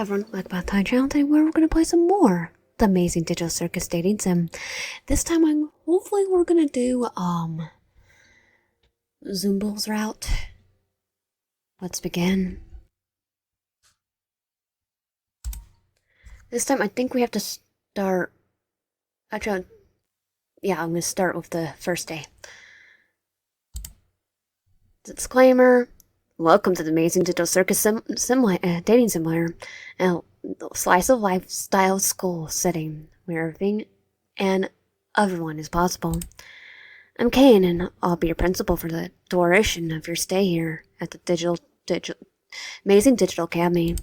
Everyone, welcome back to my channel. Today we're going to play some more The Amazing Digital Circus Dating Sim. This time hopefully we're going to do Zooble's route. Let's begin. This time I think we have to start. Actually, yeah, I'm going to start with the first day. Disclaimer. Welcome to the Amazing Digital Circus Dating Simulator, a slice of lifestyle school setting where everything and everyone is possible. I'm Kane, and I'll be your principal for the duration of your stay here at the Amazing Digital Academy.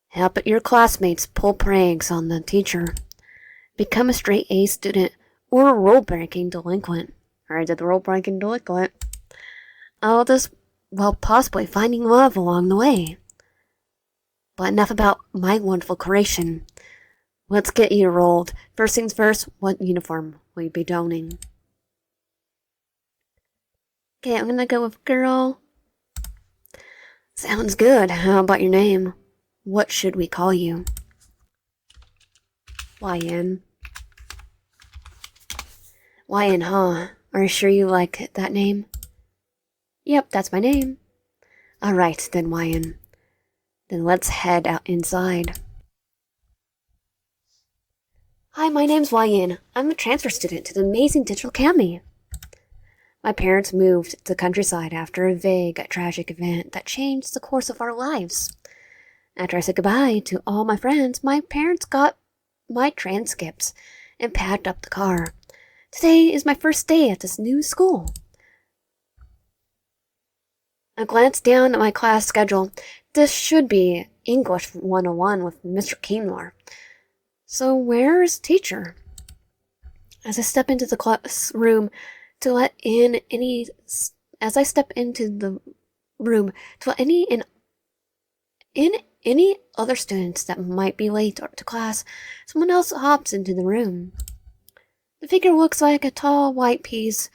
Help your classmates pull pranks on the teacher. Become a straight A student or a rule-breaking delinquent. I did the rule-breaking delinquent. All this while possibly finding love along the way. But enough about my wonderful creation. Let's get you rolled. First things first, what uniform will you be donning? Okay, I'm gonna go with girl. Sounds good. How about your name? What should we call you? YN. YN, huh? Are you sure you like that name? Yep, that's my name. Alright, then YN. Then let's head out inside. Hi, my name's YN. I'm a transfer student to the Amazing Digital Academy. My parents moved to the countryside after a vague, tragic event that changed the course of our lives. After I said goodbye to all my friends, my parents got my transcripts and packed up the car. Today is my first day at this new school. I glanced down at my class schedule. This should be English 101 with Mr. Keenor. So where's teacher? As I step into the classroom to let in any other students that might be late to class, someone else hops into the room. The figure looks like a tall white piece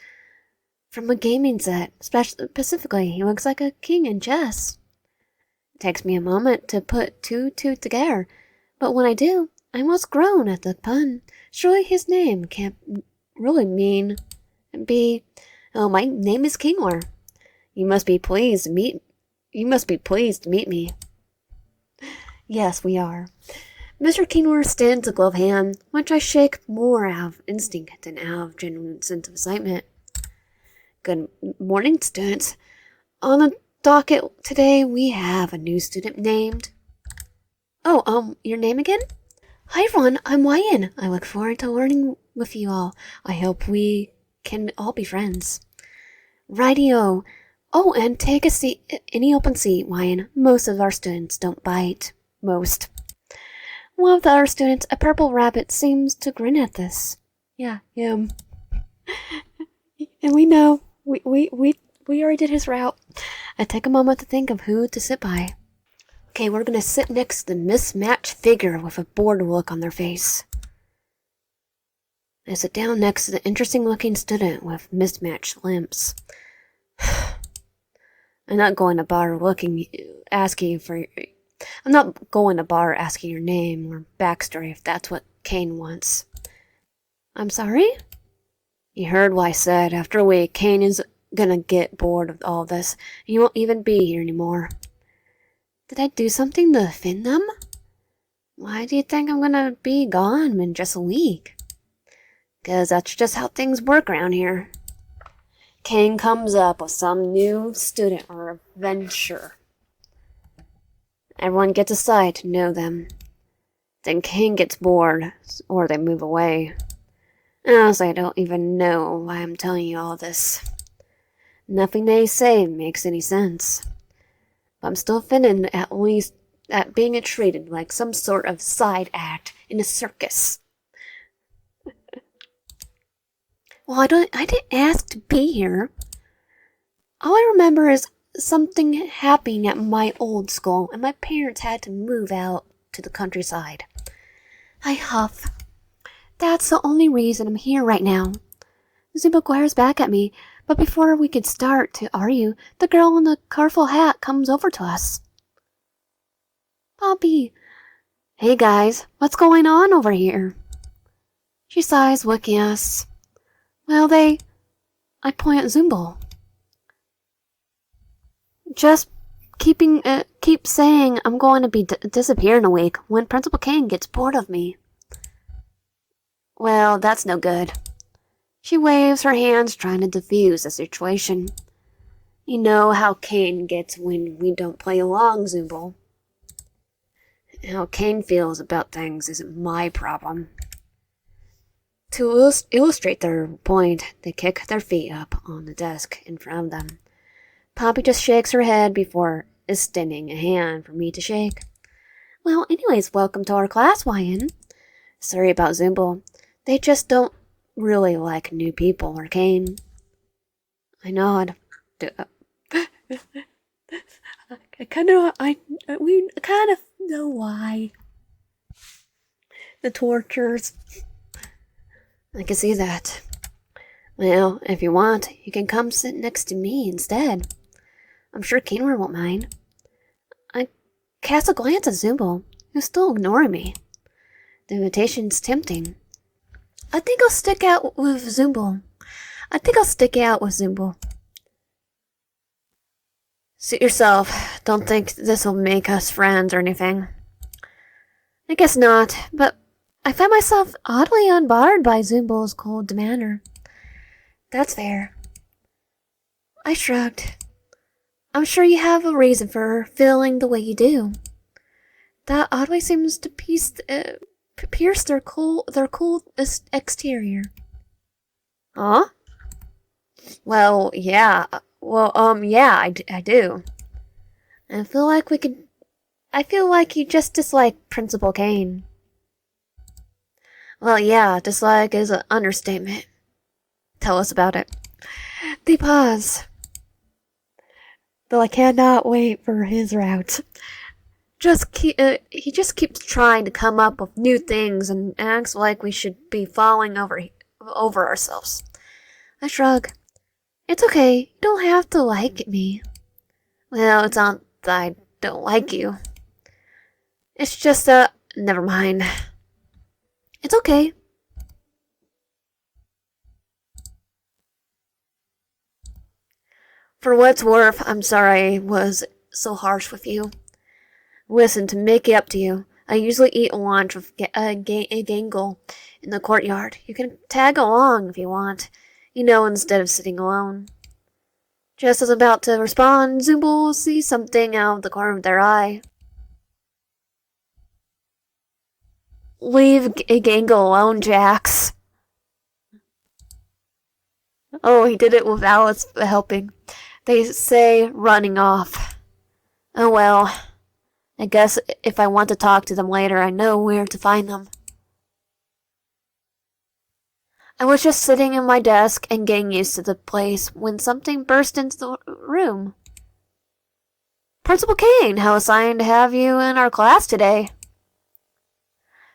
from a gaming set. Specifically, he looks like a king in chess. It takes me a moment to put two together, but when I do, I'm almost grown at the pun. Surely his name can't really be, oh, my name is Kingler. You must be pleased to meet me. Yes, we are. Mr. Kingler extends a gloved hand, which I shake more out of instinct than out of genuine sense of excitement. Good morning, students. On the docket today, we have a new student named... Oh, your name again? Hi, everyone. I'm YN. I look forward to learning with you all. I hope we can all be friends. Rightio. Oh, and take a seat, any open seat, YN. Most of our students don't bite. Most. One of the other students, a purple rabbit, seems to grin at this. Yeah, him. And we know. We already did his route. I take a moment to think of who to sit by. Okay, we're gonna sit next to the mismatched figure with a bored look on their face. I sit down next to the interesting-looking student with mismatched limbs. I'm not going to bar asking your name or backstory if that's what Kane wants. I'm sorry? You heard what I said. After a week, Kane is gonna get bored of all this. He won't even be here anymore. Did I do something to offend them? Why do you think I'm gonna be gone in just a week? 'Cause that's just how things work around here. Kane comes up with some new student or adventure. Everyone gets aside to know them. Then Kane gets bored, or they move away. Honestly, I don't even know why I'm telling you all this. Nothing they say makes any sense. But I'm still offended at least at being treated like some sort of side act in a circus. Well, I didn't ask to be here. All I remember is something happening at my old school, and my parents had to move out to the countryside. I huff. That's the only reason I'm here right now. Zooble glares back at me, but before we could start to argue, the girl in the colorful hat comes over to us. Poppy! Hey guys, what's going on over here? She sighs, looking at us. Well, I point at Zooble. Just keep saying I'm going to be disappear in a week when Principal Kane gets bored of me. Well, that's no good. She waves her hands, trying to diffuse the situation. You know how Kane gets when we don't play along, Zooble. How Kane feels about things isn't my problem. To illustrate their point, they kick their feet up on the desk in front of them. Poppy just shakes her head before extending a hand for me to shake. Well, anyways, welcome to our class, YN. Sorry about Zooble. They just don't really like new people or Kane. I nod. We kind of know why. The tortures. I can see that. Well, if you want, you can come sit next to me instead. I'm sure Keener won't mind. I cast a glance at Zooble, who's still ignoring me. The invitation's tempting. I think I'll stick out with Zooble. Suit yourself. Don't think this'll make us friends or anything. I guess not, but I find myself oddly unbothered by Zooble's cold demeanor. That's fair. I shrugged. I'm sure you have a reason for feeling the way you do. That oddly seems to pierce their cool exterior. Huh? Well, yeah. Yeah, I do. I feel like you just dislike Principal Kane. Well, yeah, dislike is an understatement. Tell us about it. They pause. Though I cannot wait for his route. He just keeps trying to come up with new things and acts like we should be falling over ourselves. I shrug. It's okay. You don't have to like me. Well, it's not that I don't like you. It's just never mind. It's okay. For what's worth, I'm sorry I was so harsh with you. Listen, to make it up to you, I usually eat lunch with a gangle in the courtyard. You can tag along if you want, instead of sitting alone. Just as about to respond, Zooble sees something out of the corner of their eye. Leave a gangle alone, Jax. Oh, he did it without us helping. They say running off. Oh well. I guess if I want to talk to them later, I know where to find them. I was just sitting in my desk and getting used to the place when something burst into the room. Principal Kane, how exciting to have you in our class today.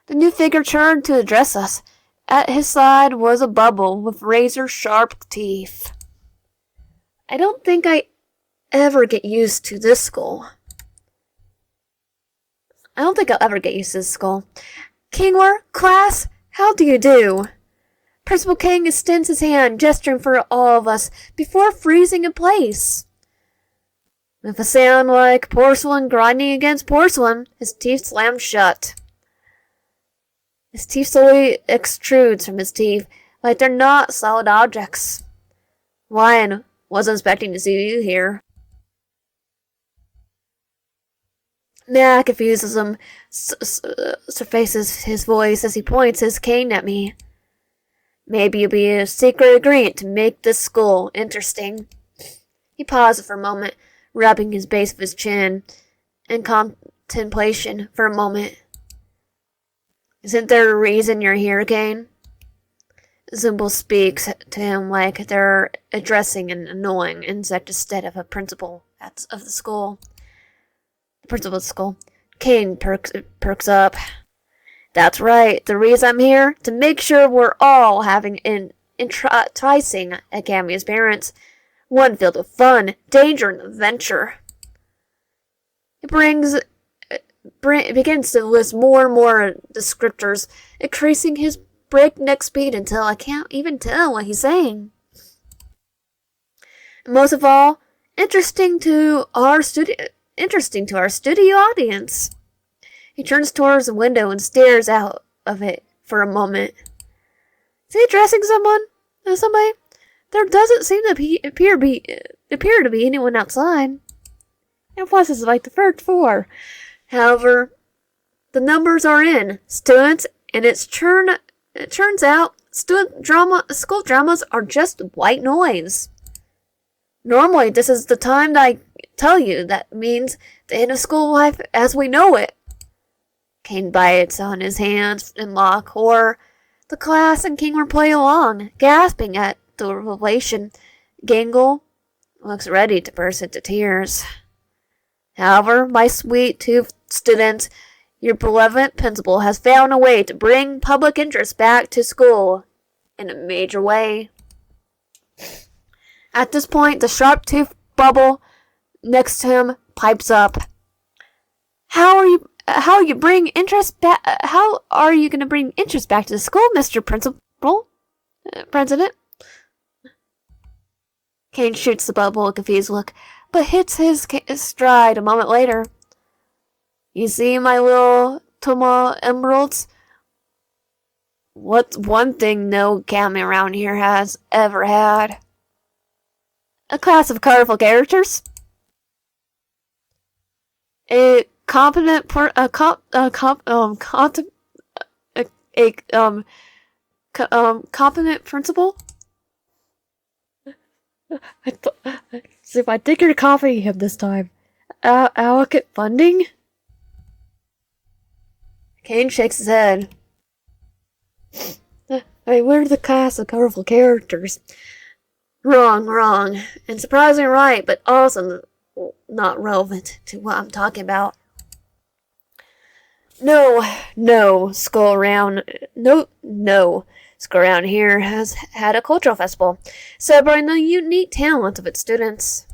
The new figure turned to address us. At his side was a bubble with razor-sharp teeth. I don't think I ever get used to this skull. I don't think I'll ever get used to this skull. Kingler, class, how do you do? Principal King extends his hand, gesturing for all of us, before freezing in place. With a sound like porcelain grinding against porcelain, his teeth slam shut. His teeth slowly extrudes from his teeth, like they're not solid objects. Lion, wasn't expecting to see you here. Nah, confuses him, surfaces his voice as he points his cane at me. Maybe you'll be a secret ingredient to make this skull interesting. He pauses for a moment, rubbing his base of his chin in contemplation for a moment. Isn't there a reason you're here, Kane? Zooble speaks to him like they're addressing an annoying insect instead of a principal of the school. The principal of the school. Kane perks up. That's right. The reason I'm here, to make sure we're all having an enticing academy experience. One filled with fun, danger, and adventure. It brings begins to list more and more descriptors, increasing his breakneck speed until I can't even tell what he's saying. And most of all, interesting to our studio audience. He turns towards the window and stares out of it for a moment. Is he addressing somebody? There doesn't seem to appear to be anyone outside. And plus, it's like the first floor. However, the numbers are in. Students, and it turns out school dramas are just white noise. Normally, this is the time that I tell you that means the end of school life as we know it. Kane bites on his hands in mock horror. The class and King were playing along, gasping at the revelation. Gangle looks ready to burst into tears. However, my sweet toothed students, your benevolent principal has found a way to bring public interest back to school in a major way. At this point, the sharp-toothed bubble next to him pipes up. How are you going to bring interest back to the school, Mr. President? Kane shoots the bubble a confused look, but hits his stride a moment later. You see, my little Toma emeralds? What's one thing no camera around here has ever had? A class of colorful characters? A competent competent principal? See if I think you're copying him this time. Allocate funding? Kane shakes his head. We're the class of colorful characters. Wrong. And surprisingly right, but also not relevant to what I'm talking about. No school around here has had a cultural festival celebrating the unique talent of its students.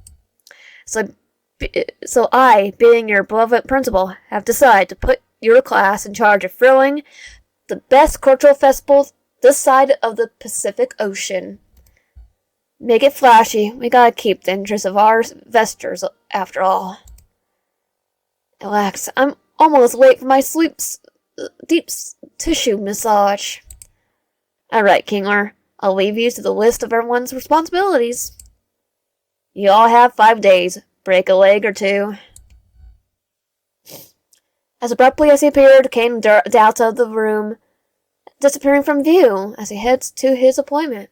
So I, being your beloved principal, have decided to put your class in charge of throwing the best cultural festival this side of the Pacific Ocean. Make it flashy. We gotta keep the interest of our investors after all. Relax. I'm almost late for my deep tissue massage. Alright, Kingler. I'll leave you to the list of everyone's responsibilities. You all have 5 days. Break a leg or two. As abruptly as he appeared, Kane darts out of the room, disappearing from view as he heads to his appointment.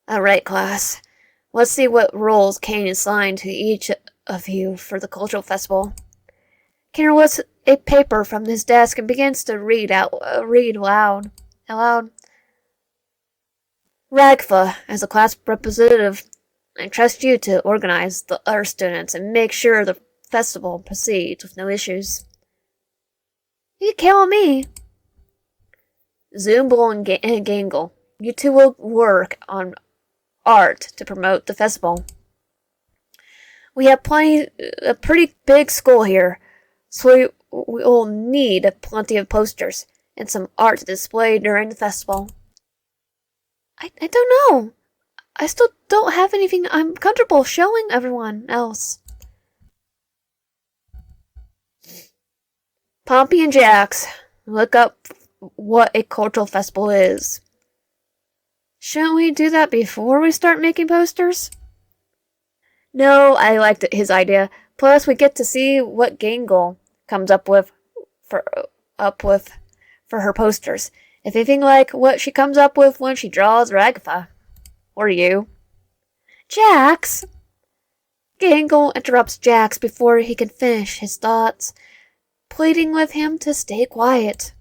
Alright, class. Let's see what roles Kane assigned to each of you for the cultural festival. Kane lifts a paper from his desk and begins to read aloud. Ragfa, as a class representative, I trust you to organize the other students and make sure the festival proceeds with no issues. You can count on me. Zooble and Gangle, you two will work on art to promote the festival. We have a pretty big school here, so we will need plenty of posters and some art to display during the festival. I don't know. I still don't have anything I'm comfortable showing everyone else. Pompey and Jax, look up what a cultural festival is. Shouldn't we do that before we start making posters? No, I liked his idea. Plus, we get to see what Gangle comes up with for her posters. If anything like what she comes up with when she draws Ragfa. Or you. Jax! Gangle interrupts Jax before he can finish his thoughts, pleading with him to stay quiet.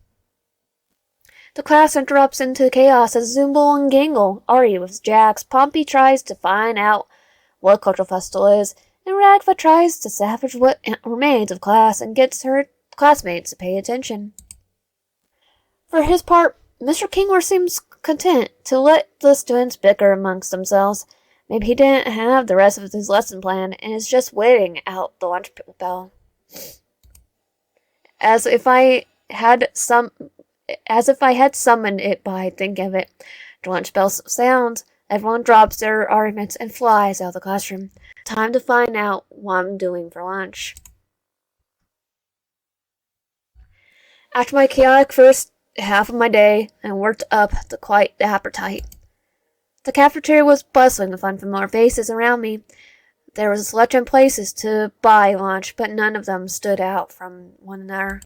The class interrupts into chaos as Zooble and Gangle argue with Jax. Pompey tries to find out what cultural festival is, and Ragfa tries to salvage what remains of class and gets her classmates to pay attention. For his part, Mr. Kingler seems content to let the students bicker amongst themselves. Maybe he didn't have the rest of his lesson plan and is just waiting out the lunch bell. as if I had some, as if I had summoned it by think of it. The lunch bell sounds. Everyone drops their arguments and flies out of the classroom. Time to find out what I'm doing for lunch. After my chaotic first half of my day, I worked up to quite the appetite. The cafeteria was bustling with unfamiliar faces around me. There was a selection of places to buy lunch, but none of them stood out from one another.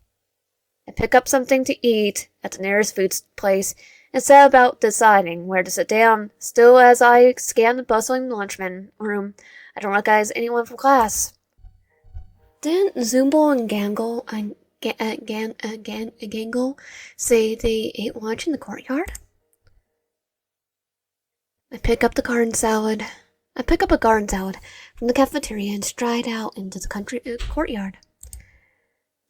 I picked up something to eat at the nearest food place and set about deciding where to sit down. Still, as I scanned the bustling lunchroom room, I don't recognize anyone from class. Didn't Zooble and Gangle say they ate lunch in the courtyard? I pick up a garden salad from the cafeteria and stride out into the courtyard.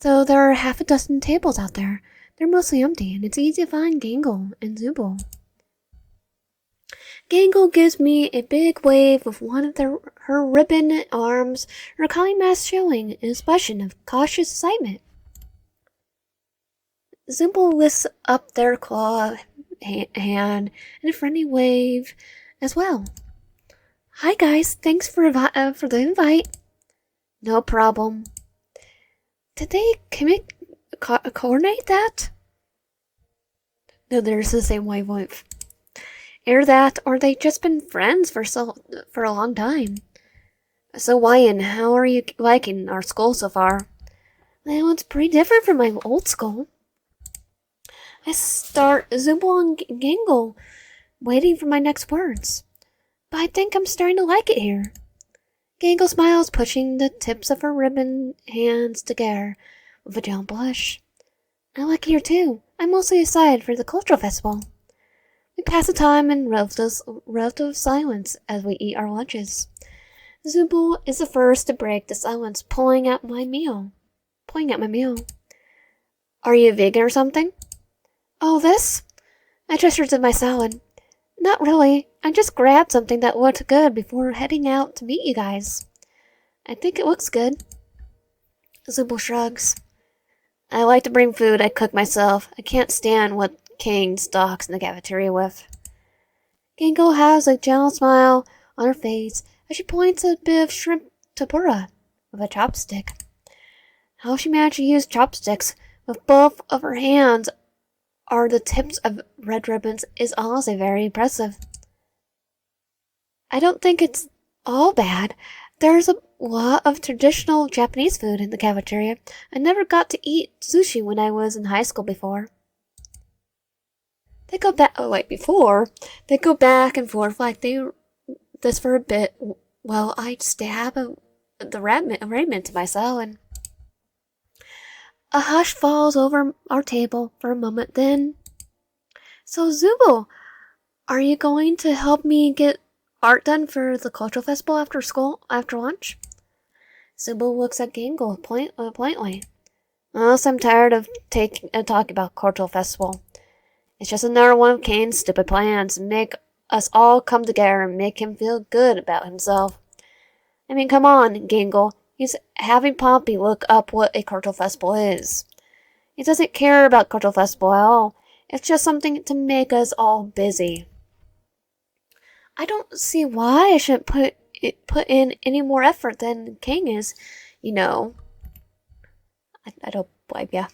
So there are half a dozen tables out there. They're mostly empty, and it's easy to find Gangle and Zooble. Gangle gives me a big wave with one of her ribbon arms, her kind mask showing an expression of cautious excitement. Zooble lifts up their claw hand in a friendly wave as well. Hi guys, thanks for the invite. No problem. Did they coordinate that? No, there's the same wavelength. Either that, or they've just been friends for a long time. So Wyan, how are you liking our school so far? Well, it's pretty different from my old school. I start Zooble and Gangle, waiting for my next words. But I think I'm starting to like it here. Gangle smiles, pushing the tips of her ribbon hands together with a gentle blush. I like it here too. I'm mostly excited for the cultural festival. We pass the time in relative silence as we eat our lunches. Zooble is the first to break the silence, pointing at my meal. Are you a vegan or something? Oh, this? I gestured at my salad. Not really. I just grabbed something that looked good before heading out to meet you guys. I think it looks good. Zooble shrugs. I like to bring food I cook myself. I can't stand what King stocks in the cafeteria with. Gangle has a gentle smile on her face as she points a bit of shrimp tempura with a chopstick. How she managed to use chopsticks with both of her hands are the tips of red ribbons is honestly very impressive. I don't think it's all bad. There's a lot of traditional Japanese food in the cafeteria. I never got to eat sushi when I was in high school before. They go back and forth like this for a bit while I stab the raiment to my salad. A hush falls over our table for a moment, then... So, Zooble, are you going to help me get art done for the cultural festival after lunch? Zooble looks at Gangle politely. I'm tired of talking about cultural festival. It's just another one of Kane's stupid plans to make us all come together and make him feel good about himself. I mean, come on, Gangle. He's having Poppy look up what a cultural festival is. He doesn't care about cultural festival at all. It's just something to make us all busy. I don't see why I shouldn't put in any more effort than King is, you know. I don't blame ya.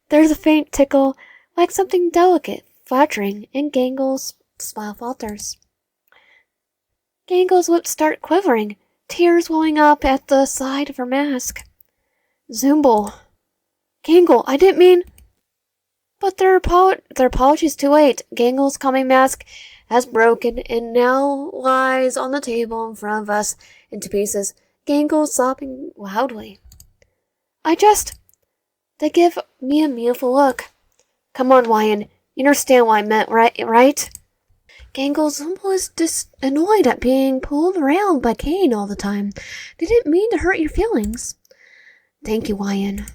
There's a faint tickle, like something delicate, flattering, and Gangle's smile falters. Gangle's lips start quivering, tears welling up at the side of her mask. Zooble. Gangle, I didn't mean... But their apology's too late. Gangle's calming mask has broken and now lies on the table in front of us into pieces. Gangle sobbing loudly. They give me a meaningful look. Come on, Wyan. You understand what I meant, right? Gangle, Zooble is annoyed at being pulled around by Kane all the time. They didn't mean to hurt your feelings. Thank you, Wyan.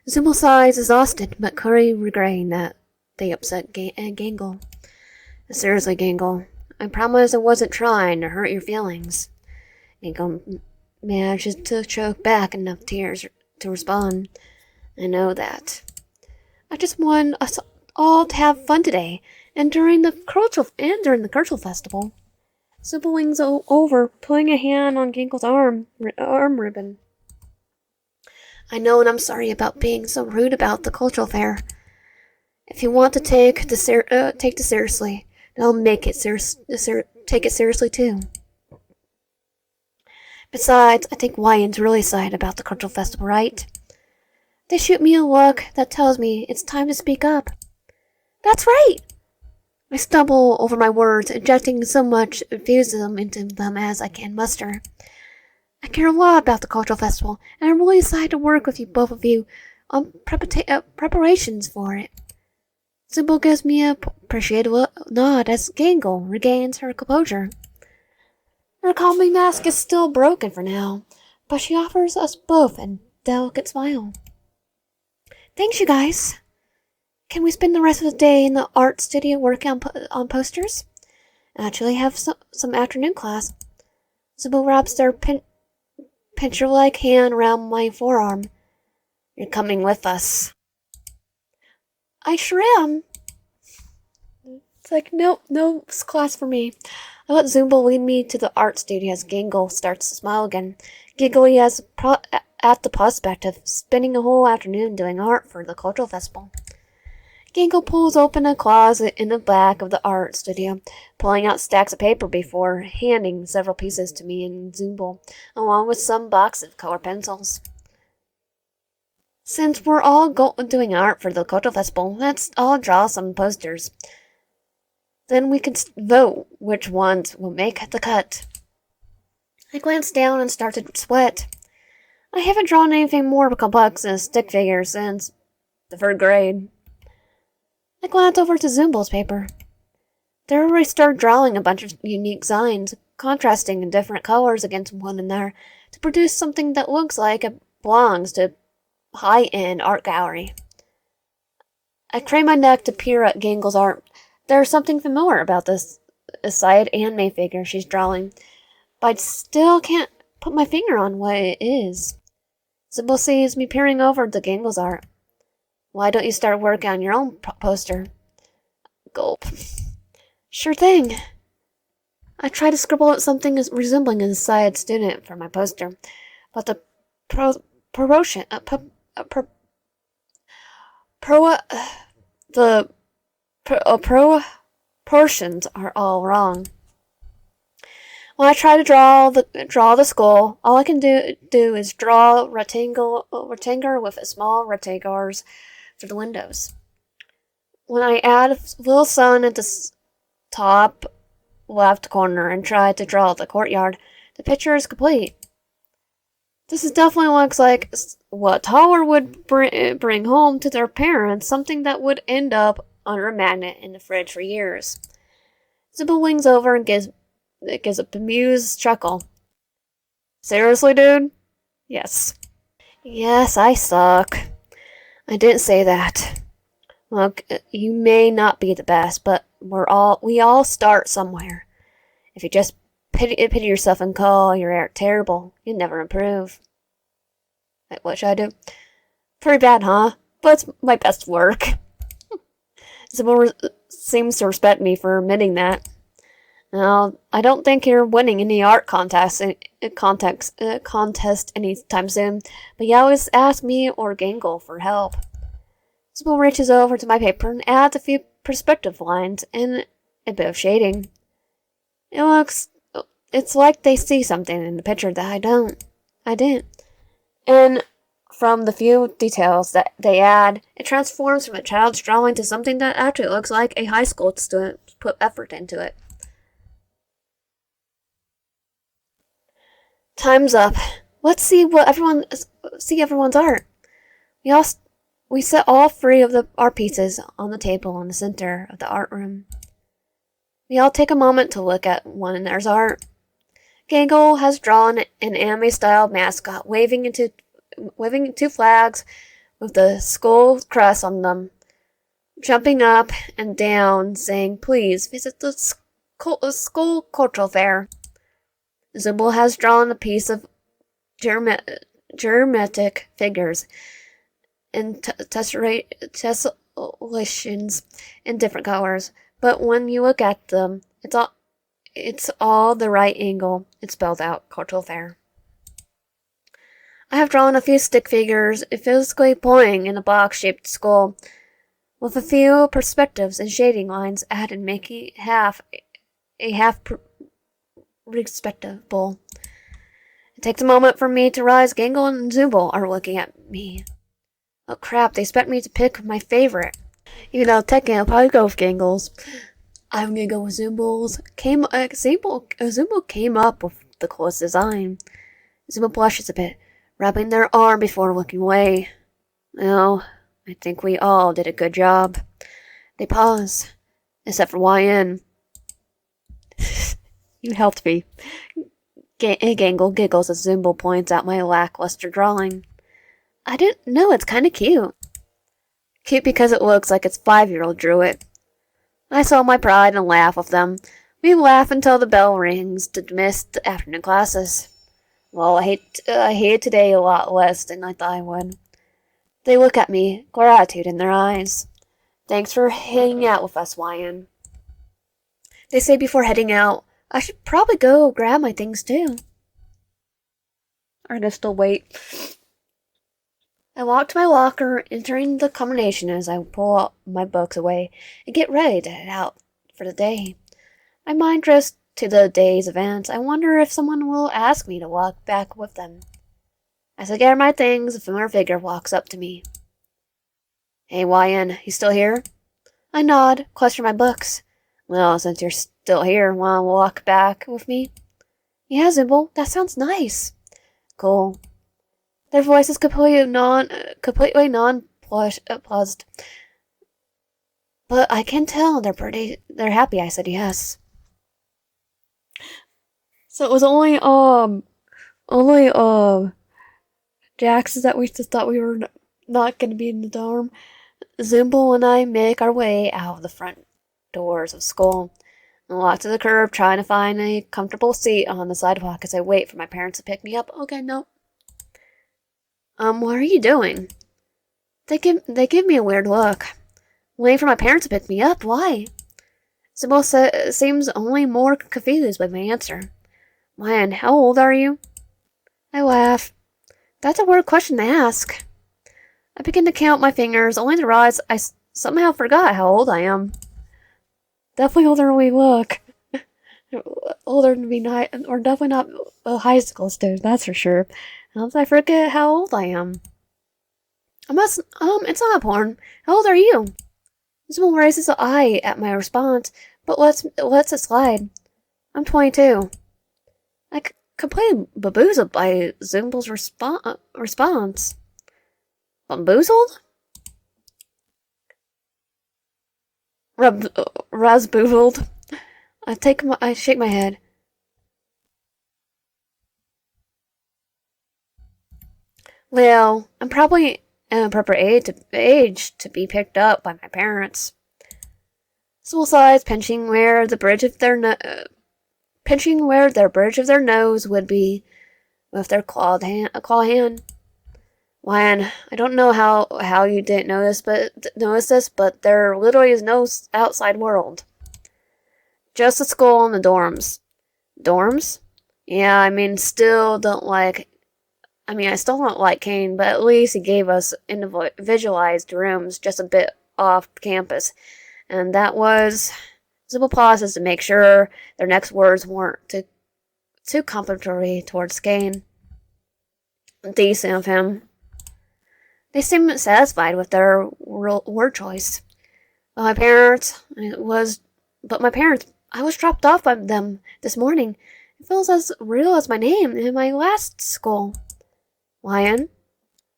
Zooble sighs, exhausted, but clearly regretting that they upset Gangle. Seriously, Gangle, I promise I wasn't trying to hurt your feelings. Gangle manages to choke back enough tears to respond. I know that. I just want us all to have fun today, and during the cultural festival. Zooble leans over, putting a hand on Ginkle's arm ribbon. I know, and I'm sorry about being so rude about the cultural fair. If you want to take this seriously, then I'll make it take it seriously too. Besides, I think Wyan's really excited about the cultural festival, right? They shoot me a look that tells me it's time to speak up. That's right! I stumble over my words, injecting so much enthusiasm into them as I can muster. I care a lot about the cultural festival, and I'm really excited to work with both of you on preparations for it. Zooble gives me a appreciative nod as Gangle regains her composure. Her calming mask is still broken for now, but she offers us both a delicate smile. Thanks, you guys. Can we spend the rest of the day in the art studio working on posters? I actually have some afternoon class. Zooble wraps their pincher-like hand around my forearm. You're coming with us. I sure am. It's like, no class for me. I let Zooble lead me to the art studio as Gangle starts to smile again, giggly at the prospect of spending a whole afternoon doing art for the cultural festival. Gangle pulls open a closet in the back of the art studio, pulling out stacks of paper before handing several pieces to me and Zooble, along with some boxes of color pencils. Since we're all doing art for the cultural festival, let's all draw some posters. Then we can vote which ones will make the cut. I glanced down and started to sweat. I haven't drawn anything more complex than stick figures since the third grade. I glanced over to Zooble's paper. They already started drawing a bunch of unique signs, contrasting in different colors against one another to produce something that looks like it belongs to a high-end art gallery. I craned my neck to peer at Gangle's art. There's something familiar about this side anime figure she's drawing, but I still can't put my finger on what it is. Zooble sees me peering over the Gangle's art. Why don't you start working on your own poster? Gulp. Sure thing. I tried to scribble out something resembling a science student for my poster, but the proportions are all wrong. When I try to draw the skull, all I can do is draw a rectangle with small rectangles for the windows. When I add a little sun at the top left corner and try to draw the courtyard, the picture is complete. This definitely looks like what Tower would bring home to their parents, something that would end up under a magnet in the fridge for years. Zooble leans over and gives a bemused chuckle. Seriously, dude? Yes. Yes, I suck. I didn't say that. Look, you may not be the best, but we all start somewhere. If you just pity yourself and call your art terrible, you'll never improve. What should I do? Pretty bad, huh? But it's my best work. Zooble seems to respect me for admitting that. Now, I don't think you're winning any art contest anytime soon, but you always ask me or Gangle for help. Zooble reaches over to my paper and adds a few perspective lines and a bit of shading. It's like they see something in the picture that I didn't. And from the few details that they add, it transforms from a child's drawing to something that actually looks like a high school student put effort into it. Time's up. Let's see everyone's art. We set all three of our pieces on the table in the center of the art room. We all take a moment to look at one another's art. Gangle has drawn an anime-style mascot waving two flags with the skull crest on them, jumping up and down, saying, "Please visit the school cultural fair." Zooble has drawn a piece of geometric figures in tessellations in different colors, but when you look at them, it's all the right angle. It's spelled out cultural fair. I have drawn a few stick figures physically pointing in a box-shaped skull, with a few perspectives and shading lines added, making a half respectable. It takes a moment for me to realize Gangle and Zooble are looking at me. Oh crap, they expect me to pick my favorite. Even though technically I'll probably go with Gangles. I'm gonna go with Zooble's. Zooble came up with the coolest design. Zooble blushes a bit, rubbing their arm before looking away. Well, I think we all did a good job. They pause, except for YN. You helped me. Gangle giggles as Zooble points out my lackluster drawing. I didn't know, it's kinda cute. Cute because it looks like its 5-year-old drew it. I saw my pride and laugh with them. We laugh until the bell rings to dismiss the afternoon classes. Well, I hate today a lot less than I thought I would. They look at me, gratitude in their eyes. Thanks for hanging out with us, YN. They say before heading out, I should probably go grab my things too. Or to still wait. I walk to my locker, entering the combination as I pull out my books away and get ready to head out for the day. My mind drifts to the day's events. I wonder if someone will ask me to walk back with them. As I gather my things, a familiar figure walks up to me. Hey, YN, you still here? I nod, cluster my books. Well, since you're still here, wanna walk back with me? Yeah, Zooble, that sounds nice. Cool. Their voice is completely nonplussed. But I can tell they're happy I said yes. So it was only Jax that we just thought we were not going to be in the dorm. Zooble and I make our way out of the front doors of school and walk to the curb, trying to find a comfortable seat on the sidewalk as I wait for my parents to pick me up. Okay, no. What are you doing? They give me a weird look. Waiting for my parents to pick me up? Why? Zooble seems only more confused by my answer. Man, how old are you? I laugh. That's a weird question to ask. I begin to count my fingers, only to realize I somehow forgot how old I am. Definitely older than we look. Older than me, or definitely not a high school student, that's for sure. Unless I forget how old I am. It's not important. How old are you? Zooble raises an eye at my response, but lets it slide. I'm 22. I completely bamboozled by Zooble's response. Bamboozled? Rasboozled. I shake my head. Well, I'm probably an appropriate age to be picked up by my parents. Zooble sighs, pinching where the bridge of their nose would be with their claw hand. Wyan, I don't know how you didn't notice this, but there literally is no outside world. Just a school and the dorms. Dorms? Yeah, I still don't like Kane, but at least he gave us individualized rooms just a bit off campus. And that was simple pauses to make sure their next words weren't too complimentary towards Kane. Decent of him. They seemed satisfied with their word choice. But my parents, I was dropped off by them this morning. It feels as real as my name in my last school. Lion,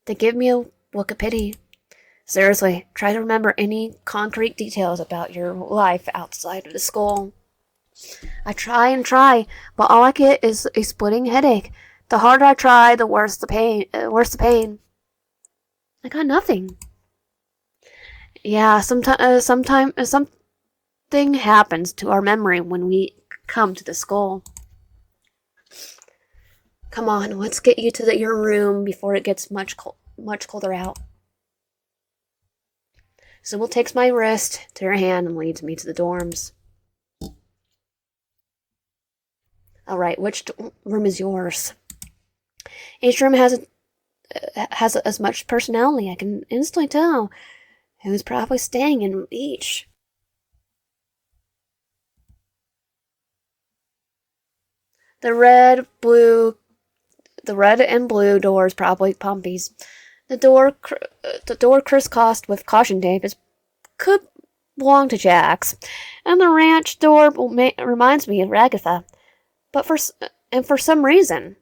they give me a look of pity. Seriously, try to remember any concrete details about your life outside of the school. I try and try, but all I get is a splitting headache. The harder I try, the worse the pain. I got nothing. Yeah, something happens to our memory when we come to the school. Come on, let's get you to your room before it gets much colder out. Zooble takes my wrist to her hand and leads me to the dorms. Alright, which room is yours? Each room has as much personality. I can instantly tell who's probably staying in each. The red and blue door is probably Pompey's. The door crisscrossed with caution tape could belong to Jack's, and the ranch door reminds me of Ragatha. But for some reason,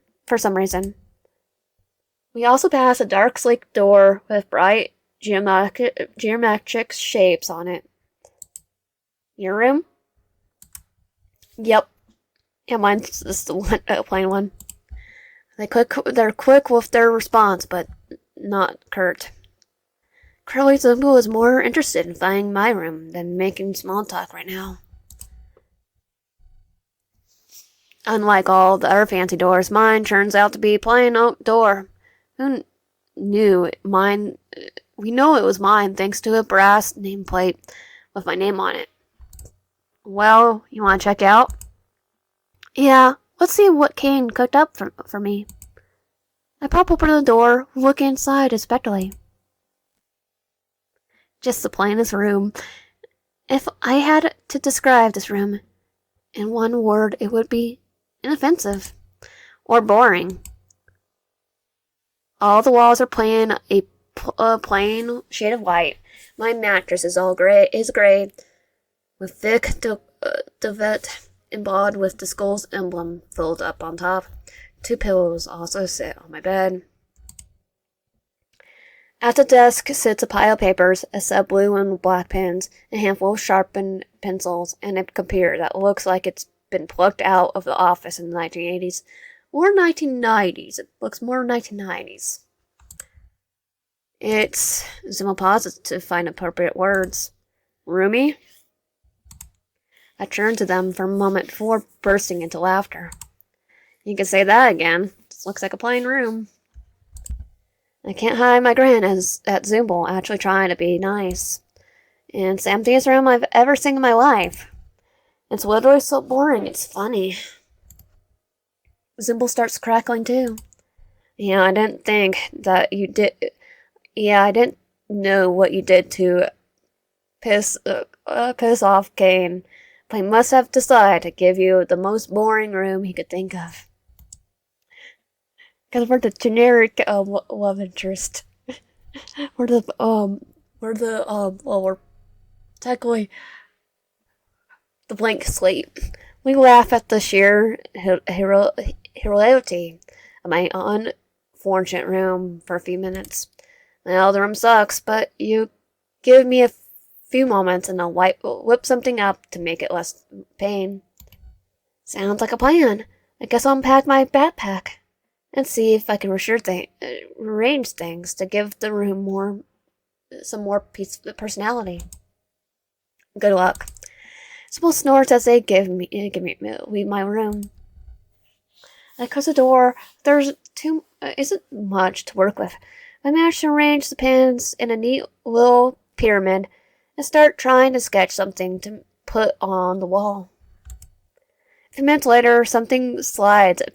we also pass a dark, sleek door with bright geometric shapes on it. Your room? Yep. Yeah, mine's just the one, plain one. They're quick with their response, but not curt. Curly Zooble is more interested in finding my room than making small talk right now. Unlike all the other fancy doors, mine turns out to be a plain oak door. Who knew mine? We know it was mine thanks to a brass nameplate with my name on it. Well, you want to check out? Yeah, let's see what Kane cooked up for me. I pop open the door, look inside expectantly. Just the plainest room. If I had to describe this room in one word, it would be inoffensive or boring. All the walls are plain, a plain shade of white. My mattress is gray, with thick duvet embodied with the skull's emblem filled up on top. 2 pillows also sit on my bed. At the desk sits a pile of papers, a set of blue and black pens, a handful of sharpened pencils, and a computer that looks like it's been plucked out of the office in the 1980s. Or 1990s. It looks more 1990s. It's Zooble pauses to find appropriate words. Roomy? I turn to them for a moment before bursting into laughter. You can say that again. This looks like a plain room. I can't hide my grin at Zooble actually trying to be nice. It's the emptiest room I've ever seen in my life. It's literally so boring, it's funny. Zooble starts crackling too. I didn't know what you did to piss off Kane. But he must have decided to give you the most boring room he could think of. Because we're the generic love interest. We're technically the blank slate. We laugh at the sheer hilarity of my unfortunate room for a few minutes. Well, the room sucks, but you give me a few moments and I'll whip something up to make it less pain. Sounds like a plan. I guess I'll unpack my backpack and see if I can arrange things to give the room some more personality. Good luck. Zooble snorts as they leave my room. I close the door. Isn't much to work with. I managed to arrange the pins in a neat little pyramid and start trying to sketch something to put on the wall. A few minutes later, someone slides a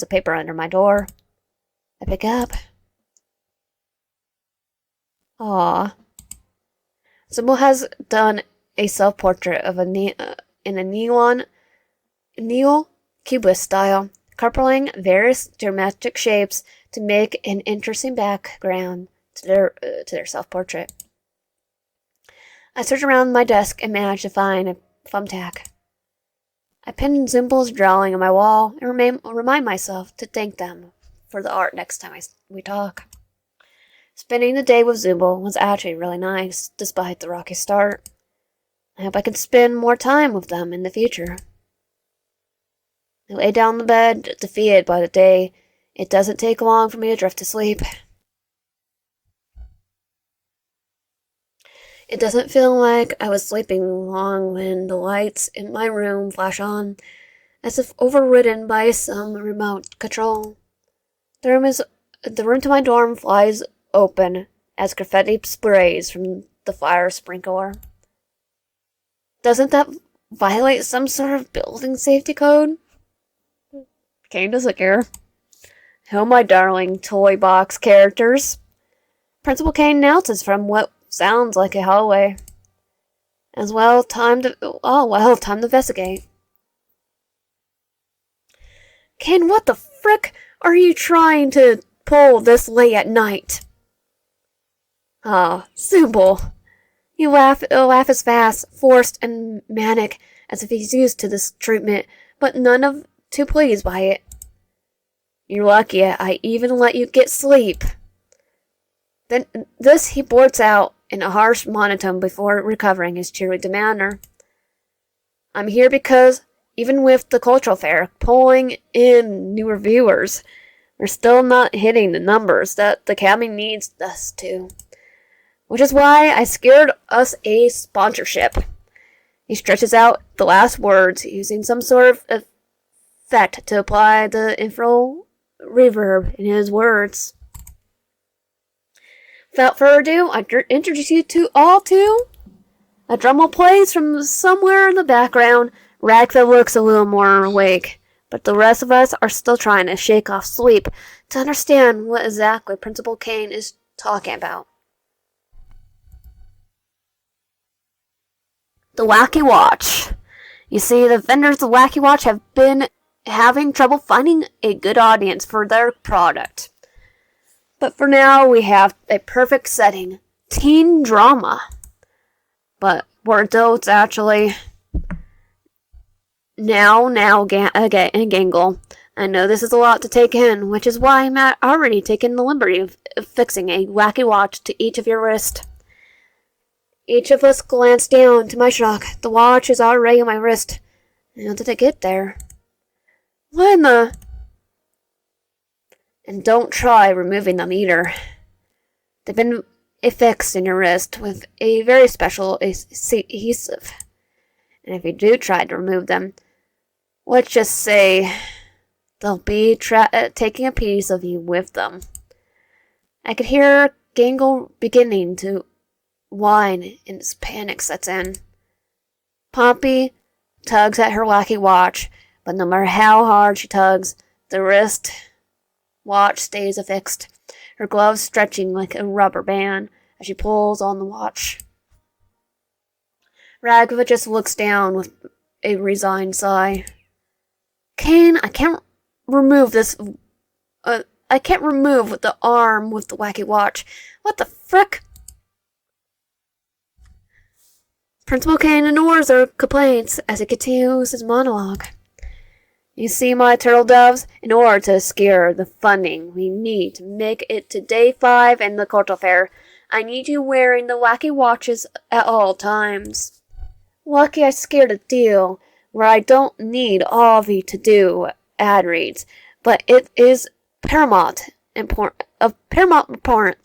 paper under my door. I pick up. Aww. Zooble has done a self-portrait of in a neo cubist style, coupling various geometric shapes to make an interesting background to their self-portrait. I search around my desk and manage to find a thumbtack. I pin Zooble's drawing on my wall and remind myself to thank them for the art next time we talk. Spending the day with Zooble was actually really nice, despite the rocky start. I hope I can spend more time with them in the future. I lay down on the bed, defeated by the day. It doesn't take long for me to drift to sleep. It doesn't feel like I was sleeping long when the lights in my room flash on, as if overridden by some remote control. The room to my dorm flies open as graffiti sprays from the fire sprinkler. Doesn't that violate some sort of building safety code? Kane doesn't care. Oh, my darling toy box characters. Principal Kane announces from what sounds like a hallway. Time to investigate. Kane, what the frick are you trying to pull this late at night? Ah, Zooble. You laugh as fast, forced, and manic as if he's used to this treatment, but none of too pleased by it. You're lucky I even let you get sleep. Then this he blurts out in a harsh monotone before recovering his cheery demeanor. I'm here because, even with the cultural fair pulling in new reviewers, we're still not hitting the numbers that the Academy needs us to. Which is why I secured us a sponsorship. He stretches out the last words using some sort of effect to apply the infernal reverb in his words. Without further ado, I introduce you to all to... A drum roll plays from somewhere in the background. Ragtha looks a little more awake, but the rest of us are still trying to shake off sleep to understand what exactly Principal Kane is talking about. The Wacky Watch. You see, the vendors of the Wacky Watch have been having trouble finding a good audience for their product. But for now, we have a perfect setting. Teen drama. But we're adults, actually. Now, Gangle. I know this is a lot to take in, which is why I'm already taking the liberty of fixing a Wacky Watch to each of your wrists. Each of us glanced down. To my shock, the watch is already on my wrist. How did it get there? What in the... And don't try removing them either. They've been affixed in your wrist with a very special adhesive. And if you do try to remove them, let's just say they'll be taking a piece of you with them. I could hear Gangle beginning to whine and panic sets in. Pompey tugs at her Wacky Watch, but no matter how hard she tugs, the wrist watch stays affixed, her gloves stretching like a rubber band as she pulls on the watch. Ragtha just looks down with a resigned sigh. Kane, I can't remove the arm with the Wacky Watch. What the frick? Principal Kane ignores their complaints as he continues his monologue. You see, my turtle doves, in order to secure the funding we need to make it to Day 5 and the cultural fair, I need you wearing the Wacky Watches at all times. Lucky I secured a deal where I don't need all of you to do ad reads, but it is of paramount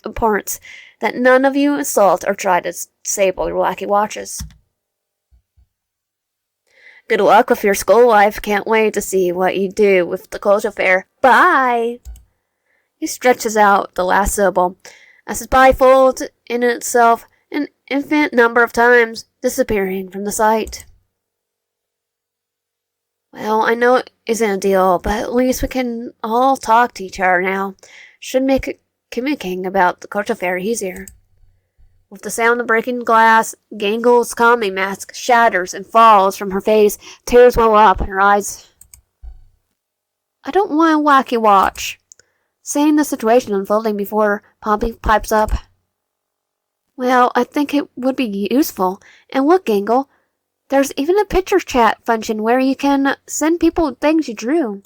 importance that none of you insult or try to disable your Wacky Watches. Good luck with your school life. Can't wait to see what you do with the cultural fair. Bye! He stretches out the last syllable, as his body folds in itself an infinite number of times, disappearing from the sight. Well, I know it isn't a deal, but at least we can all talk to each other now. Should make communicating about the cultural fair easier. With the sound of breaking glass, Gangle's comedy mask shatters and falls from her face. Tears well up in her eyes. I don't want a Wacky Watch. Seeing the situation unfolding before, Pompey pipes up. Well, I think it would be useful. And look, Gangle, there's even a picture chat function where you can send people things you drew.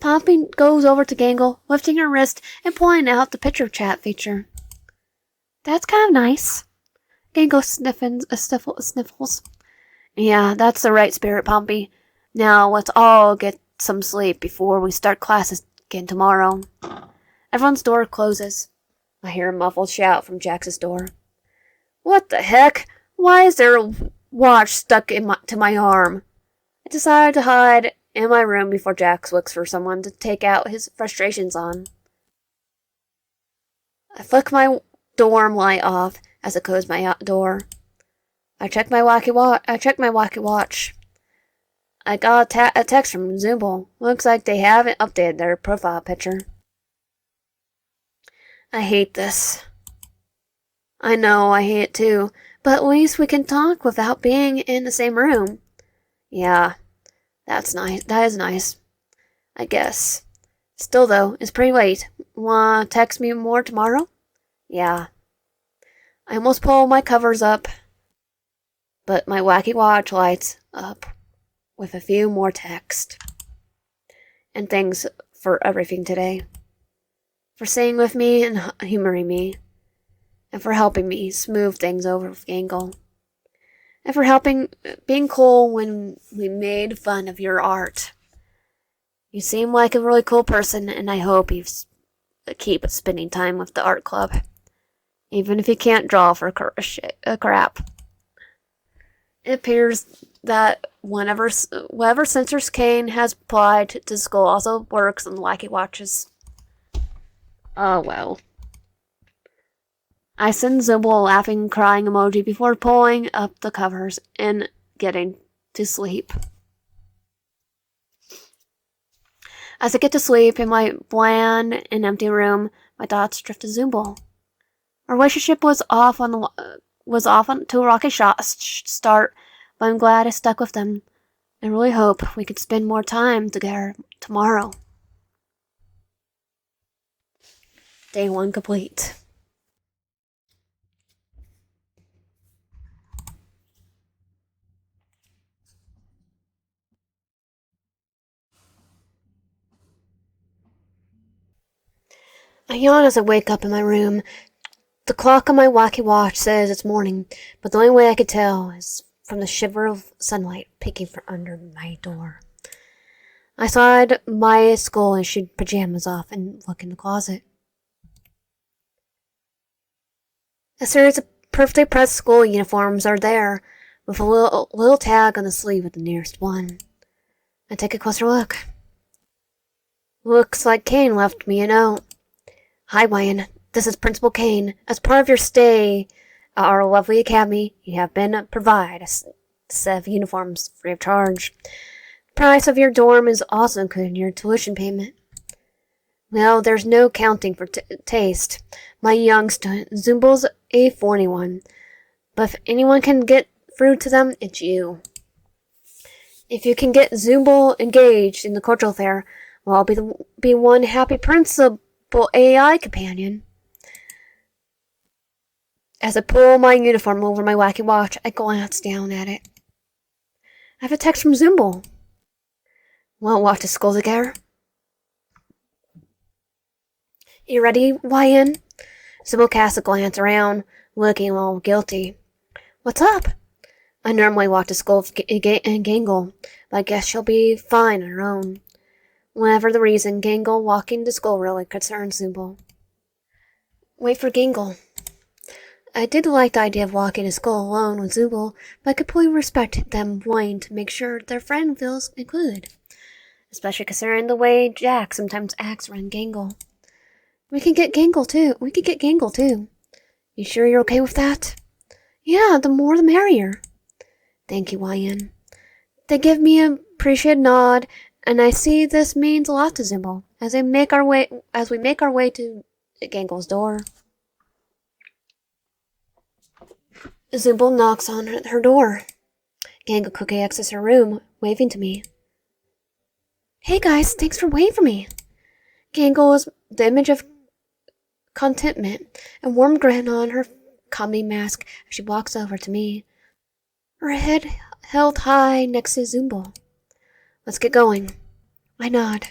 Pompey goes over to Gangle, lifting her wrist and pulling out the picture chat feature. That's kind of nice. Gangle sniffles. Yeah, that's the right spirit, Pompey. Now let's all get some sleep before we start classes again tomorrow. Everyone's door closes. I hear a muffled shout from Jax's door. What the heck? Why is there a watch stuck to my arm? I decided to hide in my room before Jax looks for someone to take out his frustrations on. I flick my dorm light off as I close my door. I check my wacky watch. I got a text from Zooble. Looks like they haven't updated their profile picture. I hate this. I know, I hate it too, but at least we can talk without being in the same room. Yeah, that's nice. That is nice. I guess. Still though, it's pretty late. Wanna text me more tomorrow? Yeah. I almost pull my covers up, but my wacky watch lights up with a few more texts. And thanks for everything today. For staying with me and humoring me. And for helping me smooth things over with Gangle. And for being cool when we made fun of your art. You seem like a really cool person, and I hope you keep spending time with the art club. Even if you can't draw for crap. It appears that whatever sensors Kane has applied to school also works on the wacky watches. Oh well. I send Zooble a laughing, crying emoji before pulling up the covers and getting to sleep. As I get to sleep in my bland and empty room, my thoughts drift to Zooble. Our relationship was off to a rocky start, but I'm glad I stuck with them. I really hope we could spend more time together tomorrow. Day 1 complete. I yawn as I wake up in my room. The clock on my wacky watch says it's morning, but the only way I could tell is from the shiver of sunlight peeking from under my door. I slide my school issued pajamas off and look in the closet. A series of perfectly pressed school uniforms are there, with a little tag on the sleeve of the nearest one. I take a closer look. Looks like Kane left me a note. Hi, Wyan. This is Principal Kane. As part of your stay at our lovely academy, you have been provided a set of uniforms free of charge. The price of your dorm is also included in your tuition payment. Well, there's no counting for taste. My young student, Zooble's a thorny one. But if anyone can get through to them, it's you. If you can get Zooble engaged in the cultural fair, well, I'll be one happy principal AI companion. As I pull my uniform over my wacky watch, I glance down at it. I have a text from Zooble. Want to watch the school together? You ready, Wyan? Zooble casts a glance around, looking a little guilty. What's up? I normally walk to school with Gangle, but I guess she'll be fine on her own. Whatever the reason, Gangle walking to school really concerns Zooble. Wait for Gangle. I did like the idea of walking to school alone with Zooble, but I completely respect them wanting to make sure their friend feels included. Especially considering the way Jack sometimes acts around Gangle. We could get Gangle too. You sure you're okay with that? Yeah, the more the merrier. Thank you, Wyan. They give me an appreciative nod, and I see this means a lot to Zooble as we make our way to Gangle's door. Zooble knocks on her door. Gangle quickly exits her room, waving to me. Hey guys, thanks for waiting for me. Gangle is the image of contentment, a warm grin on her comedy mask as she walks over to me, her head held high next to Zooble. Let's get going. I nod.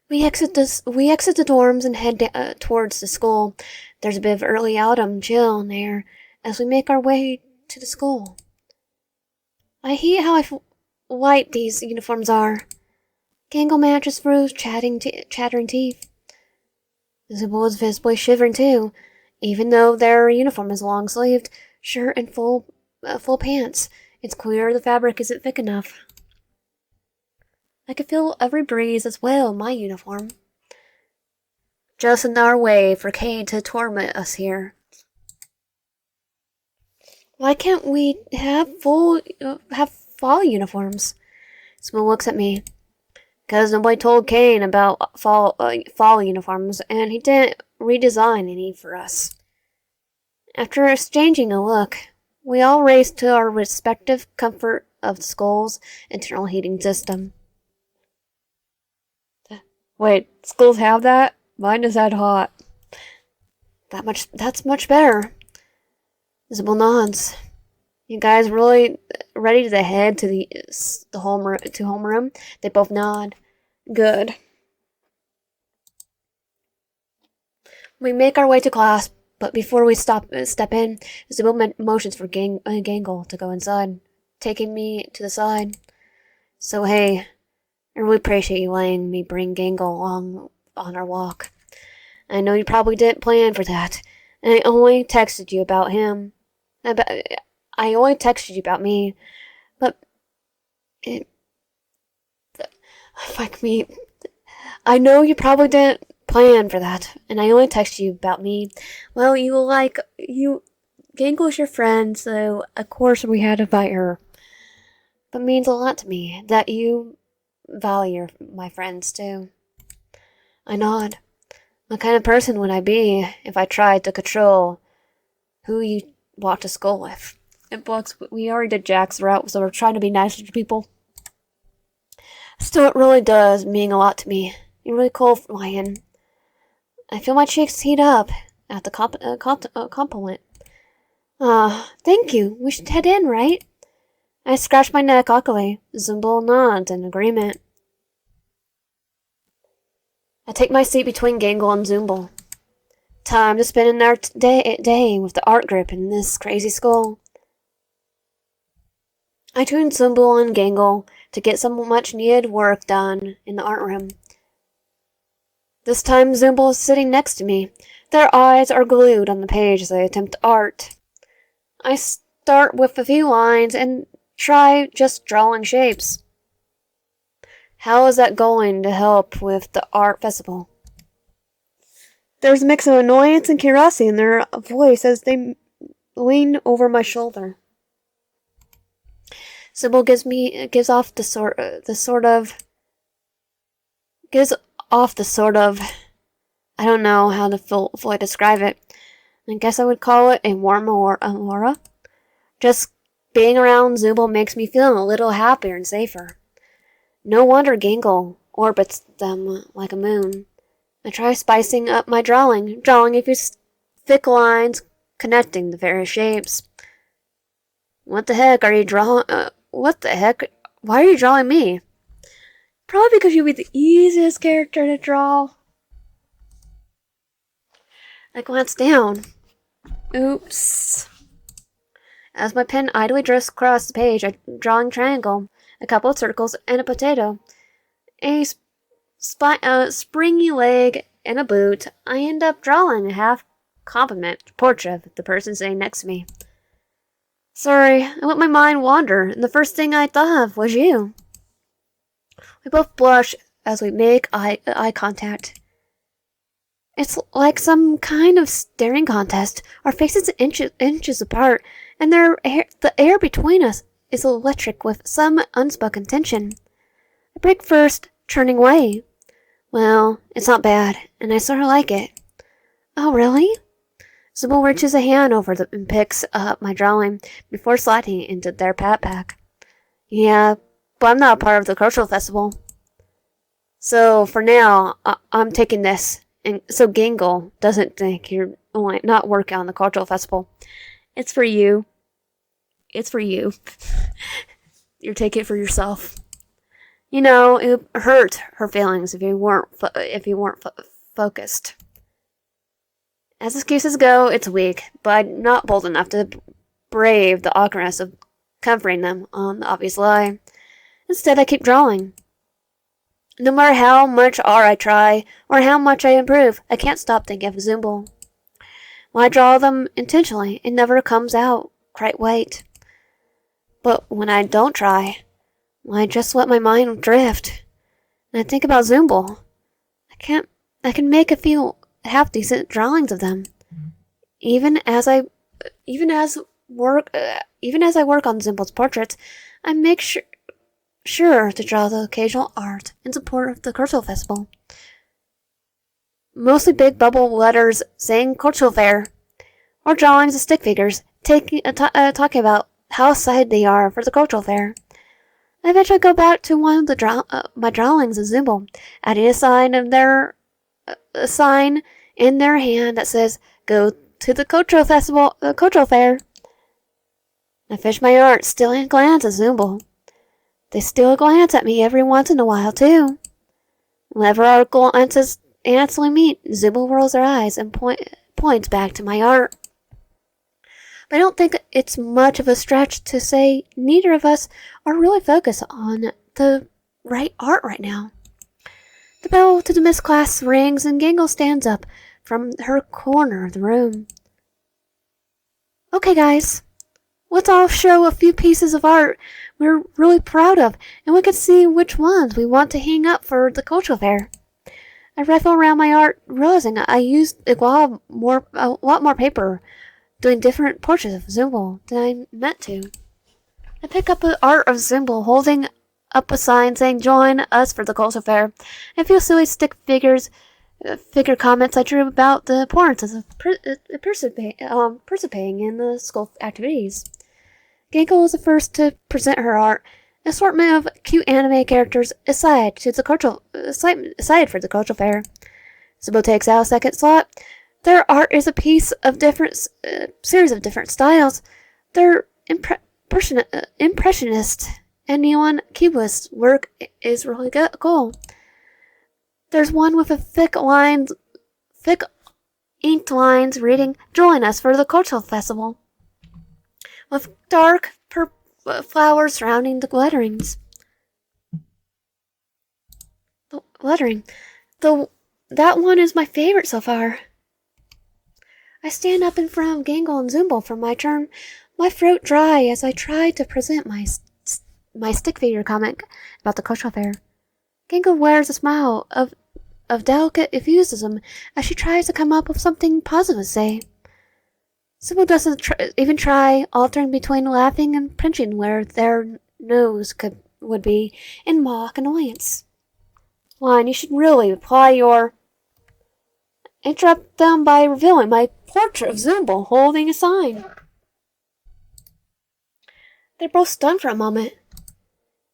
We exit the dorms and head towards the school. There's a bit of early autumn chill in there as we make our way to the school. I hate how light these uniforms are. Gangle matches through chattering teeth. Zooble is visibly shivering too, even though their uniform is long-sleeved, shirt and full pants. It's clear the fabric isn't thick enough. I could feel every breeze as well in my uniform. Just another way for Kane to torment us here. Why can't we have fall uniforms? Someone looks at me. Because nobody told Kane about fall uniforms, and he didn't redesign any for us. After exchanging a look, we all raced to our respective comfort of the school's internal heating system. Wait, schools have that? Mine is that hot. That's much better. Zooble nods. You guys really ready to head to the homeroom? They both nod. Good. We make our way to class, but before we step in, Zooble motions for Gangle to go inside, taking me to the side. So hey, I really appreciate you letting me bring Gangle along on our walk. I know you probably didn't plan for that, and I only texted you about him. I only texted you about me, but fuck me. I know you probably didn't plan for that, and I only texted you about me. Well, Gangle's your friend, so of course we had to invite her. But it means a lot to me that you value my friends too. I nod. What kind of person would I be if I tried to control who you walk to school with? And books, we already did Jack's route, so we're trying to be nicer to people. Still, it really does mean a lot to me. You're really cool, Ryan. I feel my cheeks heat up at the compliment. Thank you. We should head in, right? I scratch my neck awkwardly. Zooble nods in agreement. I take my seat between Gangle and Zooble. Time to spend another day with the art group in this crazy school. I tune Zooble and Gangle to get some much-needed work done in the art room. This time Zooble is sitting next to me. Their eyes are glued on the page as they attempt art. I start with a few lines and try just drawing shapes. How is that going to help with the art festival? There's a mix of annoyance and curiosity in their voice as they lean over my shoulder. Zooble gives off the sort of I don't know how to fully describe it. I guess I would call it a warm aura. Just being around Zooble makes me feel a little happier and safer. No wonder Gangle orbits them like a moon. I try spicing up my drawing a few thick lines connecting the various shapes. What the heck are you drawing? What the heck? Why are you drawing me? Probably because you'd be the easiest character to draw. I glance down. Oops. As my pen idly drifts across the page, I'm drawing a triangle, a couple of circles, and a potato. A springy leg and a boot. I end up drawing a half-compliment portrait of the person sitting next to me. Sorry, I let my mind wander, and the first thing I thought of was you. We both blush as we make eye contact. It's like some kind of staring contest. Our faces are inches apart, and the air between us is electric with some unspoken tension. I break first, turning away. Well, it's not bad, and I sort of like it. Oh, really? Zooble reaches a hand over and picks up my drawing before sliding it into their backpack. Yeah, but I'm not a part of the cultural festival. So, for now, I'm taking this. And so Gangle doesn't think you're not working on the cultural festival. It's for you. It's for you. You're taking it for yourself. You know, it would hurt her feelings if you weren't focused. As excuses go, it's weak, but I'm not bold enough to brave the awkwardness of comforting them on the obvious lie. Instead, I keep drawing. No matter how much art I try, or how much I improve, I can't stop thinking of Zooble. When I draw them intentionally, it never comes out quite right. But when I don't try, when I just let my mind drift, and I think about Zooble, I can make it feel half-decent drawings of them. Even as I work on Zimble's portraits, I make sure to draw the occasional art in support of the cultural festival. Mostly big bubble letters saying cultural fair, or drawings of stick figures talking about how excited they are for the cultural fair. I eventually go back to one of my drawings of Zooble, adding a sign in their hand that says, "Go to the cultural festival, the cultural fair." I finish my art, stealing a glance at Zooble. They steal a glance at me every once in a while, too. Whenever our glances instantly meet, Zooble rolls her eyes and points back to my art. But I don't think it's much of a stretch to say neither of us are really focused on the right art right now. The bell to the Miss class rings and Gangle stands up from her corner of the room. Okay, guys, let's all show a few pieces of art we're really proud of, and we can see which ones we want to hang up for the cultural fair. I rifle around my art, realizing I used a lot more paper doing different portraits of Zooble than I meant to. I pick up an art of Zooble holding up a sign saying "Join us for the cultural fair." I feel silly stick figure comments I drew about the importance of participating in the school activities. Gangle was the first to present her art. An assortment of cute anime characters aside for the cultural fair. Zooble takes out a second slot. Their art is a piece of series of different styles. They're impressionist and neon cubist work is really cool. There's one with a thick inked lines reading "Join us for the cultural festival," with dark flowers surrounding the letterings. That one is my favorite so far. I stand up in front of Gangle and Zooble for my turn, my throat dry as I try to present my stick figure comic about the cultural fair. Gangle wears a smile of delicate enthusiasm as she tries to come up with something positive to say. Zooble doesn't even try, altering between laughing and pinching where their nose would be in mock annoyance. Line, you should really apply your... Interrupt them by revealing my portrait of Zooble holding a sign. They're both stunned for a moment.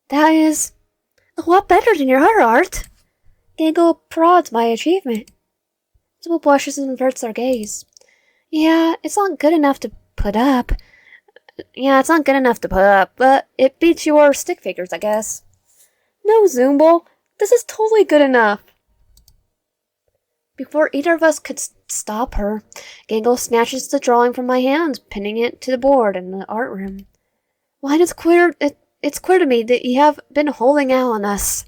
That is a lot better than your other art. Gangle prods my achievement. Zooble blushes and inverts their gaze. Yeah, it's not good enough to put up. But it beats your stick figures, I guess. No, Zooble, this is totally good enough. Before either of us could stop her, Gangle snatches the drawing from my hands, pinning it to the board in the art room. Why, it's clear to me that you have been holding out on us.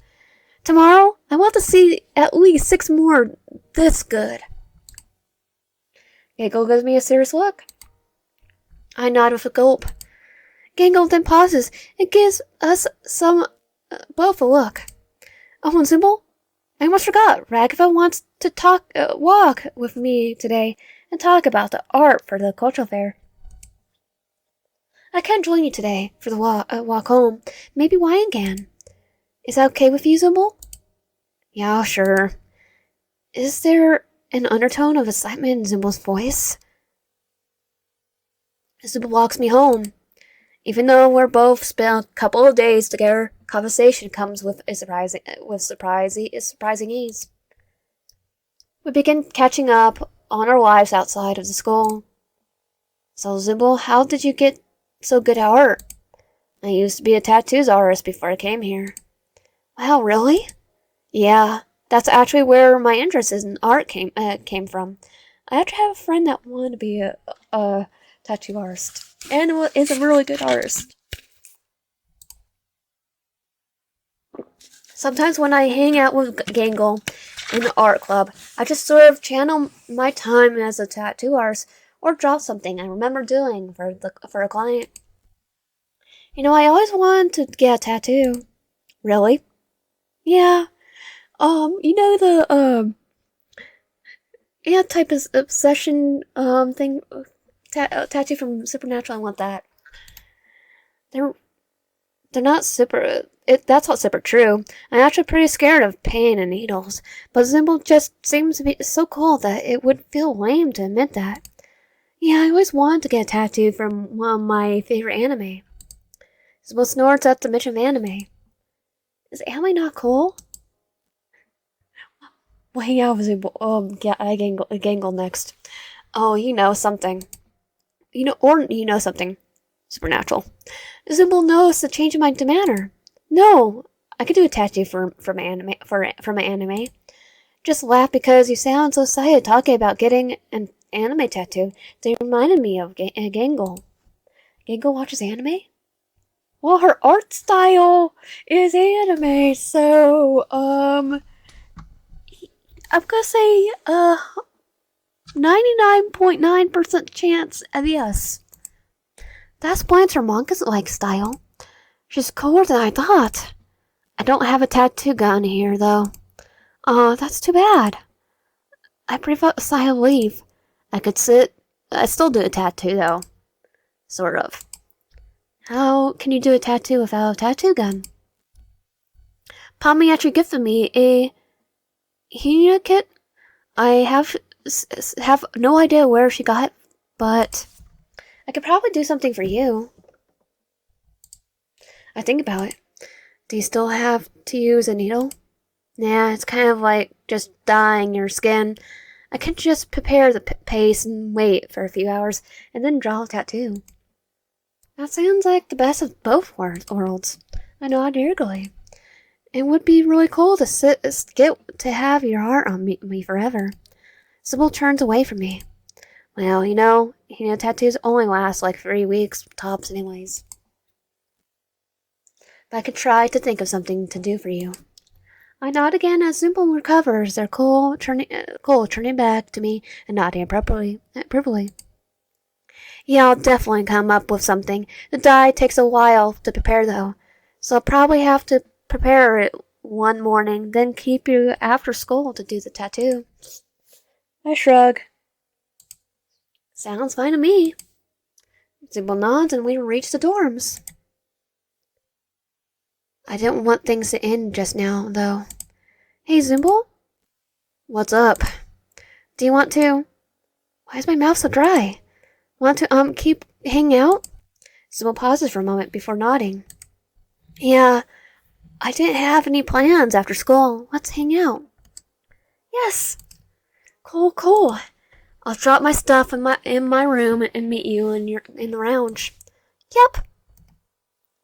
Tomorrow, I want to see at least 6 more this good. Gangle gives me a serious look. I nod with a gulp. Gangle then pauses and gives us both a look. Oh, and Zooble, I almost forgot. Raghav wants to walk with me today and talk about the art for the cultural fair. I can't join you today for the walk home. Maybe Wyan can. Is that okay with you, Zooble? Yeah, sure. Is there an undertone of excitement in Zooble's voice? Zooble walks me home. Even though we're both spent a couple of days together, conversation comes with surprising ease. We begin catching up on our lives outside of the school. So, Zooble, how did you get so good at art? I used to be a tattoos artist before I came here. Wow, really? Yeah, that's actually where my interest in art came from. I actually have a friend that wanted to be a tattoo artist, and is a really good artist. Sometimes when I hang out with Gangle in the art club, I just sort of channel my time as a tattoo artist or draw something I remember doing for a client. You know, I always wanted to get a tattoo. Really? Yeah. You know Yeah, type of obsession thing. Tattoo from Supernatural. I want that. They're they're not super. That's not super true. I'm actually pretty scared of pain and needles, but Symbol just seems to be so cool that it would feel lame to admit that. Yeah, I always wanted to get a tattoo from one of my favorite anime. Symbol snorts at the mention of anime. Is anime not cool? Well, hang out with Symbol. Yeah, I gangle next. Oh, you know something. You know something. Supernatural. Zooble knows the change in my demeanor. No, I could do a tattoo from an anime. Just laugh because you sound so excited talking about getting an anime tattoo. They reminded me of Gangle. Gangle watches anime? Well, her art style is anime, so I'm gonna say 99.9% chance of yes. That explains her manga-like style. She's cooler than I thought. I don't have a tattoo gun here, though. That's too bad. I prefer a sigh of leave. I still do a tattoo, though. Sort of. How can you do a tattoo without a tattoo gun? Pommy actually gifted me a Hina kit. I have no idea where she got it, but I could probably do something for you. I think about it. Do you still have to use a needle? Nah, it's kind of like just dyeing your skin. I could just prepare the paste and wait for a few hours and then draw a tattoo. That sounds like the best of both worlds. I nod eagerly. It would be really cool to get to have your heart on me forever. Sybil turns away from me. Well, tattoos only last like 3 weeks tops anyways. But I could try to think of something to do for you. I nod again as Zooble recovers their cool, turning back to me and nodding appropriately. Yeah, I'll definitely come up with something. The dye takes a while to prepare, though, so I'll probably have to prepare it one morning, then keep you after school to do the tattoo. I shrug. Sounds fine to me. Zooble nods and we reach the dorms. I didn't want things to end just now, though. Hey, Zooble? What's up? Do you want to... Why is my mouth so dry? Want to, keep hanging out? Zooble pauses for a moment before nodding. Yeah, I didn't have any plans after school. Let's hang out. Yes. Cool. I'll drop my stuff in my room and meet you in the lounge. Yep.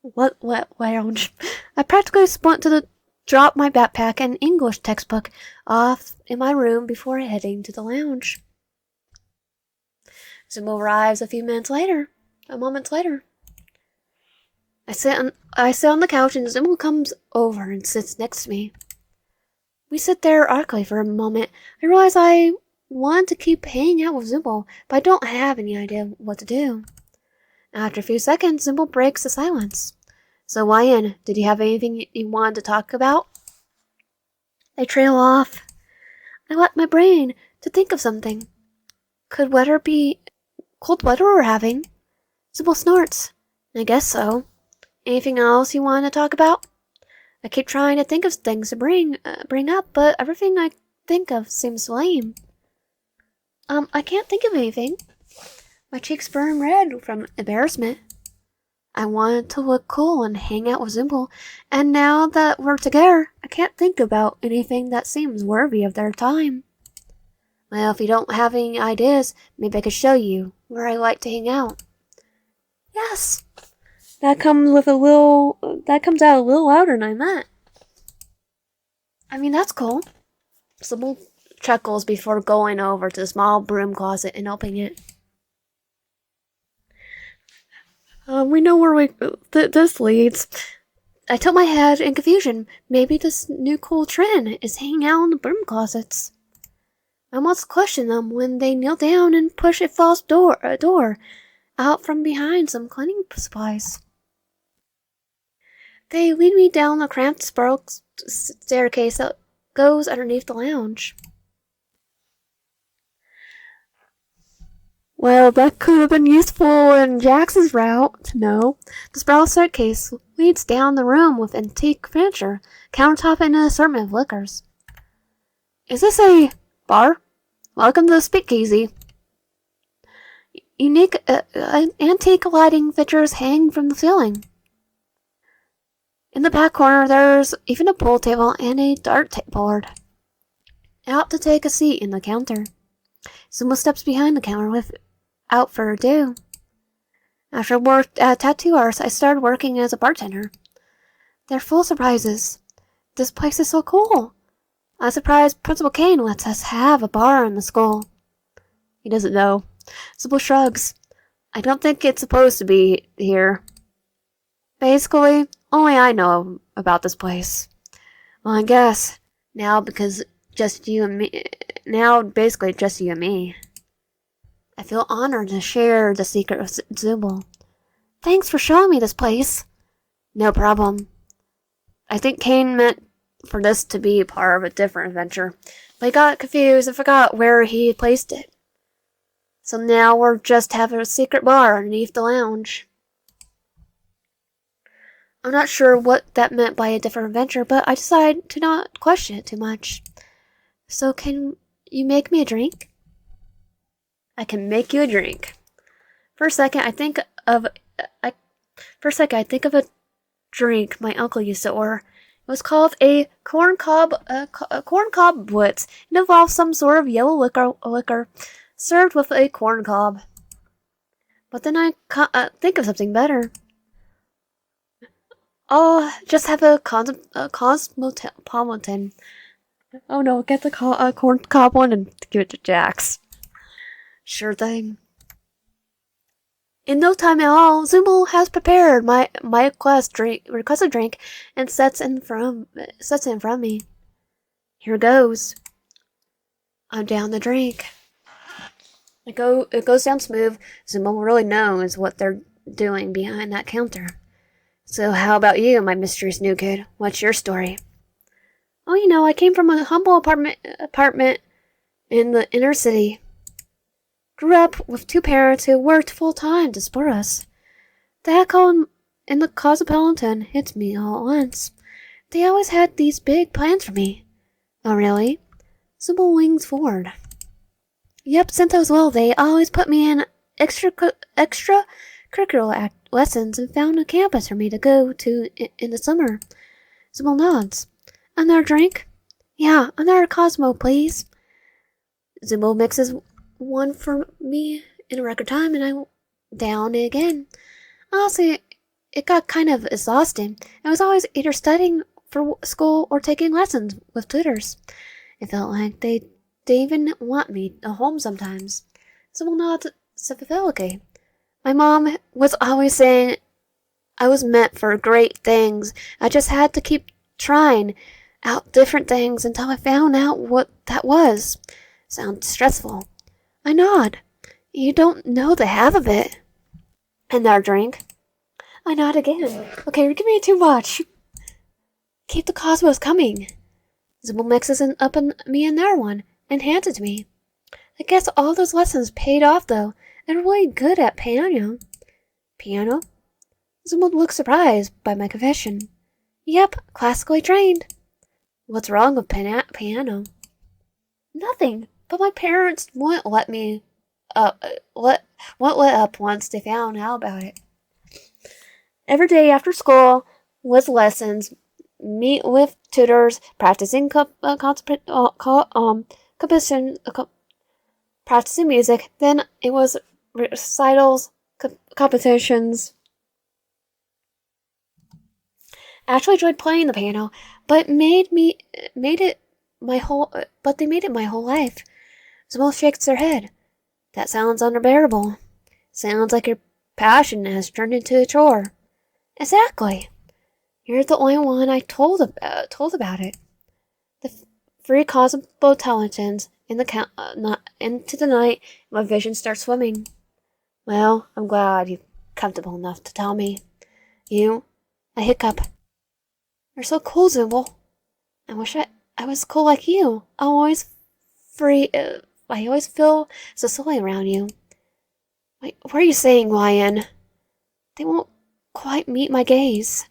What lounge? I practically spent to drop my backpack and English textbook off in my room before heading to the lounge. Zooble arrives a moments later. I sit on the couch and Zooble comes over and sits next to me. We sit there awkwardly for a moment. I realize I want to keep hanging out with Zooble, but I don't have any idea what to do. After a few seconds, Zooble breaks the silence. So, Wyan, did you have anything you wanted to talk about? I trail off. I let my brain to think of something. Could weather be cold weather we're having? Zooble snorts. I guess so. Anything else you want to talk about? I keep trying to think of things to bring up, but everything I think of seems lame. I can't think of anything. My cheeks burn red from embarrassment. I wanted to look cool and hang out with Zooble, and now that we're together, I can't think about anything that seems worthy of their time. Well, if you don't have any ideas, maybe I could show you where I like to hang out. Yes. That comes out a little louder than I meant. I mean, that's cool. Zooble chuckles before going over to the small broom closet and opening it. We know where this leads. I tilt my head in confusion. Maybe this new cool trend is hanging out in the broom closets. I almost question them when they kneel down and push a false door out from behind some cleaning supplies. They lead me down a cramped spiral staircase that goes underneath the lounge. Well, that could have been useful in Jax's route to know. The spiral staircase leads down the room with antique furniture, countertop, and an assortment of liquors. Is this a bar? Welcome to the Speakeasy. Unique antique lighting fixtures hang from the ceiling. In the back corner, there's even a pool table and a dart board. Out to take a seat in the counter. Zooble steps behind the counter without further ado. After I worked at Tattoo Arts, I started working as a bartender. They're full of surprises. This place is so cool. I'm surprised Principal Kane lets us have a bar in the school. He doesn't know. Zooble shrugs. I don't think it's supposed to be here. Basically, only I know about this place. Well, I guess now because just you and me. Now, basically, just you and me. I feel honored to share the secret of Zooble. Thanks for showing me this place. No problem. I think Kane meant for this to be part of a different adventure, but he got confused and forgot where he had placed it. So now we're just having a secret bar underneath the lounge. I'm not sure what that meant by a different adventure, but I decided to not question it too much. So can you make me a drink? I can make you a drink. For a second, I think of a drink my uncle used to order. It was called a corncob blitz. It involved some sort of yellow liquor served with a corn cob. But then I think of something better. I'll just have a cosmopolitan. Oh no, get the corn cob one and give it to Jax. Sure thing. In no time at all, Zooble has prepared my requested drink and sets it in front of me. Here goes. I'm down the drink. It goes down smooth. Zooble really knows what they're doing behind that counter. So how about you, my mysterious new kid? What's your story? Oh, I came from a humble apartment in the inner city. Grew up with two parents who worked full-time to support us. The heckle in the cosmopolitan hits me all at once. They always had these big plans for me. Oh, really? Zooble leans forward. Yep, since I was little, they always put me in extracurricular lessons and found a campus for me to go to in the summer. Zooble nods. Another drink? Yeah, another Cosmo, please. Zooble mixes one for me in a record time, and I down it again. Honestly, it got kind of exhausting. I was always either studying for school or taking lessons with tutors. It felt like they even want me at home sometimes. Zooble nods sympathetically. My mom was always saying I was meant for great things. I just had to keep trying out different things until I found out what that was. Sounds stressful. I nod. You don't know the half of it. Another drink. I nod again. Okay, you're giving me too much. Keep the cosmos coming. Zooble mixes up me another one and hands it to me. I guess all those lessons paid off though. They're really good at piano. Piano? Zooble looks surprised by my confession. Yep, classically trained. What's wrong with piano? Nothing, but my parents won't let up once they found out about it. Every day after school was lessons, meet with tutors, practicing practicing music. Then it was recitals, competitions. I actually enjoyed playing the piano, but they made it my whole life. Zooble shakes their head. That sounds unbearable. Sounds like your passion has turned into a chore. Exactly. You're the only one I told about it. The three cosmopolitans into the night. My vision starts swimming. Well, I'm glad you're comfortable enough to tell me. I hiccup. You're so cool, Zooble. I wish I was cool like you. I always feel so silly around you. Wait, what are you saying, Ryan? They won't quite meet my gaze.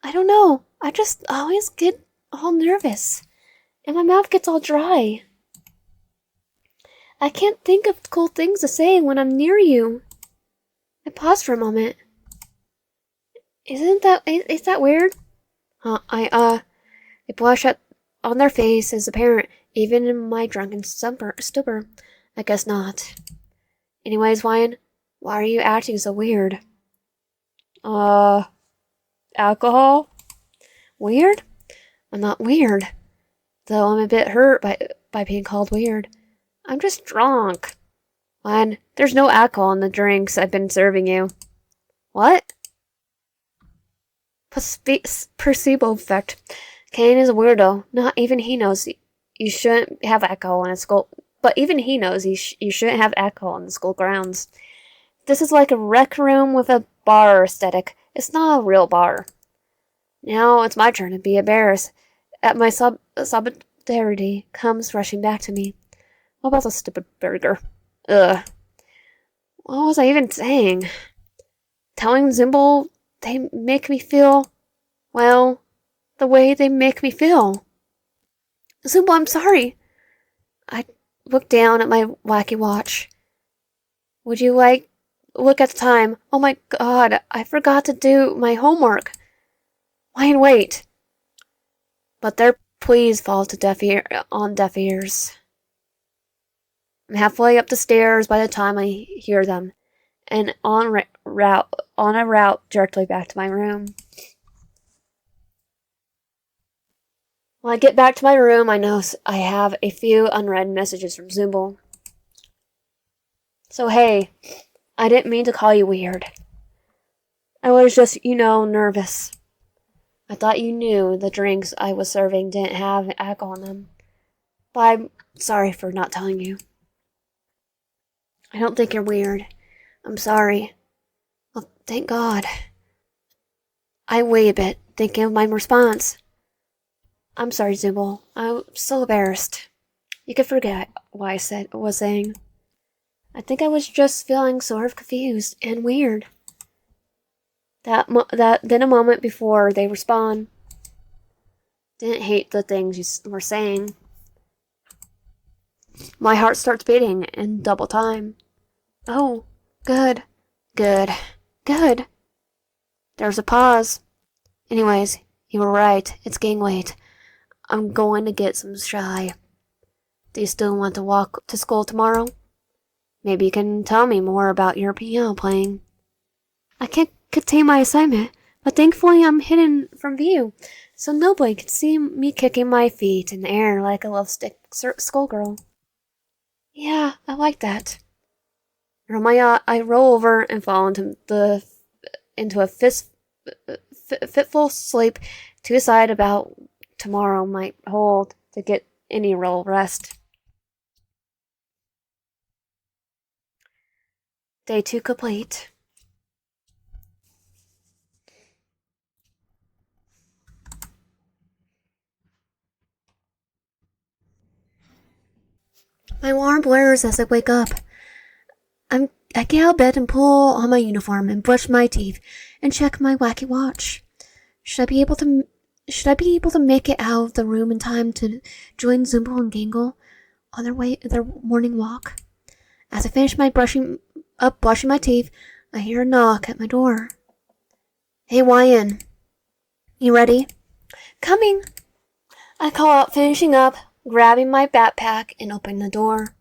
I don't know. I just always get all nervous, and my mouth gets all dry. I can't think of cool things to say when I'm near you. I pause for a moment. Is that weird? A blush on their face is apparent, even in my drunken stupor. I guess not. Anyways, Ryan, why are you acting so weird? Alcohol? Weird? I'm not weird, though I'm a bit hurt by being called weird. I'm just drunk. Ryan, there's no alcohol in the drinks I've been serving you. What? Placebo effect. Kane is a weirdo. Not even he knows you shouldn't have alcohol in a school. But even he knows you shouldn't have alcohol in the school grounds. This is like a rec room with a bar aesthetic. It's not a real bar. Now it's my turn to be embarrassed at my solidarity comes rushing back to me. What about the stupid burger? Ugh. What was I even saying? Telling Zooble they make me feel, well, the way they make me feel. Zooble, I'm sorry. I looked down at my wacky watch. Would you look at the time? Oh my god, I forgot to do my homework. Ryan, wait. But their pleas fall to on deaf ears. I'm halfway up the stairs by the time I hear them, and on a route directly back to my room. When I get back to my room, I know I have a few unread messages from Zooble. So hey, I didn't mean to call you weird. I was just, nervous. I thought you knew the drinks I was serving didn't have alcohol in them. But I'm sorry for not telling you. I don't think you're weird. I'm sorry. Well, thank God. I wait a bit, thinking of my response. I'm sorry, Zooble. I'm so embarrassed. You can forget what I was saying. I think I was just feeling sort of confused and weird. Then a moment before they respond. Didn't hate the things you were saying. My heart starts beating in double time. Oh, good. There's a pause. Anyways, you were right. It's getting late. I'm going to get some shy. Do you still want to walk to school tomorrow? Maybe you can tell me more about your piano playing. I can't contain my excitement, but thankfully I'm hidden from view, so nobody can see me kicking my feet in the air like a lovesick schoolgirl. Yeah, I like that. I roll over and fall into a fitful sleep, too excited about tomorrow might hold to get any real rest. Day 2 complete. My alarm blares as I wake up. I get out of bed and pull on my uniform and brush my teeth and check my wacky watch. Should I be able to make it out of the room in time to join Zooble and Gangle on their morning walk? As I finish brushing my teeth, I hear a knock at my door. Hey, Ryan. You ready? Coming. I call out, finishing up, grabbing my backpack and opening the door.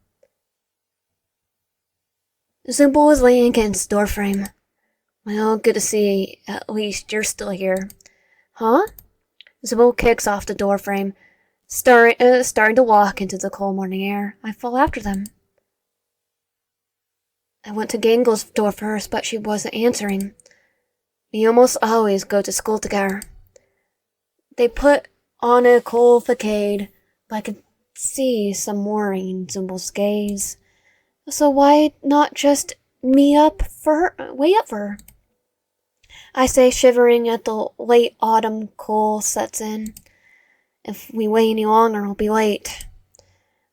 Zooble is laying against the doorframe. Well, good to see. At least you're still here. Huh? Zooble kicks off the doorframe, starting to walk into the cold morning air. I fall after them. I went to Gangle's door first, but she wasn't answering. We almost always go to school together. They put on a cold facade, but I could see some worry in Zooble's gaze. So why not just wait up for her? I say, shivering at the late autumn cold sets in. If we wait any longer, we'll be late.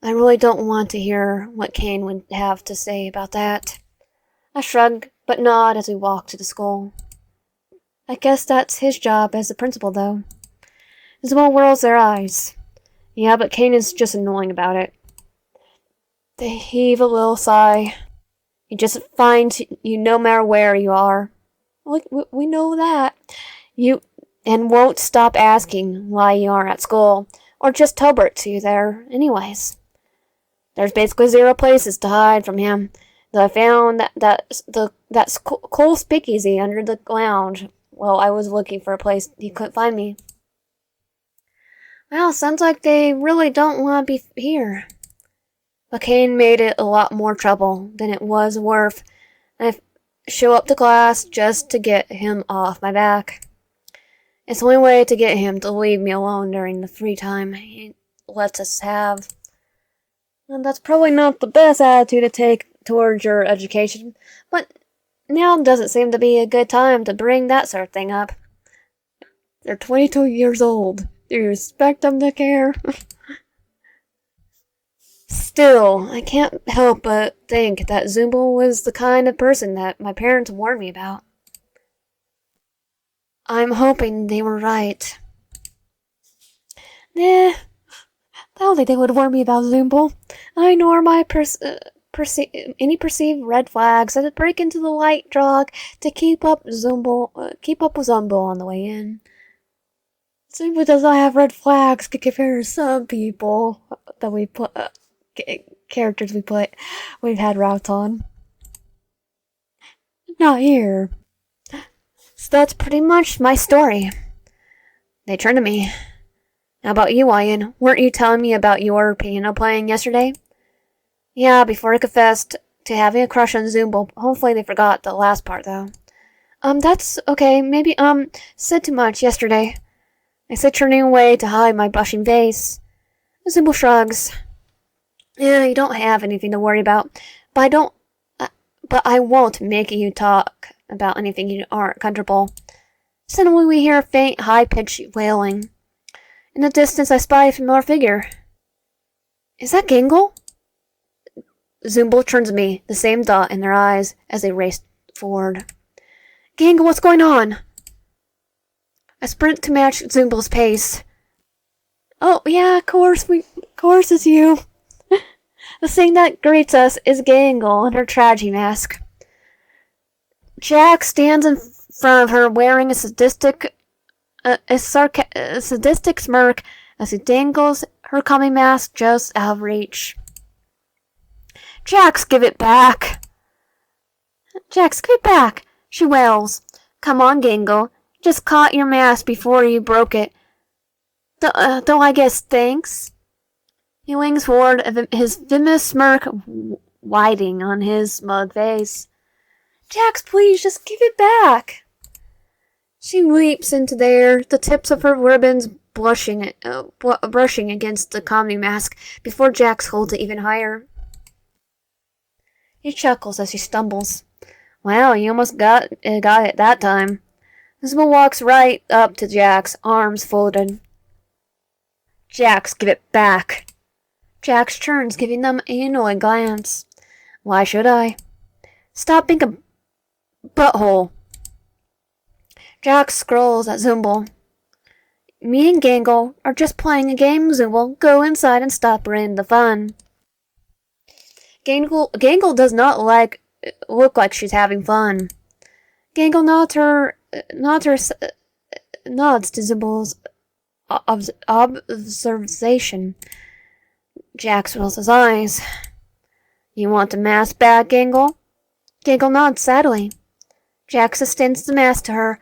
I really don't want to hear what Kane would have to say about that. I shrug, but nod as we walk to the school. I guess that's his job as the principal, though. Zooble whirls their eyes. Yeah, but Kane is just annoying about it. They heave a little sigh. He just finds you no matter where you are. We know that. You and won't stop asking why you are at school, or just Tobert you there anyways. There's basically zero places to hide from him. Though I found that cool speakeasy under the lounge. Well, I was looking for a place he couldn't find me. Well, sounds like they really don't want to be here. But Kane made it a lot more trouble than it was worth. I show up to class just to get him off my back. It's the only way to get him to leave me alone during the free time he lets us have. And that's probably not the best attitude to take towards your education, but now doesn't seem to be a good time to bring that sort of thing up. They're 22 years old. Do you expect them to care? Still, I can't help but think that Zooble was the kind of person that my parents warned me about. I'm hoping they were right. Nah, I don't think they would warn me about Zooble. I ignore my any perceived red flags that break into the light jog to keep up with Zooble on the way in. Zooble does not have red flags compared to some people that we put characters we've had routes on. Not here. So that's pretty much my story. They turn to me. How about you, Ian? Weren't you telling me about your piano playing yesterday? Yeah, before I confessed to having a crush on Zooble. Hopefully they forgot the last part, though. That's okay. Maybe, said too much yesterday. I said, turning away to hide my blushing face. Zooble shrugs. Yeah, you don't have anything to worry about. But I won't make you talk about anything you aren't comfortable. Suddenly we hear a faint, high-pitched wailing. In the distance I spy a familiar figure. Is that Gangle? Zooble turns to me, the same dot in their eyes as they race forward. Gangle, what's going on? I sprint to match Zooble's pace. Oh, yeah, of course it's you. The thing that greets us is Gangle in her tragedy mask. Jack stands in front of her wearing a sadistic smirk as he dangles her coming mask just out of reach. Jax, give it back! Jax, give it back! She wails. Come on, Gangle. Just caught your mask before you broke it. Don't I guess thanks? He leans forward, his venomous smirk widening on his smug face. Jax, please, just give it back! She leaps into the air, the tips of her ribbons brushing against the comedy mask before Jax holds it even higher. He chuckles as she stumbles. Wow, you almost got it that time. Zooble walks right up to Jax, arms folded. Jax, give it back. Jax turns, giving them an annoyed glance. Why should I? Stop being a butthole. Jax scrolls at Zooble. Me and Gangle are just playing a game, Zooble. Go inside and stop ruining the fun. Gangle does not look like she's having fun. Gangle nods to Zooble's observation. Jax rolls his eyes. You want the mask back, Gangle? Gangle nods sadly. Jax extends the mask to her,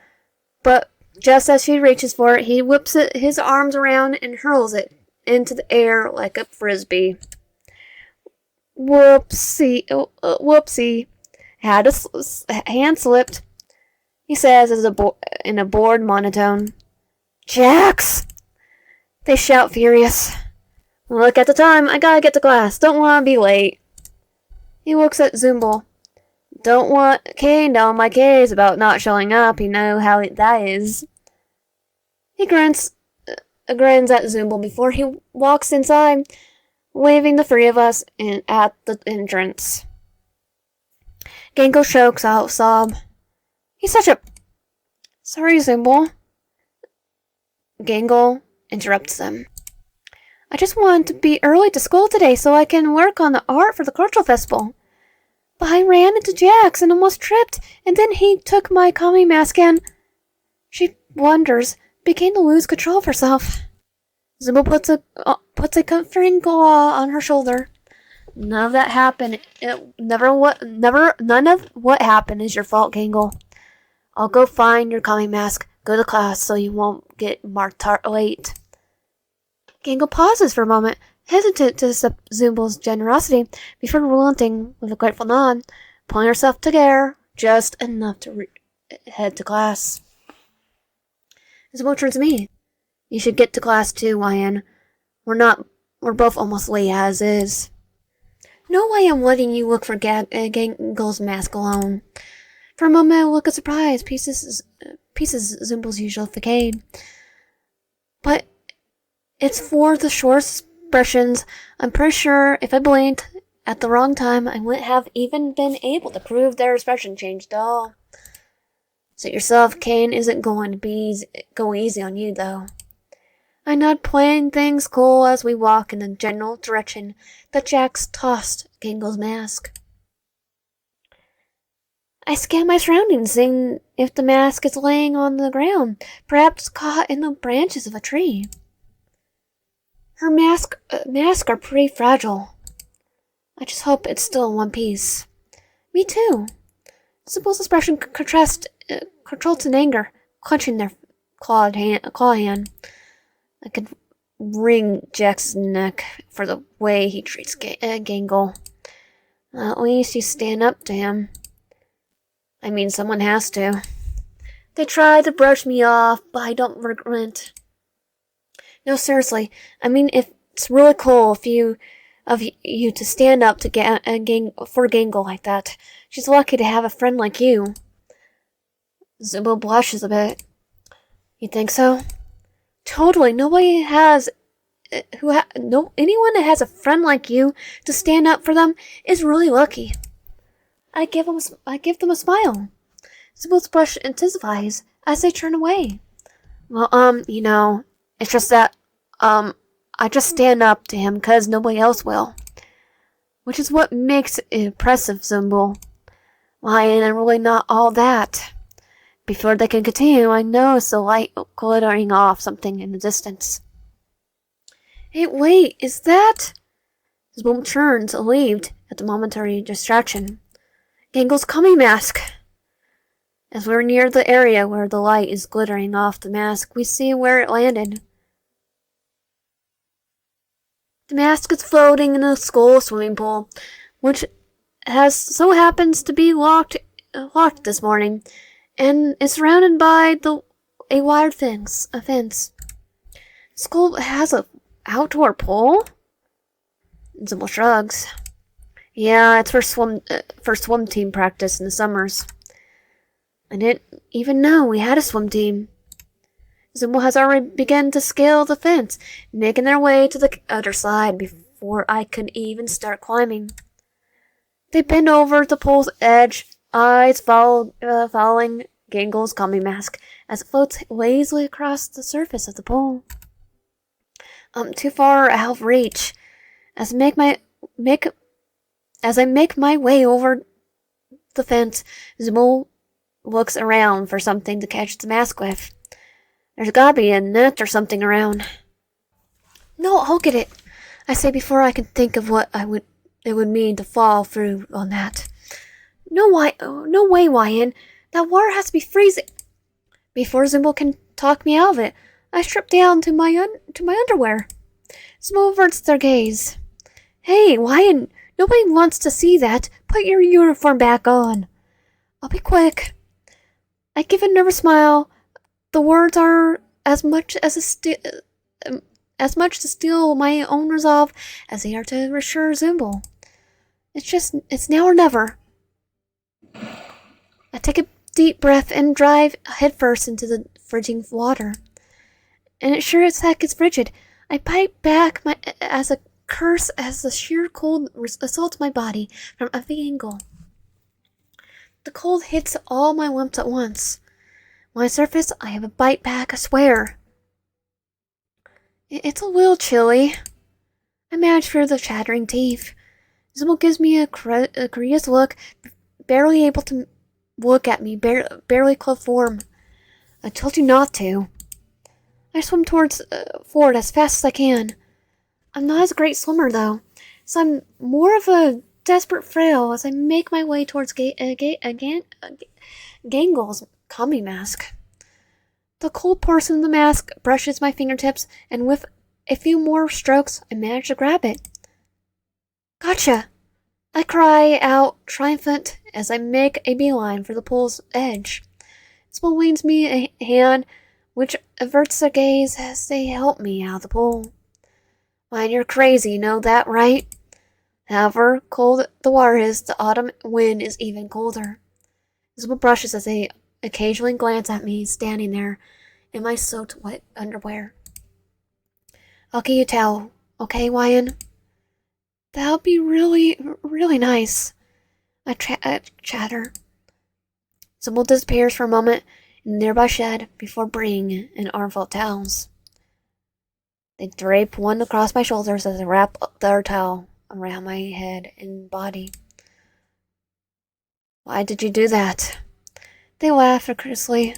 but just as she reaches for it, he whips his arms around and hurls it into the air like a frisbee. Whoopsie. Had a hand slipped, he says in a bored monotone. Jax! They shout furious. Look at the time, I gotta get to class, don't want to be late. He looks at Zooble. Don't want Kane down my case about not showing up, you know how that is. He grins at Zooble before he walks inside, leaving the three of us at the entrance. Gangle chokes out, sob. He's such a... Sorry, Zooble. Gangle interrupts them. I just wanted to be early to school today so I can work on the art for the cultural festival. But I ran into Jax and almost tripped, and then he took my kami mask and... She wonders, began to lose control of herself. Zooble puts a comforting claw on her shoulder. None of that happened. None of what happened is your fault, Gangle. I'll go find your kami mask. Go to class so you won't get marked late. Gangle pauses for a moment, hesitant to accept Zooble's generosity, before relenting with a grateful nod, pulling herself together just enough to head to class. Zooble turns to me. You should get to class too, YN. We're both almost late as is. No way I'm letting you look for Gangle's mask alone. For a moment I look at surprise, pieces Zooble's usual facade. But it's for the short expressions. I'm pretty sure if I blinked at the wrong time, I wouldn't have even been able to prove their expression changed at all. Sit yourself, Kane isn't going to go easy on you, though. I nod, playing things cool as we walk in the general direction that Jax tossed Gangle's mask. I scan my surroundings, seeing if the mask is laying on the ground, perhaps caught in the branches of a tree. Her masks are pretty fragile. I just hope it's still in one piece. Me too. Zooble's expression contrasts in anger, clenching their claw hand. I could wring Jack's neck for the way he treats Gangle. At least you stand up to him. I mean, someone has to. They tried to brush me off, but I don't regret. No, seriously. I mean, it's really cool of you to stand up to for Gangle like that. She's lucky to have a friend like you. Zooble blushes a bit. You think so? Totally. Anyone that has a friend like you to stand up for them is really lucky. I give them a smile. Zooble's blush intensifies as they turn away. Well, it's just that, I just stand up to him 'cause nobody else will. Which is what makes it impressive, Zooble. Why, and I'm really not all that. Before they can continue, I notice the light glittering off something in the distance. Hey, wait, is that... Zooble turns, relieved at the momentary distraction. Gangle's kami mask! As we're near the area where the light is glittering off the mask, we see where it landed. The mask is floating in a school swimming pool, which so happens to be locked this morning, and is surrounded by a wired fence. School has an outdoor pool? Zooble shrugs. Yeah, it's for swim team practice in the summers. I didn't even know we had a swim team. Zooble has already begun to scale the fence, making their way to the other side before I could even start climbing. They bend over the pool's edge, eyes following Gangle's kami mask as it floats lazily across the surface of the pool. Too far out of reach. As I make my way over the fence, Zooble looks around for something to catch the mask with. There's gotta be a net or something around. No, I'll get it, I say before I can think of what it would mean to fall through on that. No way, YN. That water has to be freezing. Before Zooble can talk me out of it, I strip down to my underwear. Zooble averts their gaze. Hey, YN, nobody wants to see that. Put your uniform back on. I'll be quick. I give a nervous smile. The words are as much to steal my own resolve as they are to reassure Zooble. It's now or never. I take a deep breath and dive headfirst into the frigid water. And it sure as heck is frigid. I bite back as a curse as the sheer cold assaults my body from every angle. The cold hits all my limbs at once. My surface, I have a bite back, I swear. It's a little chilly. I manage through the chattering teeth. Zooble gives me a curious look, barely able to look at me, barely clothed form. I told you not to. I swim forward as fast as I can. I'm not as a great swimmer, though, so I'm more of a desperate frail as I make my way towards Gangle's combi mask. The cold portion of the mask brushes my fingertips, and with a few more strokes, I manage to grab it. Gotcha! I cry out, triumphant, as I make a beeline for the pool's edge. Zooble leans me a hand, which averts their gaze as they help me out of the pool. Why, you're crazy, you know that, right? However cold the water is, the autumn wind is even colder. Zooble brushes as they occasionally glance at me, standing there in my soaked wet underwear. I'll get you a towel, okay, Wyan? That would be really, really nice. I chatter. Zooble disappears for a moment in the nearby shed before bringing an armful of towels. They drape one across my shoulders as I wrap the other towel around my head and body. Why did you do that? They laugh raucously.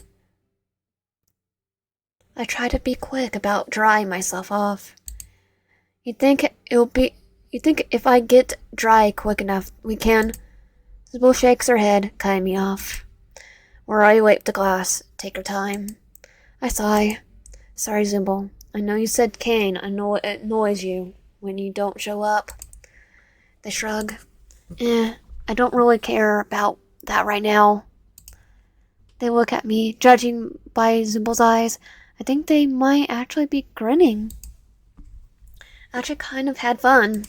I try to be quick about drying myself off. You think if I get dry quick enough, we can? Zooble shakes her head, cutting me off. We're already late to class. Take your time. I sigh. Sorry, Zooble. I know you said Kane. I know it annoys you when you don't show up. They shrug. I don't really care about that right now. They look at me, judging by Zooble's eyes. I think they might actually be grinning. I actually kind of had fun.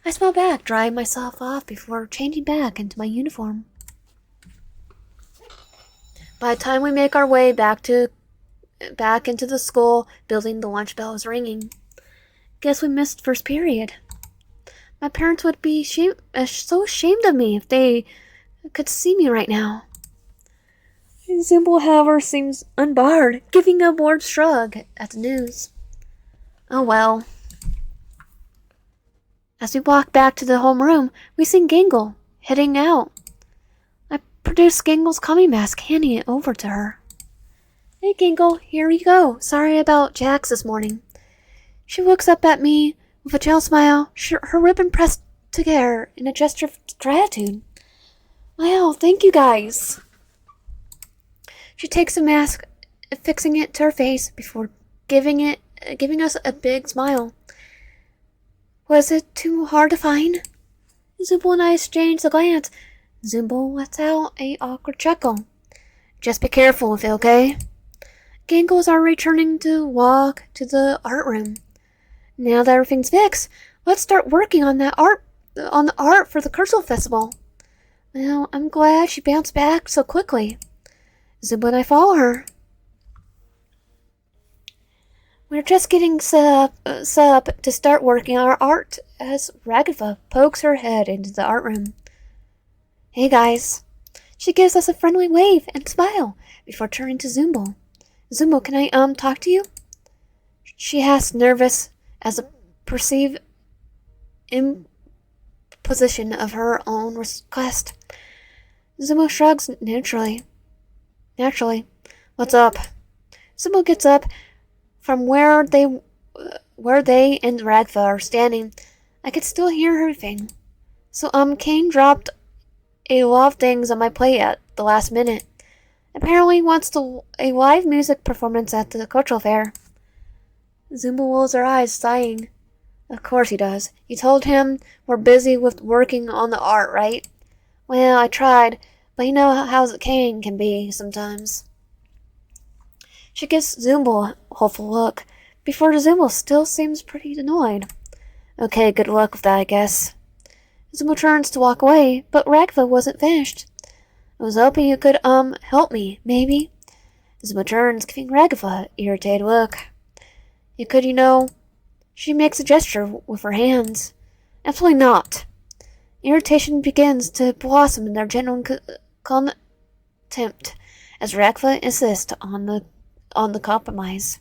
I smile back, drying myself off before changing back into my uniform. By the time we make our way back into the school building, the lunch bell is ringing. Guess we missed first period. My parents would be so ashamed of me if they could see me right now. Zooble, however, seems unbarred, giving a bored shrug at the news. Oh well. As we walk back to the homeroom, we see Gangle heading out. I produce Gangle's commie mask, handing it over to her. Hey Gangle, here you go. Sorry about Jax this morning. She looks up at me with a gentle smile, her ribbon pressed together in a gesture of gratitude. Wow, thank you guys. She takes the mask, fixing it to her face before giving us a big smile. Was it too hard to find? Zooble and I exchanged a glance. Zooble lets out an awkward chuckle. Just be careful with it, okay? Gangles are returning to walk to the art room. Now that everything's fixed, let's start working on the art for the Cultural Festival. Well, I'm glad she bounced back so quickly. Zooble and I follow her. We're just getting set up to start working on our art as Ragava pokes her head into the art room. Hey guys. She gives us a friendly wave and smile before turning to Zooble. Zooble, can I talk to you? She asks, nervous as a perceived imposition of her own request. Zooble shrugs naturally. What's up? Zooble gets up from where they and Ragva are standing. I could still hear everything. So, Kane dropped a lot of things on my plate at the last minute. Apparently wants a live music performance at the cultural fair. Zooble rolls her eyes, sighing. Of course he does. You told him we're busy with working on the art, right? Well, I tried, but you know how Kane can be sometimes. She gives Zooble a hopeful look, before Zooble still seems pretty annoyed. Okay, good luck with that, I guess. Zooble turns to walk away, but Ragva wasn't finished. I was hoping you could, help me, maybe. Zooble turns, giving Ragva an irritated look. You could, She makes a gesture with her hands. Absolutely not. Irritation begins to blossom in their genuine contempt as Ragva insists on the compromise.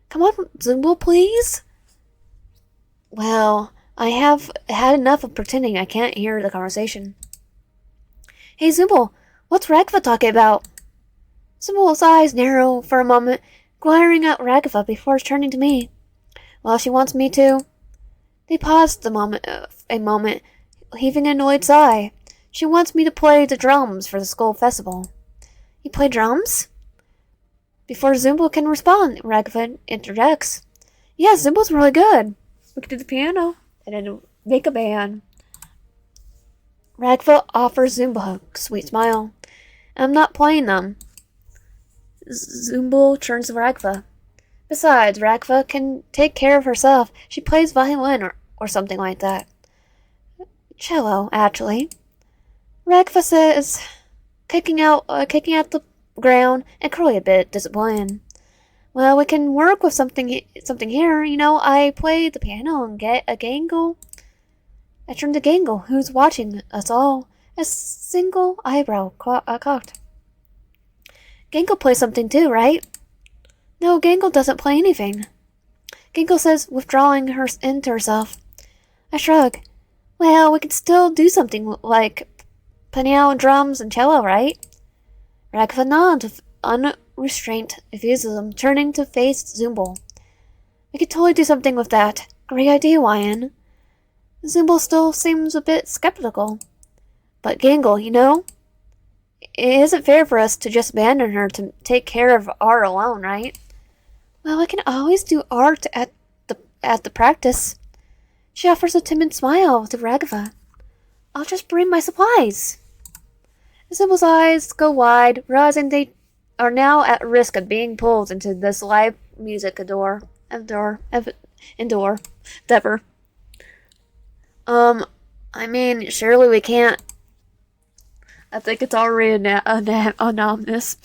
Come on, Zooble, please. Well, I have had enough of pretending I can't hear the conversation. Hey, Zooble, what's Ragva talking about? Zooble's eyes narrow for a moment, glaring at Ragva before turning to me. Well, she wants me to. They paused a moment, heaving an annoyed sigh. She wants me to play the drums for the school festival. You play drums? Before Zooble can respond, Ragva interjects. Yeah, Zooble's really good. We could do the piano and then make a band. Ragva offers Zooble a sweet smile. I'm not playing them. Zooble turns to Ragva. Besides, Ragva can take care of herself. She plays violin or something like that. Cello, actually. Ragva says, kicking at the ground and clearly a bit disappointed. Well, we can work with something here. You know, I play the piano and get a Gangle. I turned to Gangle, who's watching us all, a single eyebrow cocked. Gangle plays something too, right? No, Gangle doesn't play anything. Gangle says, withdrawing her into herself. I shrug. Well, we can still do something like piano, drums, and cello, right? Ragva nods with unrestrained enthusiasm, turning to face Zooble. We could totally do something with that. Great idea, Wyan. Zooble still seems a bit skeptical. But Gangle, you know, it isn't fair for us to just abandon her to take care of art alone, right? Well, I can always do art at the practice. She offers a timid smile to Ragva. I'll just bring my supplies. Zooble's eyes go wide, realizing they are now at risk of being pulled into this live music endeavor. I mean, surely we can't. I think it's already anonymous.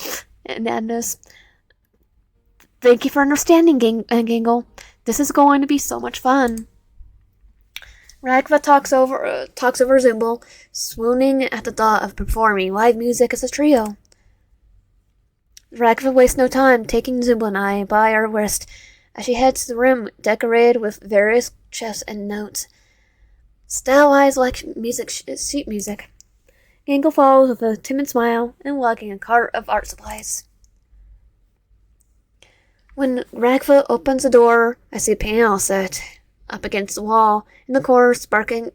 Thank you for understanding, Gangle. This is going to be so much fun. Ragva talks over Zooble, swooning at the thought of performing live music as a trio. Ragva wastes no time, taking Zooble and I by our wrist as she heads to the room decorated with various chests and notes, stylized like sheet music. Gangle follows with a timid smile and lugging a cart of art supplies. When Ragva opens the door, I see a piano set up against the wall in the corner, sparking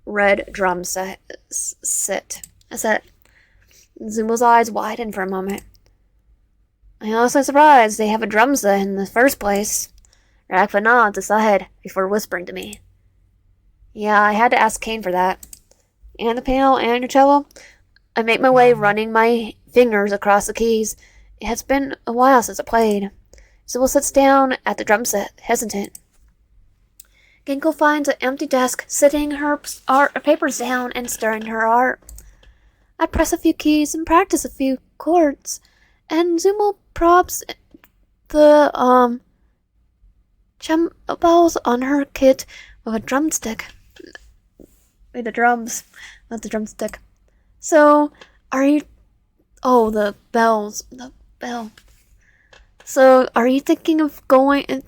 red drum set. Zooble's eyes widen for a moment. I'm also surprised they have a drum set in the first place. Ragva nods aside before whispering to me. Yeah, I had to ask Kane for that. And the piano and your cello? I make my way running my fingers across the keys. It has been a while since I played. Zooble sits down at the drum set, hesitant. Gangle finds an empty desk, setting her papers down and stirring her art. I press a few keys and practice a few chords, and Zooble props the cymbals on her kit with a drumstick. Wait, the drums, not the drumstick. So, are you... Oh, the bells. The bell. So, are you thinking of doing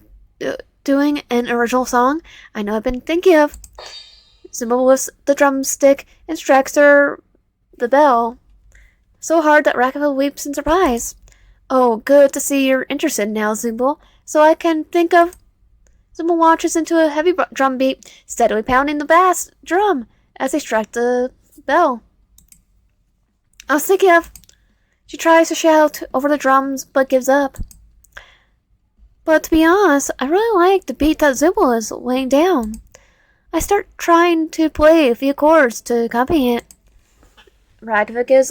an original song? I know I've been thinking of. Zooble lifts the drumstick and strikes her the bell so hard that Ragva weeps in surprise. Oh, good to see you're interested now, Zooble. So I can think of... Zooble launches into a heavy drum beat, steadily pounding the bass drum as they strike the bell. I was thinking of... She tries to shout over the drums, but gives up. But to be honest, I really like the beat that Zooble is laying down. I start trying to play a few chords to accompany it. Ragva gives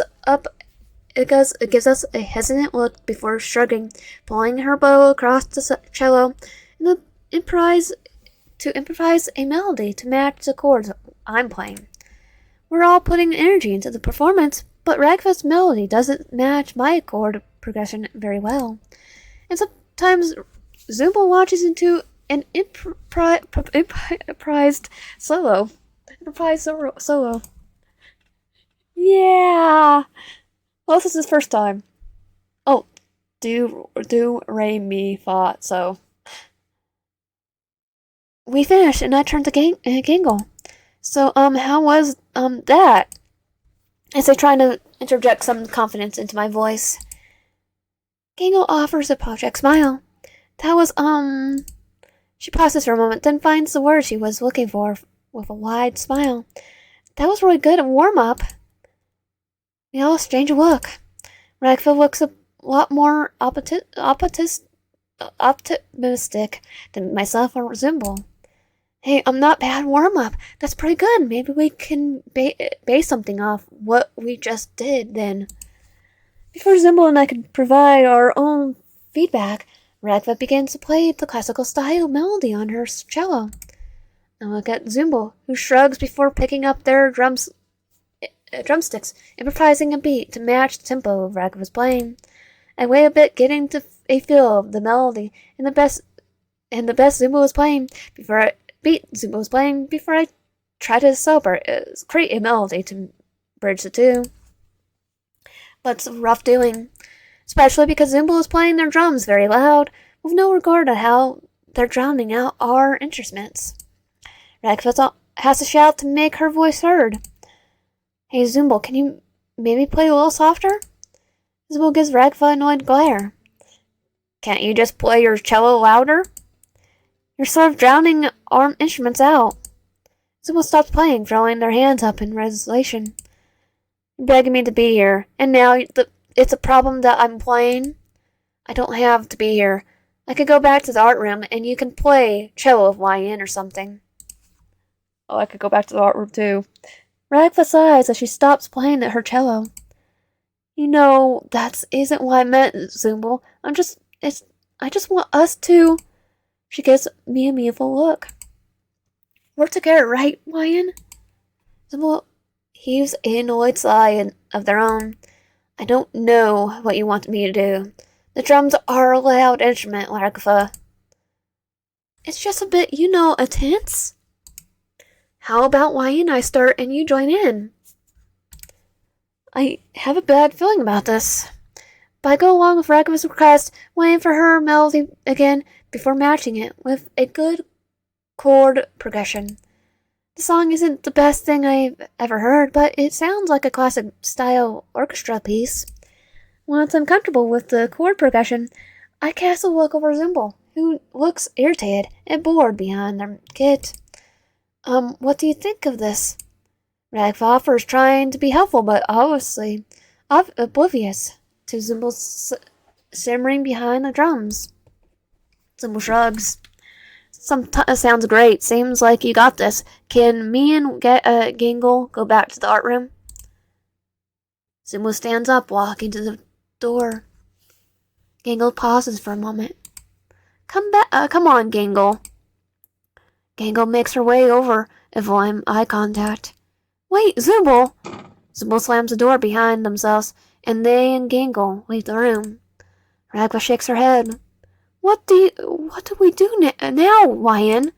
us a hesitant look before shrugging, pulling her bow across the cello, and improvise a melody to match the chords I'm playing. We're all putting energy into the performance, but Ragva's melody doesn't match my chord progression very well. And sometimes Zooble launches into an improvised solo. Yeah! Well, this is his first time. Oh, do, re, mi, fa, so. We finished, and I turned to Gangle. So, how was, that? As I try to interject some confidence into my voice. Gangle offers a project smile. That was, She pauses for a moment, then finds the word she was looking for with a wide smile. That was really good and warm up. We all exchange a look. Ragfa looks a lot more optimistic than myself or Zooble. Hey, I'm not bad warm up. That's pretty good. Maybe we can base something off what we just did then. Before Zooble and I could provide our own feedback, Ragfa begins to play the classical style melody on her cello. I look at Zooble, who shrugs before picking up their drumsticks, improvising a beat to match the tempo of Ragfa's playing. I wait a bit, getting to a feel of the melody and the best Zooble was playing before I try to create a melody to bridge the two. But it's rough doing, especially because Zooble is playing their drums very loud, with no regard to how they're drowning out our instruments. Ragfa has to shout to make her voice heard. Hey Zooble, can you maybe play a little softer? Zooble gives Ragfa an annoyed glare. Can't you just play your cello louder? You're sort of drowning our instruments out. Zooble stops playing, throwing their hands up in resignation. You're begging me to be here, and now it's a problem that I'm playing? I don't have to be here. I could go back to the art room, and you can play cello with YN or something. Oh, I could go back to the art room too. Ragfa sighs as she stops playing her cello. You know, that isn't what I meant, Zooble. I just want us to... She gives me a meaningful look. We're together, right, YN? Zooble heaves an annoyed sigh of their own. I don't know what you want me to do. The drums are a loud instrument, Ragfa. It's just a bit, tense. How about YN I start and you join in? I have a bad feeling about this. But I go along with Ragfa's request, waiting for her melody again before matching it with a good chord progression. The song isn't the best thing I've ever heard, but it sounds like a classic-style orchestra piece. Once I'm comfortable with the chord progression, I cast a look over Zooble, who looks irritated and bored behind their kit. What do you think of this? Ragfa offers, trying to be helpful, but obviously oblivious to Zooble's simmering behind the drums. Zooble shrugs. Sounds great. Seems like you got this. Can me and Gangle go back to the art room? Zooble stands up, walking to the door. Gangle pauses for a moment. Come on, Gangle. Gangle makes her way over, avoiding eye contact. Wait, Zooble! Zooble slams the door behind themselves, and they and Gangle leave the room. Ragfa shakes her head. What do we do now, YN?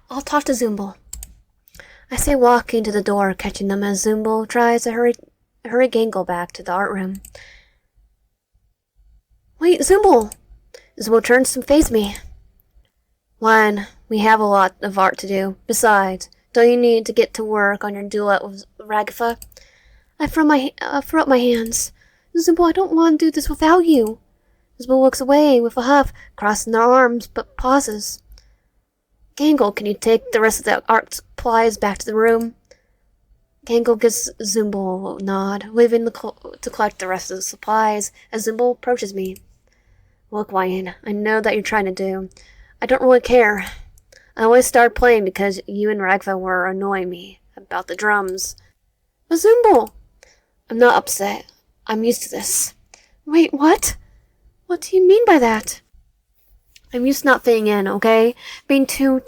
I'll talk to Zooble. I say, walking to the door, catching them as Zooble tries to hurry Gangle back to the art room. Wait, Zooble! Zooble turns to face me. YN, we have a lot of art to do. Besides, don't you need to get to work on your duet with Ragfa? I throw up my hands. Zooble, I don't want to do this without you. Zooble looks away with a huff, crossing their arms, but pauses. Gangle, can you take the rest of the art supplies back to the room? Gangle gives Zooble a nod, leaving to collect the rest of the supplies as Zooble approaches me. Look, YN, I know that you're trying to do. I don't really care. I always started playing because you and Ragfa were annoying me about the drums. But Zooble! I'm not upset. I'm used to this. Wait, what? What do you mean by that? I'm used to not fitting in, okay? Being too...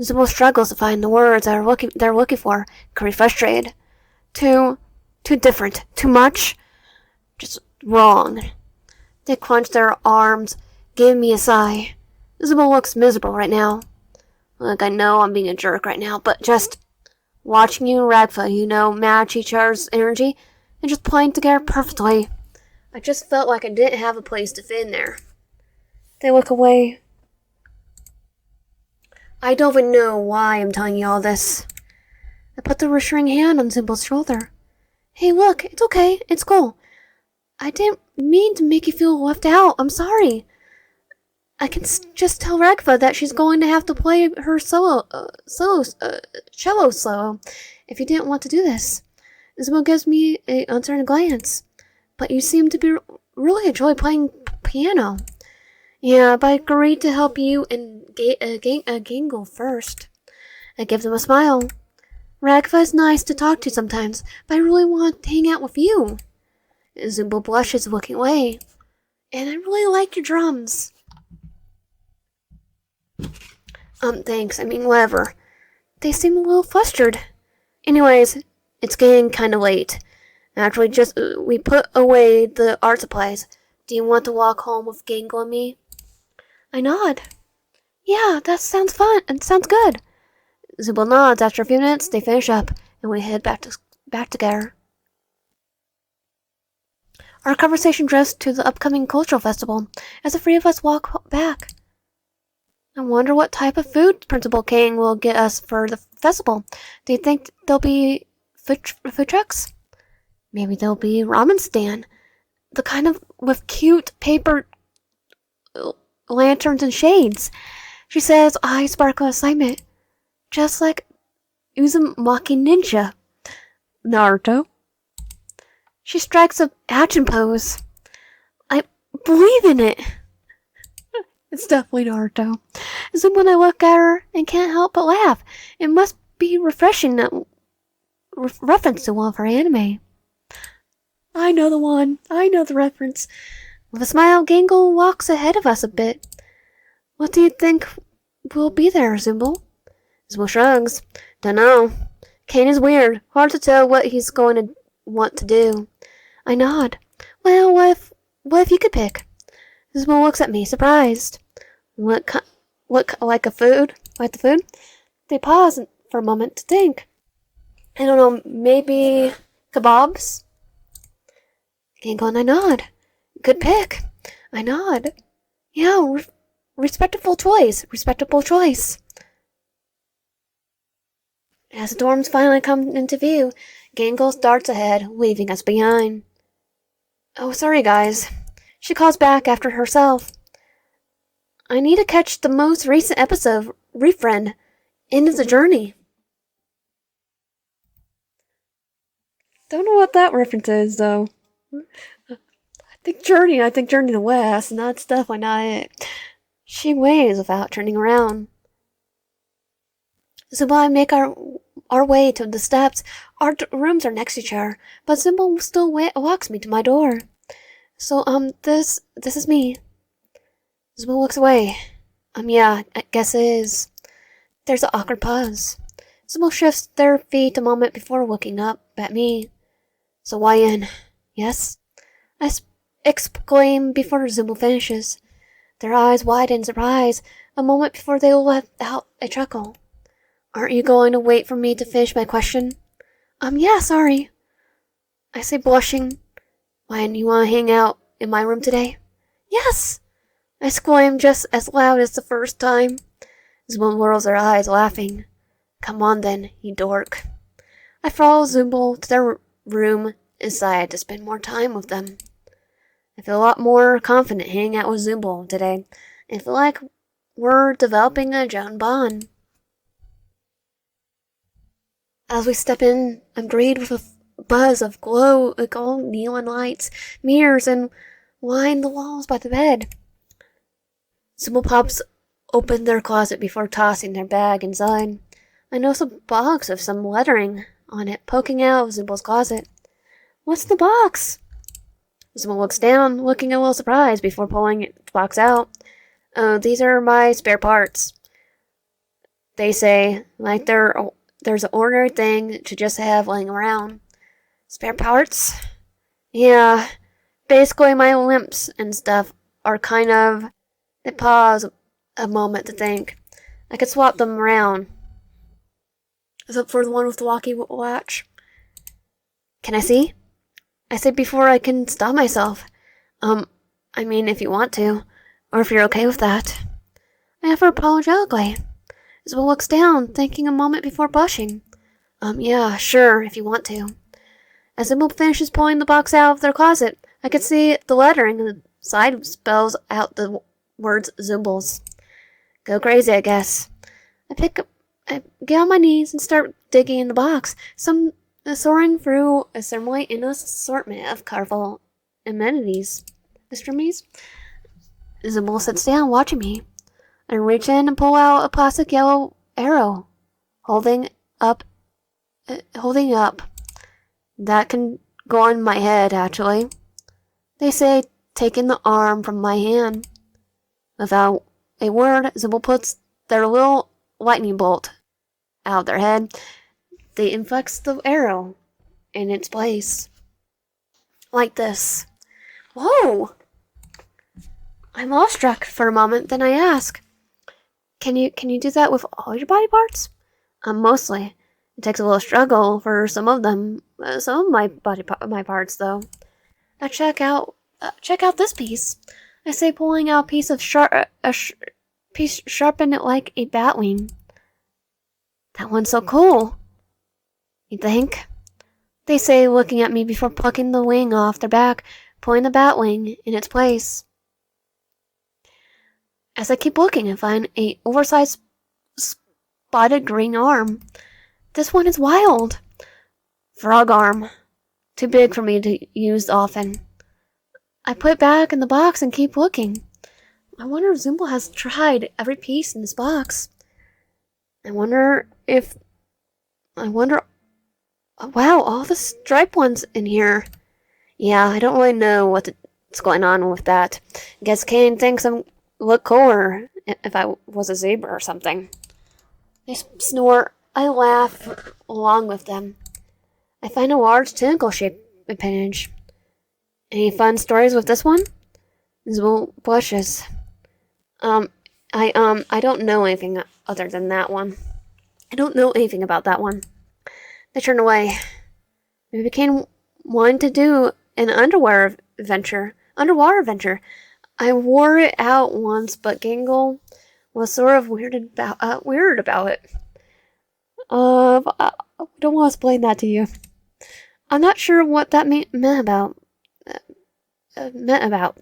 Zooble struggles to find the words they're looking for, can be frustrated. Too different. Too much. Just wrong. They clench their arms, giving me a sigh. Zooble looks miserable right now. Look, I know I'm being a jerk right now, but just... Watching you and Ragfa, match each other's energy and just playing together perfectly. I just felt like I didn't have a place to fit in there. They look away. I don't even know why I'm telling you all this. I put the reassuring hand on Zooble's shoulder. Hey, look, it's okay. It's cool. I didn't mean to make you feel left out. I'm sorry. I can just tell Ragfa that she's going to have to play her cello solo if you didn't want to do this. Isabel gives me an uncertain glance. But you seem to really enjoy playing piano. Yeah, but I agreed to help you and Gangle first. I give them a smile. Ragfa is nice to talk to sometimes, but I really want to hang out with you. Zooble blushes, looking away. And I really like your drums. Thanks. Whatever. They seem a little flustered. Anyways, it's getting kind of late. Actually, we put away the art supplies. Do you want to walk home with Gangle and me? I nod. Yeah, that sounds fun. It sounds good. Zooble nods. After a few minutes, they finish up, and we head back together. Our conversation drifts to the upcoming cultural festival as the three of us walk back. I wonder what type of food Principal King will get us for the festival. Do you think there'll be food trucks? Maybe there'll be a ramen stand. The kind of with cute paper lanterns and shades. She says, eyes sparkle with excitement. Just like Uzumaki Ninja. Naruto. She strikes a action pose. I believe in it. It's definitely Naruto. So when I look at her and can't help but laugh, it must be refreshing that reference to one of her anime. I know the one. I know the reference. With a smile, Gangle walks ahead of us a bit. What do you think will be there, Zooble? Zooble shrugs. Dunno. Kane is weird. Hard to tell what he's going to want to do. I nod. Well, what if you could pick? Zooble looks at me, surprised. Like the food? They pause for a moment to think. I don't know, maybe kebabs? Gangle and I nod. Good pick. I nod. Yeah, respectable choice. As the dorms finally come into view, Gangle darts ahead, leaving us behind. Oh, sorry guys. She calls back after herself. I need to catch the most recent episode of Refriend. End of the journey. Don't know what that reference is, though. I think Journey to the West, and that's definitely not it. She waves without turning around. Zooble and I make our way to the steps. Our rooms are next to each other, but Zooble still walks me to my door. So, this is me. Zooble looks away. Yeah, I guess it is. There's an awkward pause. Zooble shifts their feet a moment before looking up at me. So why in? Yes? I exclaim before Zooble finishes. Their eyes widen in surprise a moment before they let out a chuckle. Aren't you going to wait for me to finish my question? Yeah, sorry. I say, blushing. Why, you want to hang out in my room today? Yes! I exclaim just as loud as the first time. Zooble rolls her eyes, laughing. Come on then, you dork. I follow Zooble to their room and decide to spend more time with them. I feel a lot more confident hanging out with Zooble today, and feel like we're developing a giant bond. As we step in, I'm greeted with a buzz of gold neon lights, mirrors, and line the walls by the bed. Zooble pops open their closet before tossing their bag inside. I notice a box with some lettering on it poking out of Zooble's closet. What's the box? Zooble looks down, looking a little surprised before pulling the box out. Oh, these are my spare parts. They say, like there's an ordinary thing to just have laying around. Spare parts? Yeah, basically my limps and stuff are kind of... They pause a moment to think. I could swap them around. Is it for the one with the walkie watch? Can I see? I say before I can stop myself. I mean, if you want to, or if you're okay with that. I offer apologetically. Zooble looks down, thinking a moment before blushing. Yeah, sure, if you want to. As Zooble finishes pulling the box out of their closet, I can see the lettering on the side spells out the words Zoobles. Go crazy, I guess. I get on my knees and start digging in the box, soaring through a similarly endless assortment of colorful amenities. Zooble sits down, watching me. I reach in and pull out a plastic yellow arrow, holding up. That can go on my head, actually. They say, taking the arm from my hand. Without a word, Zooble puts their little lightning bolt out of their head. They inflex the arrow in its place. Like this. Whoa! I'm awestruck for a moment, then I ask, Can you do that with all your body parts? Mostly. It takes a little struggle for some of them. Some of my parts, though. Now check out this piece. I say, pulling out a piece of piece sharpened like a bat wing. That one's so cool. You think? They say, looking at me before plucking the wing off their back, pulling the bat wing in its place. As I keep looking, I find a oversized spotted green arm. This one is wild. Frog arm. Too big for me to use often. I put it back in the box and keep looking. I wonder if Zooble has tried every piece in this box. Wow, all the striped ones in here. Yeah, I don't really know what's going on with that. Guess Kane thinks I look cooler if I was a zebra or something. They snore. I laugh along with them. I find a large tentacle-shaped appendage. Any fun stories with this one? Zooble blushes. I don't know anything other than that one. I don't know anything about that one. They turn away. We became wanting to do an underwater adventure. I wore it out once, but Gangle was sort of weird about it. I don't want to explain that to you. I'm not sure what that meant about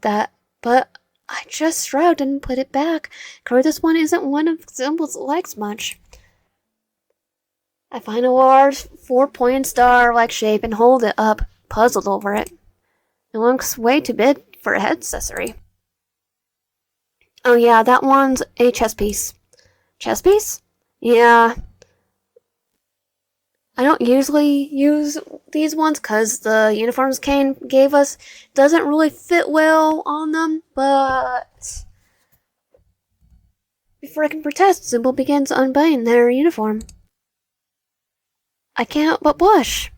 that, but I just shrugged and put it back. This one isn't one of Zooble's likes much. I find a large 4-pointed star-like shape and hold it up, puzzled over it. It looks way too big for a head accessory. Oh yeah, that one's a chess piece. Chess piece? Yeah. I don't usually use these ones because the uniforms Kane gave us doesn't really fit well on them, but before I can protest, Zooble begins unbuttoning their uniform. I can't but blush.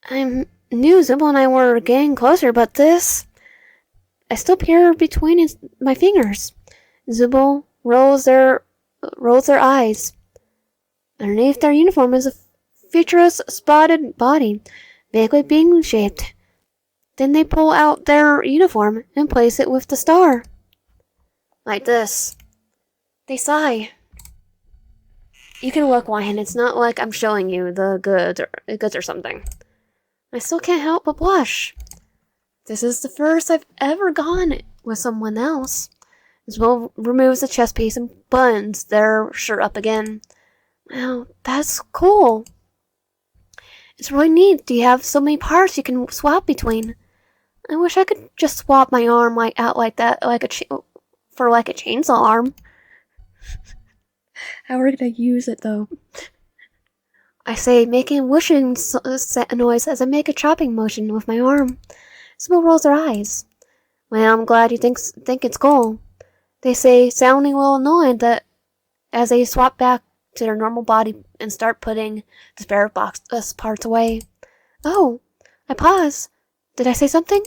I knew Zooble and I were getting closer, but this... I still peer between my fingers. Zooble rolls their eyes. Underneath their uniform is a featureless spotted body, vaguely bean-shaped. Then they pull out their uniform and place it with the star. Like this. They sigh. You can look, Wyan. It's not like I'm showing you the goods or something. I still can't help but blush. This is the first I've ever gone with someone else. Zooble removes the chest piece and buttons their shirt up again. Wow, that's cool. It's really neat. You have so many parts you can swap between. I wish I could just swap my arm out like that, for a chainsaw arm. How are we gonna use it though? I say, making a whooshing noise as I make a chopping motion with my arm. Zooble rolls their eyes. Well, I'm glad you think it's cool. They say, sounding a little annoyed that as they swap back to their normal body and start putting the spare parts away. Oh, I pause. Did I say something?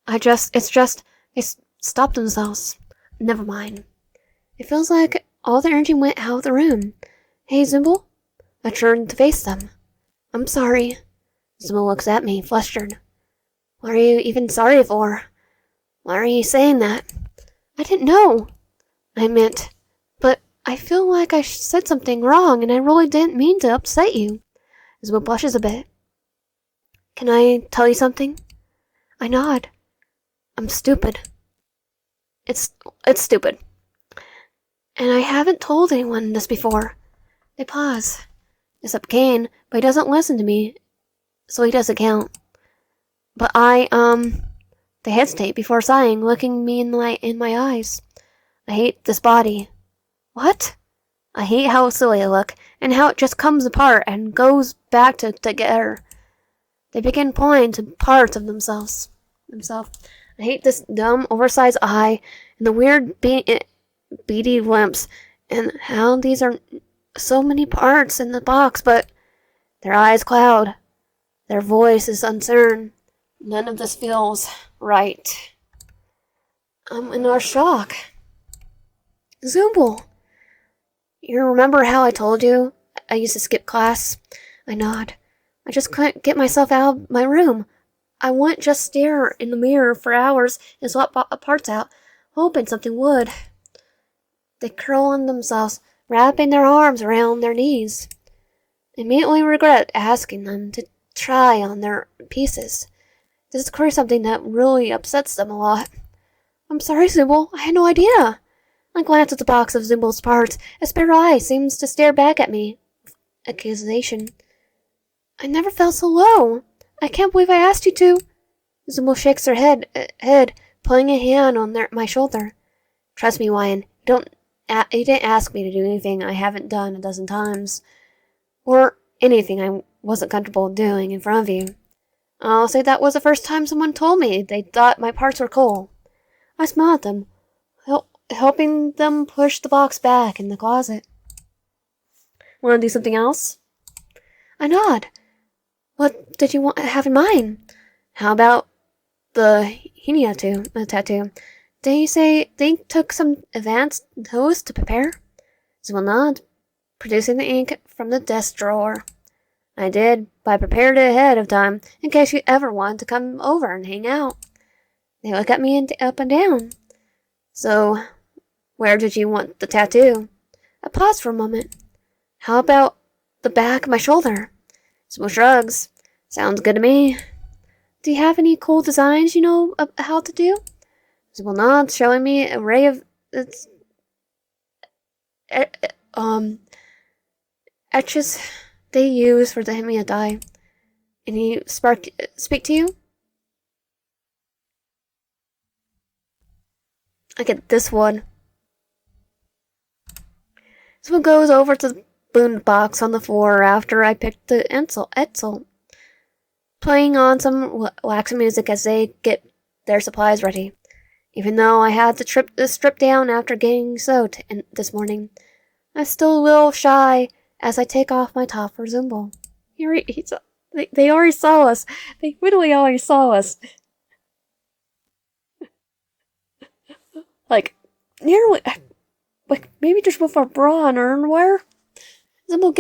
They stopped themselves. Never mind. It feels like all the energy went out of the room. Hey, Zooble? I turned to face them. I'm sorry. Zooble looks at me, flustered. What are you even sorry for? Why are you saying that? I didn't know. I meant, but I feel like I said something wrong and I really didn't mean to upset you. Zooble blushes a bit. Can I tell you something? I nod. I'm stupid. It's stupid. And I haven't told anyone this before. They pause. Except Kane, but he doesn't listen to me, so he doesn't count. But they hesitate before sighing, looking me in my eyes. I hate this body. What? I hate how silly I look, and how it just comes apart and goes back together. They begin pointing to parts of themselves. I hate this dumb, oversized eye, and the weird beady lips, and how these are so many parts in the box, but their eyes cloud. Their voice is uncertain. None of this feels right. I'm in our shock. Zooble! You remember how I told you I used to skip class? I nod. I just couldn't get myself out of my room. I wouldn't just stare in the mirror for hours and swap parts out, hoping something would. They curl on themselves, wrapping their arms around their knees. Immediately regret asking them to try on their pieces. This is clearly something that really upsets them a lot. I'm sorry, Zooble. I had no idea. I glance at the box of Zooble's parts. A spare eye seems to stare back at me. Accusation. I never felt so low. I can't believe I asked you to. Zooble shakes her head, putting a hand on my shoulder. Trust me, Wyan. You didn't ask me to do anything I haven't done a dozen times. Or anything I wasn't comfortable doing in front of you. I'll say that was the first time someone told me they thought my parts were cool. I smiled at them, helping them push the box back in the closet. Want to do something else? I nod. What did you have in mind? How about the henna tattoo? Did you say they took some advanced toes to prepare? Zooble nodded, producing the ink from the desk drawer. I did, but I prepared it ahead of time in case you ever wanted to come over and hang out. They look at me up and down. So, where did you want the tattoo? I paused for a moment. How about the back of my shoulder? Zooble shrugs. Sounds good to me. Do you have any cool designs you know how to do? Zooble nods, showing me an array of etches they use for the henna dye. Any speak to you? I get this one. Zooble goes over to the boom box on the floor after I picked the Etzel, playing on some waxing music as they get their supplies ready. Even though I had to strip down after getting soaked this morning, I'm still a little shy as I take off my top for Zooble. They already saw us. They literally already saw us. Nearly, maybe just with our bra and underwear. Zooble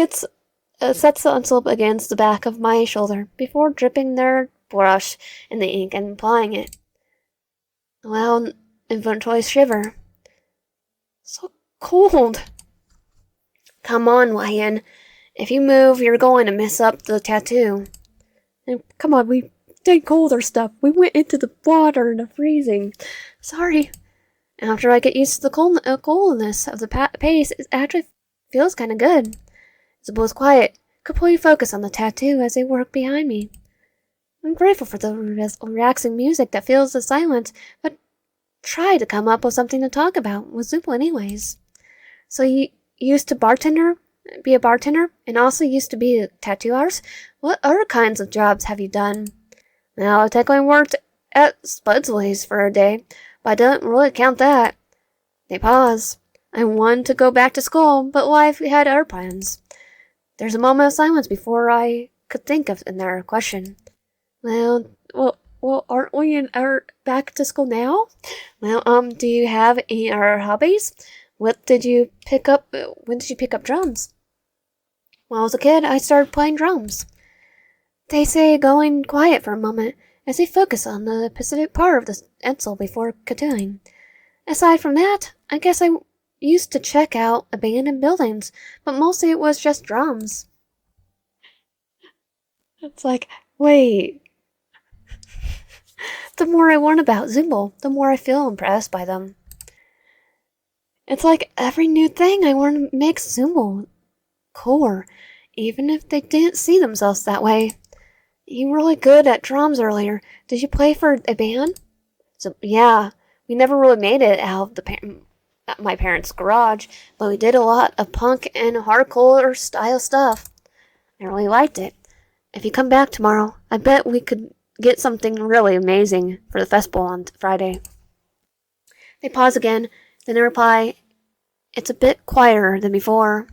sets the envelope against the back of my shoulder before dripping their brush in the ink and applying it. A loud, involuntary shiver. So cold. Come on, Wyan. If you move, you're going to mess up the tattoo. And come on, we did colder stuff. We went into the water and the freezing. Sorry. After I get used to the coldness of the pace, it actually feels kind of good. Zooble is quiet, completely focused on the tattoo as they work behind me. I'm grateful for the relaxing music that fills the silence, but try to come up with something to talk about with Zooble anyways. So you used to be a bartender, and also used to be a tattoo artist? What other kinds of jobs have you done? Well, I technically worked at Spudsley's for a day, but I don't really count that. They pause. I wanted to go back to school, but life had other plans. There's a moment of silence before I could think of another question. Well, aren't we in our back to school now? Well, do you have any other hobbies? When did you pick up drums? When I was a kid, I started playing drums. They say going quiet for a moment as they focus on the specific part of the pencil before continuing. Aside from that, I guess I used to check out abandoned buildings, but mostly it was just drums. It's like, wait. The more I learn about Zooble, the more I feel impressed by them. It's like every new thing I learn makes Zooble cooler, even if they didn't see themselves that way. You were really good at drums earlier. Did you play for a band? So, yeah, we never really made it out of my parents' garage, but we did a lot of punk and hardcore style stuff. I really liked it. If you come back tomorrow, I bet we could get something really amazing for the festival on Friday. They pause again, then they reply, it's a bit quieter than before.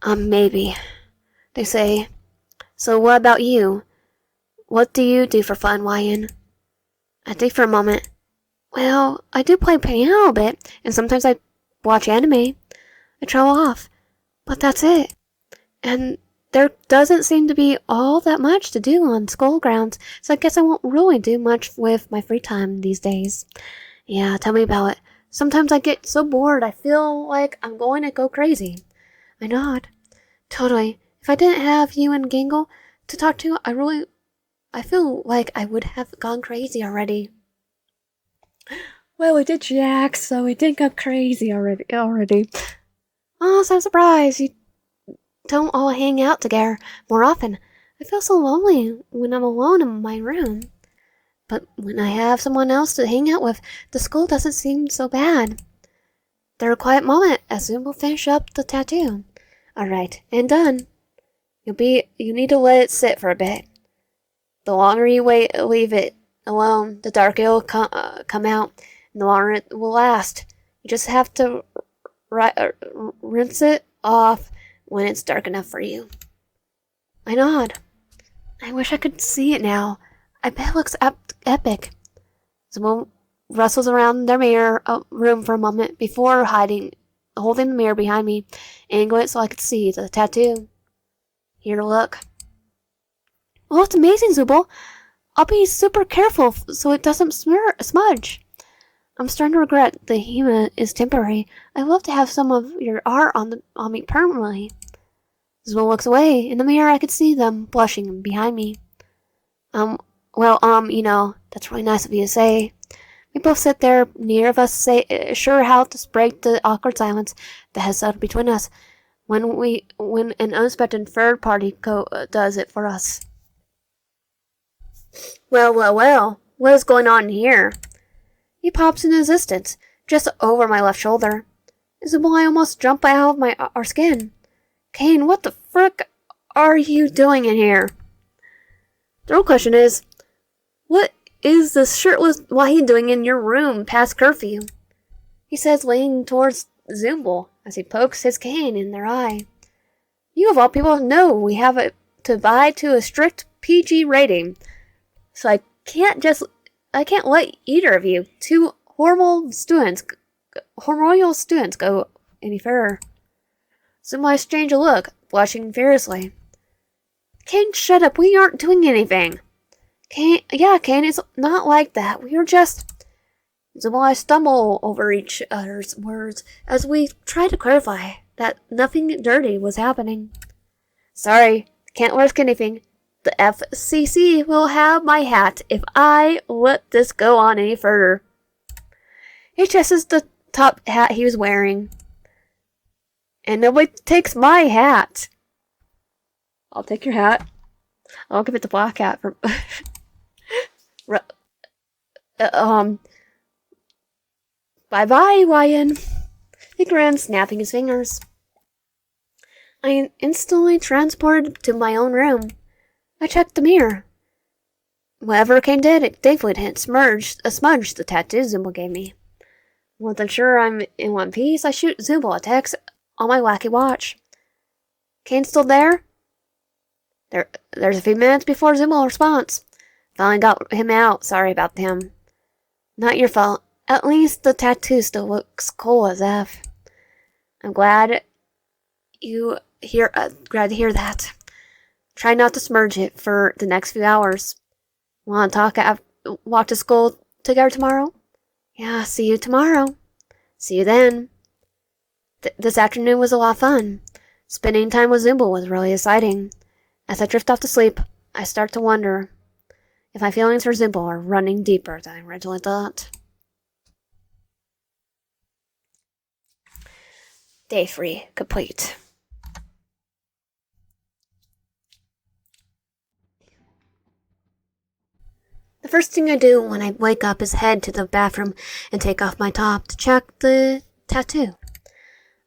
Maybe. They say, so what about you? What do you do for fun, Wyan? I think for a moment. Well, I do play piano a bit, and sometimes I watch anime. I travel off, but that's it. And there doesn't seem to be all that much to do on school grounds, so I guess I won't really do much with my free time these days. Yeah, tell me about it. Sometimes I get so bored I feel like I'm going to go crazy. I nod. Totally. If I didn't have you and Gangle to talk to, I feel like I would have gone crazy already. Well, we did Jack, so we did go crazy already. Oh, so I'm surprised you don't all hang out together more often. I feel so lonely when I'm alone in my room. But when I have someone else to hang out with, the school doesn't seem so bad. There's a quiet moment as Zoom will finish up the tattoo. Alright, and done. You need to let it sit for a bit. The longer you leave it alone, the darker it'll come out, and the longer it will last. You just have to rinse it off when it's dark enough for you. I nod. I wish I could see it now. I bet it looks epic. Someone rustles around their mirror room for a moment before holding the mirror behind me, angling it so I could see the tattoo. Here to look. Oh, it's amazing, Zooble. I'll be super careful so it doesn't smudge. I'm starting to regret the HEMA is temporary. I'd love to have some of your art on me permanently. Zooble looks away. In the mirror, I could see them blushing behind me. That's really nice of you to say. We both sit there, near of us, sure how to break the awkward silence that has settled between us when an unexpected third party does it for us. Well, what is going on here? He pops into existence, just over my left shoulder. Zooble, I almost jump out of our skin. Kane, what the frick are you doing in here? The real question is, what is this shirtless Wahid doing in your room past curfew? He says, leaning towards Zooble as he pokes his cane in their eye. You of all people know we have to abide to a strict PG rating, so I can't let either of you, two hormonal students, go any further. Zooble exchanged a look, blushing furiously. Kane, shut up, we aren't doing anything. Kane, it's not like that. We are just... Zooble stumble over each other's words as we try to clarify that nothing dirty was happening. Sorry, can't risk anything. The FCC will have my hat if I let this go on any further. He chases the top hat he was wearing. And nobody takes my hat. I'll take your hat. I'll give it the black hat for... Bye-bye, Wyan. He grins, snapping his fingers. I am instantly transported to my own room. I checked the mirror. Whatever Kane did, it thankfully didn't smudge the tattoo Zooble gave me. Once I'm sure I'm in one piece, I shoot Zooble a text on my wacky watch. Kane still there? There's a few minutes before Zooble response. Finally got him out. Sorry about him. Not your fault. At least the tattoo still looks cool as F. I'm glad you Glad to hear that. Try not to smudge it for the next few hours. Want to walk to school together tomorrow? Yeah, see you tomorrow. See you then. This afternoon was a lot of fun. Spending time with Zooble was really exciting. As I drift off to sleep, I start to wonder if my feelings for Zooble are running deeper than I originally thought. Day 3 complete. The first thing I do when I wake up is head to the bathroom and take off my top to check the tattoo.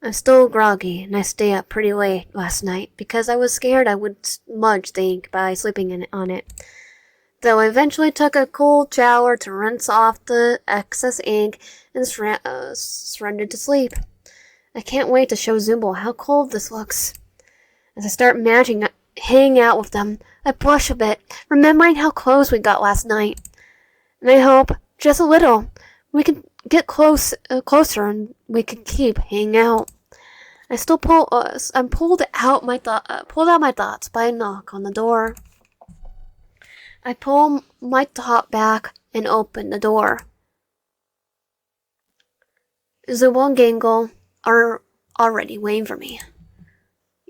I'm still groggy and I stay up pretty late last night because I was scared I would smudge the ink by sleeping on it. Though I eventually took a cold shower to rinse off the excess ink and surrendered to sleep. I can't wait to show Zooble how cold this looks. As I start imagining hanging out with them, I blush a bit, remembering how close we got last night. And I hope, just a little, we can get closer and we can keep hanging out. I'm pulled out my thoughts by a knock on the door. I pull my top back and open the door. Zooble and Gangle are already waiting for me.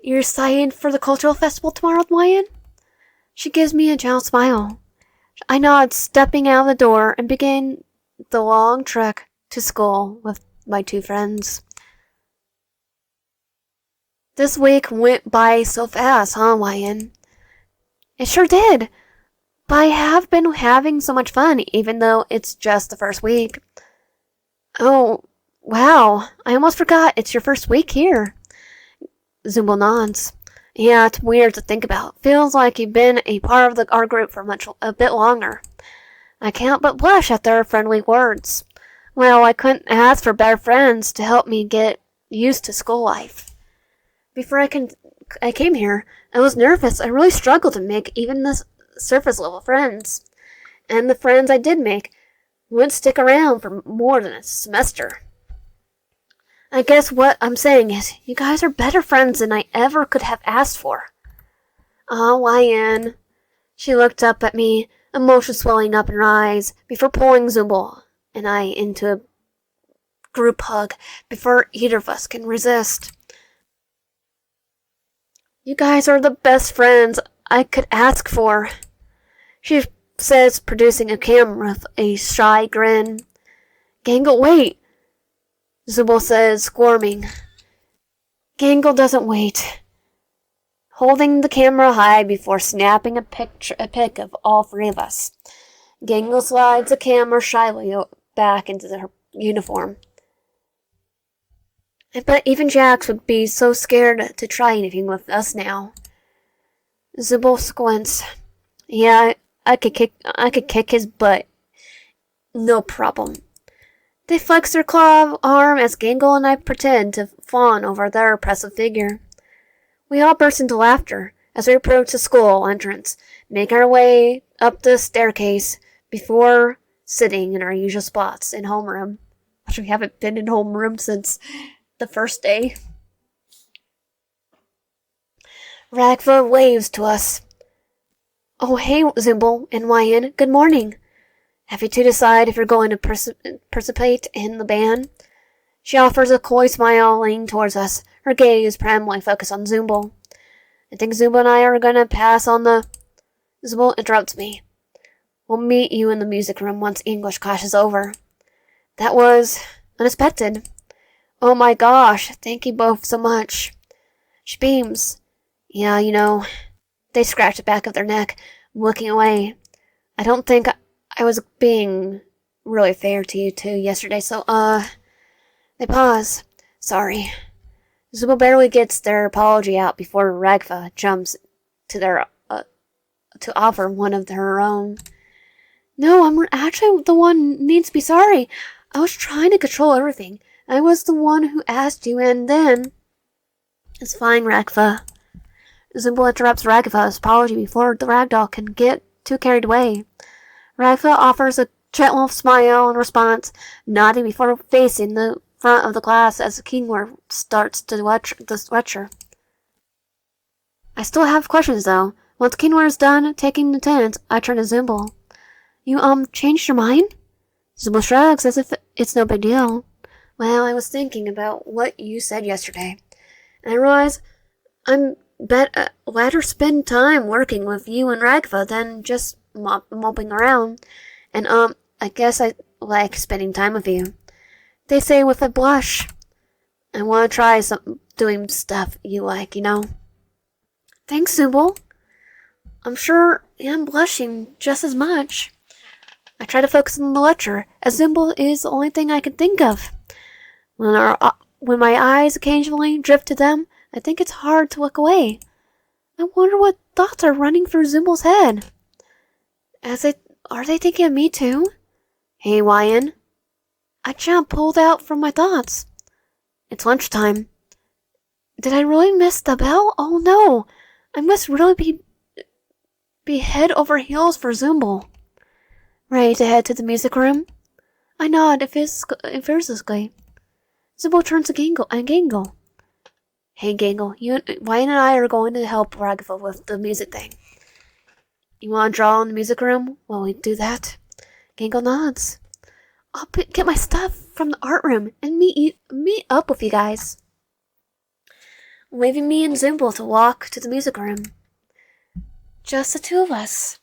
You're excited for the cultural festival tomorrow, Ryan? She gives me a gentle smile. I nod, stepping out of the door and begin the long trek to school with my two friends. This week went by so fast, huh, Ryan? It sure did. But I have been having so much fun, even though it's just the first week. Oh, wow. I almost forgot it's your first week here. Zooble nods. Yeah, it's weird to think about. Feels like you've been a part of our group for a bit longer. I can't but blush at their friendly words. Well, I couldn't ask for better friends to help me get used to school life. Before I came here, I was nervous. I really struggled to make even the surface level friends. And the friends I did make wouldn't stick around for more than a semester. I guess what I'm saying is, you guys are better friends than I ever could have asked for. Ryan. She looked up at me, emotion swelling up in her eyes, before pulling Zooble and I into a group hug before either of us can resist. You guys are the best friends I could ask for, she says, producing a camera with a shy grin. Gangle, wait, Zooble says, squirming. Gangle doesn't wait, holding the camera high before snapping a pic of all three of us. Gangle slides the camera shyly back into her uniform. I bet even Jax would be so scared to try anything with us now. Zooble squints. Yeah, I could kick his butt. No problem. They flex their claw arm as Gangle and I pretend to fawn over their oppressive figure. We all burst into laughter as we approach the school entrance, make our way up the staircase before sitting in our usual spots in homeroom. We haven't been in homeroom since the first day. Ragva waves to us. Oh, hey, Zooble and Ryan, good morning. Have you two decided if you're going to participate in the band? She offers a coy smile, leaning towards us, her gaze primarily focused on Zooble. I think Zooble and I are going to pass on the... Zooble interrupts me. We'll meet you in the music room once English class is over. That was unexpected. Oh my gosh, thank you both so much. She beams. Yeah, you know, they scratch the back of their neck, looking away. I don't think I was being really fair to you two yesterday, so, they pause. Sorry. Zooble barely gets their apology out before Ragva jumps to offer one of her own. No, I'm actually the one who needs to be sorry. I was trying to control everything. I was the one who asked you, and then... It's fine, Ragva. Zooble interrupts Ragva's apology before the ragdoll can get too carried away. Ragva offers a gentle smile in response, nodding before facing the front of the class as the keyboard starts to lecture. I still have questions, though. Once Kinwar is done taking the tent, I turn to Zooble. You, changed your mind? Zooble shrugs as if it's no big deal. Well, I was thinking about what you said yesterday, and I realize I'm rather spend time working with you and Ragva than just moping around. And, I guess I like spending time with you. They say with a blush. I want to try doing stuff you like, you know. Thanks, Zooble. I'm sure I'm blushing just as much. I try to focus on the lecture, as Zooble is the only thing I can think of. When my eyes occasionally drift to them, I think it's hard to look away. I wonder what thoughts are running through Zooble's head. Are they thinking of me too? Hey, Wyan. I jump pulled out from my thoughts. It's lunchtime. Did I really miss the bell? Oh no! I must really be head over heels for Zooble. Ready to head to the music room? I nod enthusiastically. Zooble turns to Gangle. Hey Gangle, Wyan and I are going to help Ragva with the music thing. You want to draw in the music room while we do that? Gangle nods. I'll get my stuff from the art room and meet up with you guys. Waving me and Zooble to walk to the music room. Just the two of us.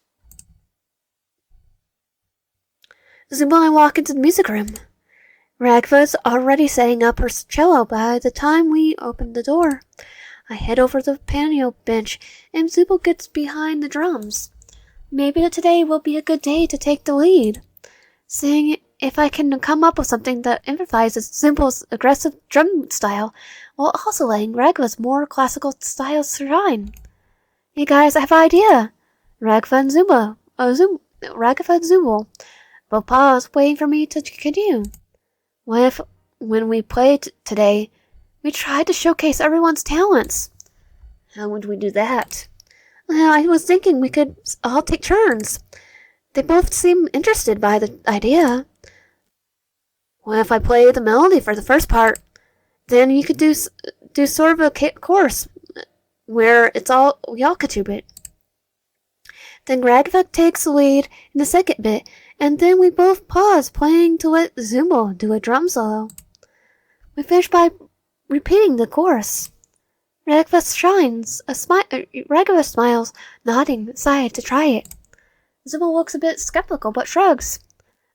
Zooble and I walk into the music room. Ragva's already setting up her cello by the time we open the door. I head over to the piano bench and Zooble gets behind the drums. Maybe today will be a good day to take the lead. Seeing if I can come up with something that emphasizes Zooble's aggressive drum style while also letting Ragva's more classical style shine. Hey guys, I have an idea. Ragva and Zooble both pause, waiting for me to continue. What if, when we played today, we tried to showcase everyone's talents? How would we do that? Well, I was thinking we could all take turns. They both seem interested by the idea. What if I play the melody for the first part? Then you could do sort of a chorus where we all contribute. Then Ragva takes the lead in the second bit, and then we both pause playing to let Zooble do a drum solo. We finish by repeating the chorus. Ragva smiles, nodding aside to try it. Zooble looks a bit skeptical but shrugs.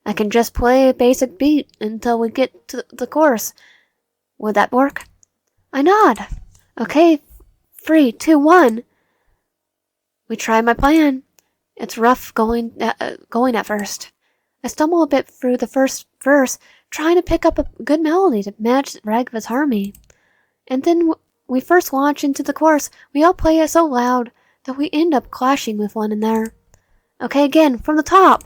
I can just play a basic beat until we get to the chorus. Would that work? I nod. Okay, 3, 2, 1. We try my plan. It's rough going at first. I stumble a bit through the first verse, trying to pick up a good melody to match Ragva's harmony. And then we first launch into the chorus, we all play it so loud that we end up clashing with one another. Okay, again, from the top.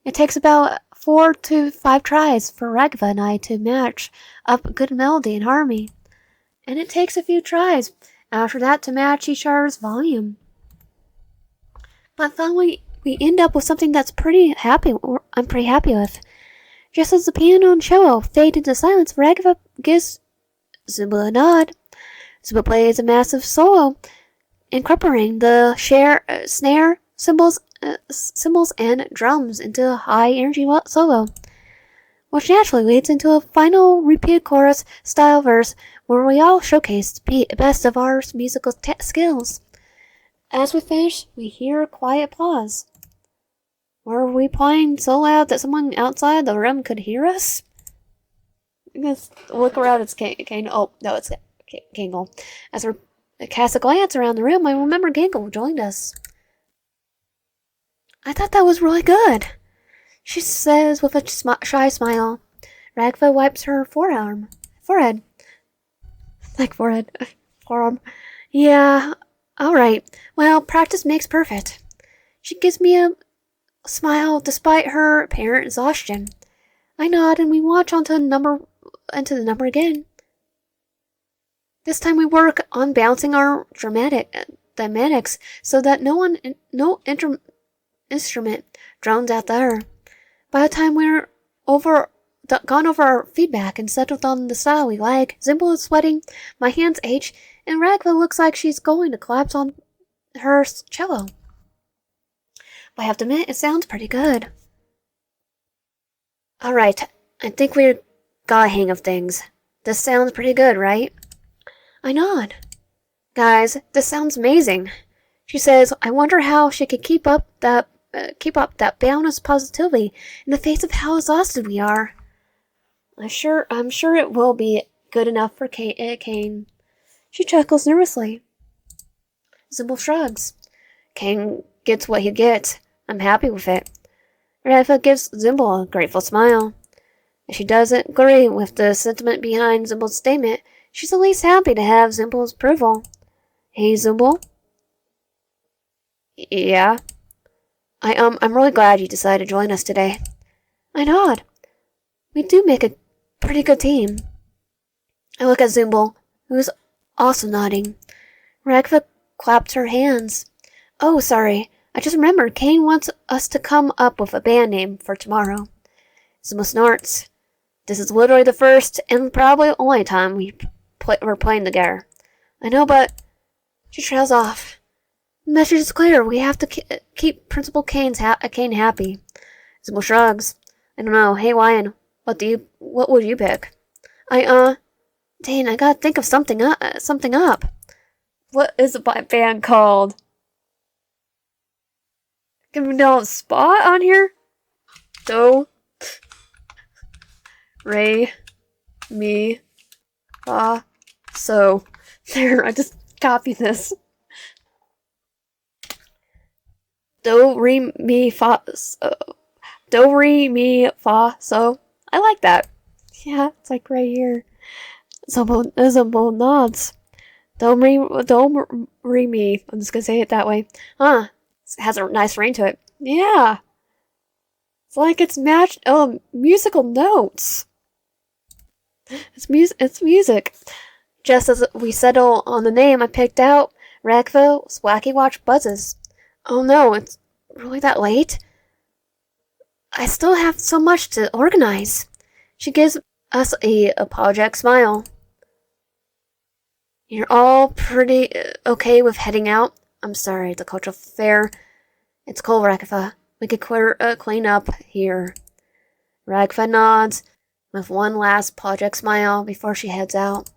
It takes about 4 to 5 tries for Ragva and I to match up a good melody and harmony. And it takes a few tries after that to match each other's volume. But finally, we end up with something I'm pretty happy with. Just as the piano and cello fade into silence, Ragva gives Zooble a nod. Zooble plays a massive solo, incorporating the snare, cymbals, and drums into a high-energy solo, which naturally leads into a final repeated chorus-style verse where we all showcase the best of our musical skills. As we finish, we hear a quiet applause. Were we playing so loud that someone outside the room could hear us? Let's look around. It's Gangle. Oh, no, it's Gangle. As we cast a glance around the room, I remember Gangle joined us. I thought that was really good, she says with a shy smile. Ragva wipes her forehead. Forearm. Yeah, alright. Well, practice makes perfect. She gives me a smile despite her apparent exhaustion. I nod and we watch into the number again. This time we work on balancing our dramatics so that no instrument drowns out there. By the time we're gone over our feedback and settled on the style we like, Zooble is sweating, my hands ache, and Ragva looks like she's going to collapse on her cello. But I have to admit, it sounds pretty good. Alright, I think we got a hang of things. This sounds pretty good, right? I nod. Guys, this sounds amazing. She says, I wonder how she could keep up that boundless positivity in the face of how exhausted we are. I'm sure it will be good enough for Kane. She chuckles nervously. Zooble shrugs. Kane gets what he gets. I'm happy with it. Rafa gives Zooble a grateful smile. If she doesn't agree with the sentiment behind Zooble's statement, she's at least happy to have Zooble's approval. Hey, Zooble? Yeah? I'm really glad you decided to join us today. I nod. We do make a pretty good team. I look at Zooble, who's also nodding. Ragva clapped her hands. Oh, sorry. I just remembered Kane wants us to come up with a band name for tomorrow. Zooble snorts. This is literally the first and probably only time we're playing together. I know, but... She trails off. The message is clear. We have to keep Principal Kane happy. Zooble shrugs. I don't know. Hey, Ryan, what would you pick? Dane, I gotta think of something up. What is the band called? Give me no spot on here? Do, re, mi, fa, so. There, I just copied this. Do, re, mi, fa, so. Do, re, mi, fa, so. I like that. Yeah, it's like right here. Zooble nods. Do, re, mi. I'm just gonna say it that way. Huh. It has a nice ring to it. Yeah. It's like it's musical notes. It's music. Just as we settle on the name, I picked out Ragva's Wacky Watch buzzes. Oh no, it's really that late? I still have so much to organize. She gives us a apologetic smile. You're all pretty okay with heading out? I'm sorry, it's a cultural fair. It's cold, Ragva. We could clean up here. Ragva nods with one last project smile before she heads out.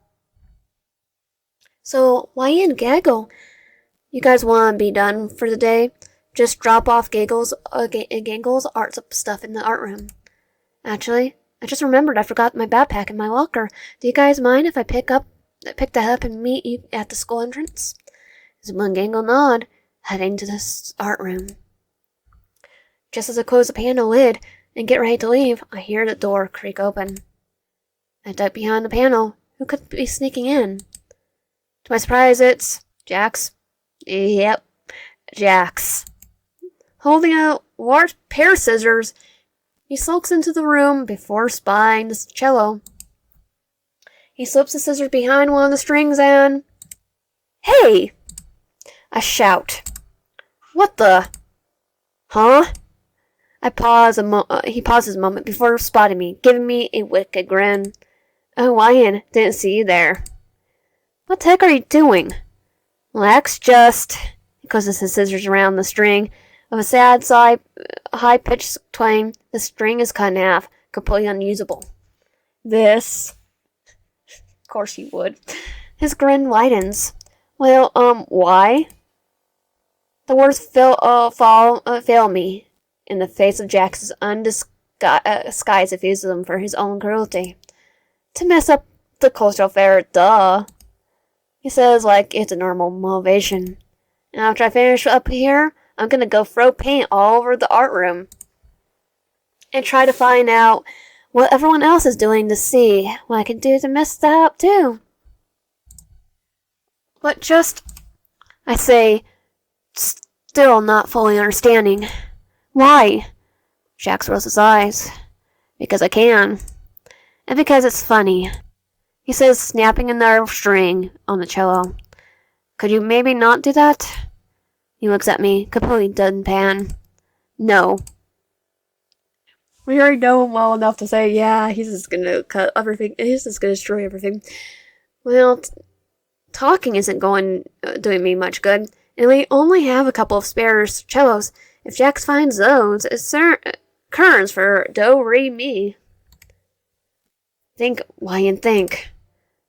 So, why in Gaggle? You guys want to be done for the day? Just drop off Gangle's art stuff in the art room. Actually, I just remembered I forgot my backpack in my locker. Do you guys mind if I pick that up and meet you at the school entrance? Zooble and Gangle nod, heading to the art room. Just as I close the panel lid and get ready to leave, I hear the door creak open. I duck behind the panel. Who could be sneaking in? To my surprise, it's Jax. Yep, Jax. Holding a large pair of scissors, he sulks into the room before spying the cello. He slips the scissors behind one of the strings and... Hey! I shout. What the? Huh? He pauses a moment before spotting me, giving me a wicked grin. Oh, Ryan, didn't see you there. What the heck are you doing? Lex just... He closes his scissors around the string. Of a sad, high-pitched twang, the string is cut in half, completely unusable. This... Of course he would. His grin widens. Well, why? The words fail me in the face of Jax's undisguised euphemism for his own cruelty. To mess up the cultural fair, duh. He says like it's a normal motivation. And after I finish up here, I'm gonna go throw paint all over the art room. And try to find out what everyone else is doing to see what I can do to mess that up too. But just, I say, still not fully understanding. Why? Jax rolls his eyes. Because I can. And because it's funny. He says, snapping another string on the cello. Could you maybe not do that? He looks at me, completely deadpan. No. We already know him well enough to say, yeah, he's just gonna cut everything. He's just gonna destroy everything. Well, talking isn't doing me much good, and we only have a couple of spare cellos. If Jax finds those, it's currents for do, re, mi. Think, Wyan, think.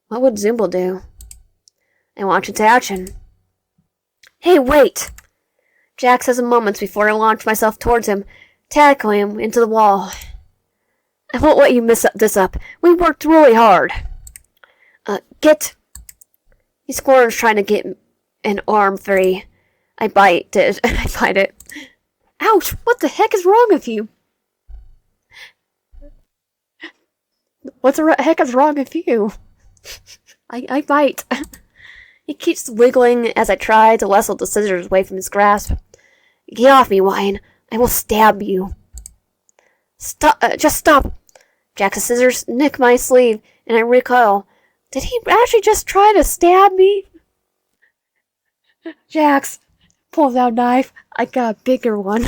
What would Zooble do? I want you to action. Hey, wait! Jax has a moment before I launch myself towards him, tackling him into the wall. I won't let you mess this up. We worked really hard. Get... He squirms trying to get an arm free. I bite it. Ouch! What the heck is wrong with you? What the heck is wrong with you? I bite. He keeps wiggling as I try to wrestle the scissors away from his grasp. Get off me, Wyan. I will stab you. Stop! Just stop! Jax's scissors nick my sleeve, and I recoil. Did he actually just try to stab me? Jax pulls out a knife. I got a bigger one.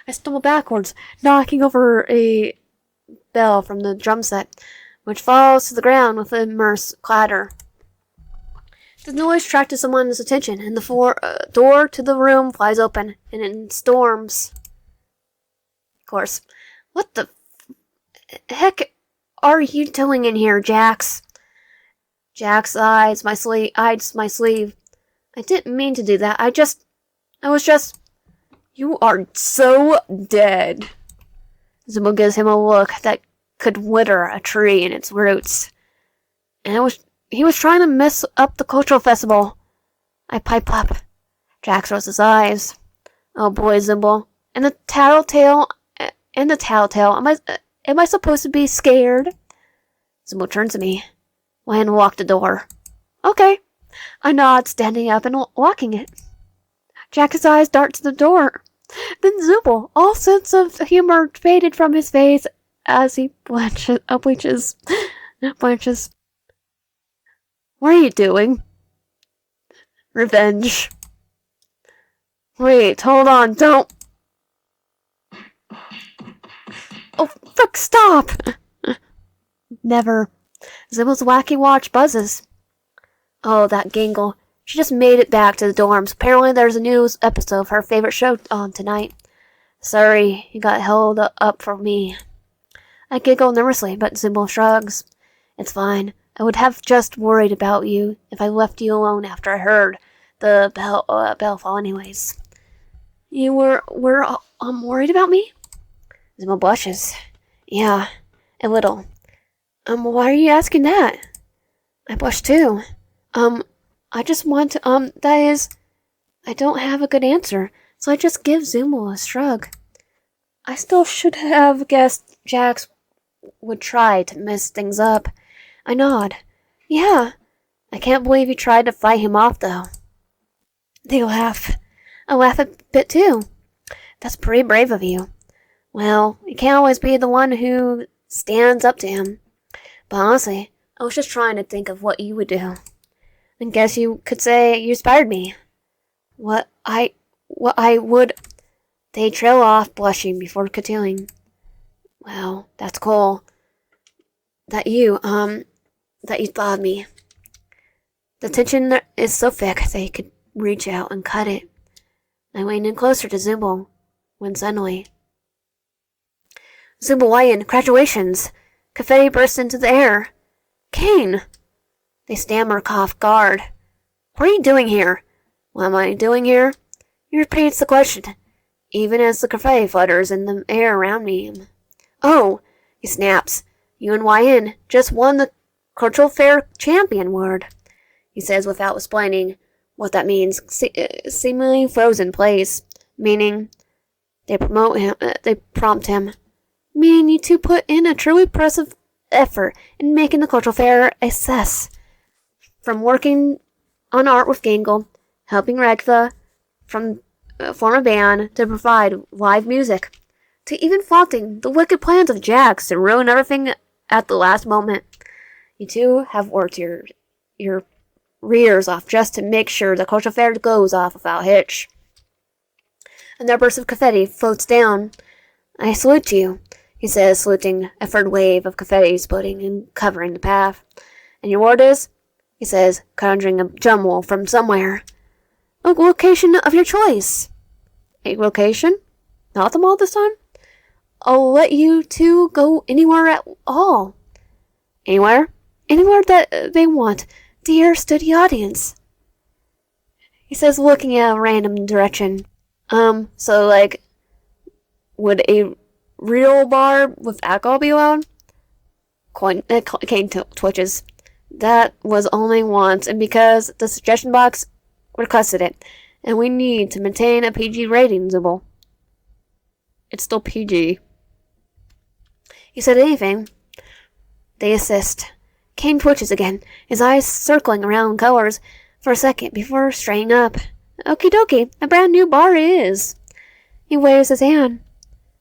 I stumble backwards, knocking over a bell from the drum set, which falls to the ground with a immense clatter. The noise attracted someone's attention, and the door to the room flies open, and it storms. Of course. What the heck are you doing in here, Jax? Jax eyes my sleeve. I didn't mean to do that. I was just... You are so dead. Zooble gives him a look that could wither a tree in its roots. And he was trying to mess up the cultural festival. I pipe up. Jax rolls his eyes. Oh boy, Zooble. And the tattletale. Am I supposed to be scared? Zooble turns to me. Wyan, walk the door. Okay. I nod, standing up and locking it. Jax's eyes dart to the door. Then Zooble, all sense of humor faded from his face as he blenches. What are you doing? Revenge. Wait, hold on, don't... Oh, fuck, stop! Never. Zooble's wacky watch buzzes. Oh, that Gangle. She just made it back to the dorms. Apparently there's a new episode of her favorite show on tonight. Sorry, you got held up for me. I giggle nervously, but Zooble shrugs. It's fine. I would have just worried about you if I left you alone after I heard the bell fall anyways. You were worried about me? Zooble blushes. Yeah, a little. Why are you asking that? I blush too. I just want to, that is, I don't have a good answer, so I just give Zooble a shrug. I still should have guessed Jax would try to mess things up. I nod. Yeah. I can't believe you tried to fight him off, though. They laugh. I laugh a bit, too. That's pretty brave of you. Well, you can't always be the one who stands up to him. But honestly, I was just trying to think of what you would do. I guess you could say you inspired me. What I would... They trail off, blushing before continuing. Well, that's cool. That you thought of me. The tension is so thick that you could reach out and cut it. I leaned in closer to Zooble, when suddenly... Zooble, Wyan, graduations! Confetti bursts into the air. Kane! They stammer, cough, guard. What are you doing here? What am I doing here? He repeats the question, even as the confetti flutters in the air around me. Oh, he snaps. You and Wyan just won the Cultural Fair Champion Award, he says without explaining what that means. Seemingly frozen place, meaning they prompt him. Meaning you two put in a truly impressive effort in making the Cultural Fair a success. From working on art with Gangle, helping Regtha form a band to provide live music, to even flaunting the wicked plans of Jax to ruin everything at the last moment. You two have worked your rears off just to make sure the Cultural Fair goes off without hitch. Another burst of confetti floats down. I salute you, he says, saluting a third wave of confetti exploding and covering the path. And your word is? he says, conjuring a jumble from somewhere. A location of your choice. A location? Not the mall this time? I'll let you two go anywhere at all. Anywhere? Anywhere that they want. Dear study audience. He says, looking at a random direction. So, like, would a real bar with alcohol be allowed? Kane twitches. That was only once, and because the suggestion box requested it, and we need to maintain a PG rating, Zooble. It's still PG. He said anything. They assist. Kane twitches again, his eyes circling around colors for a second before straining up. Okie dokie, a brand new bar it is. He waves his hand.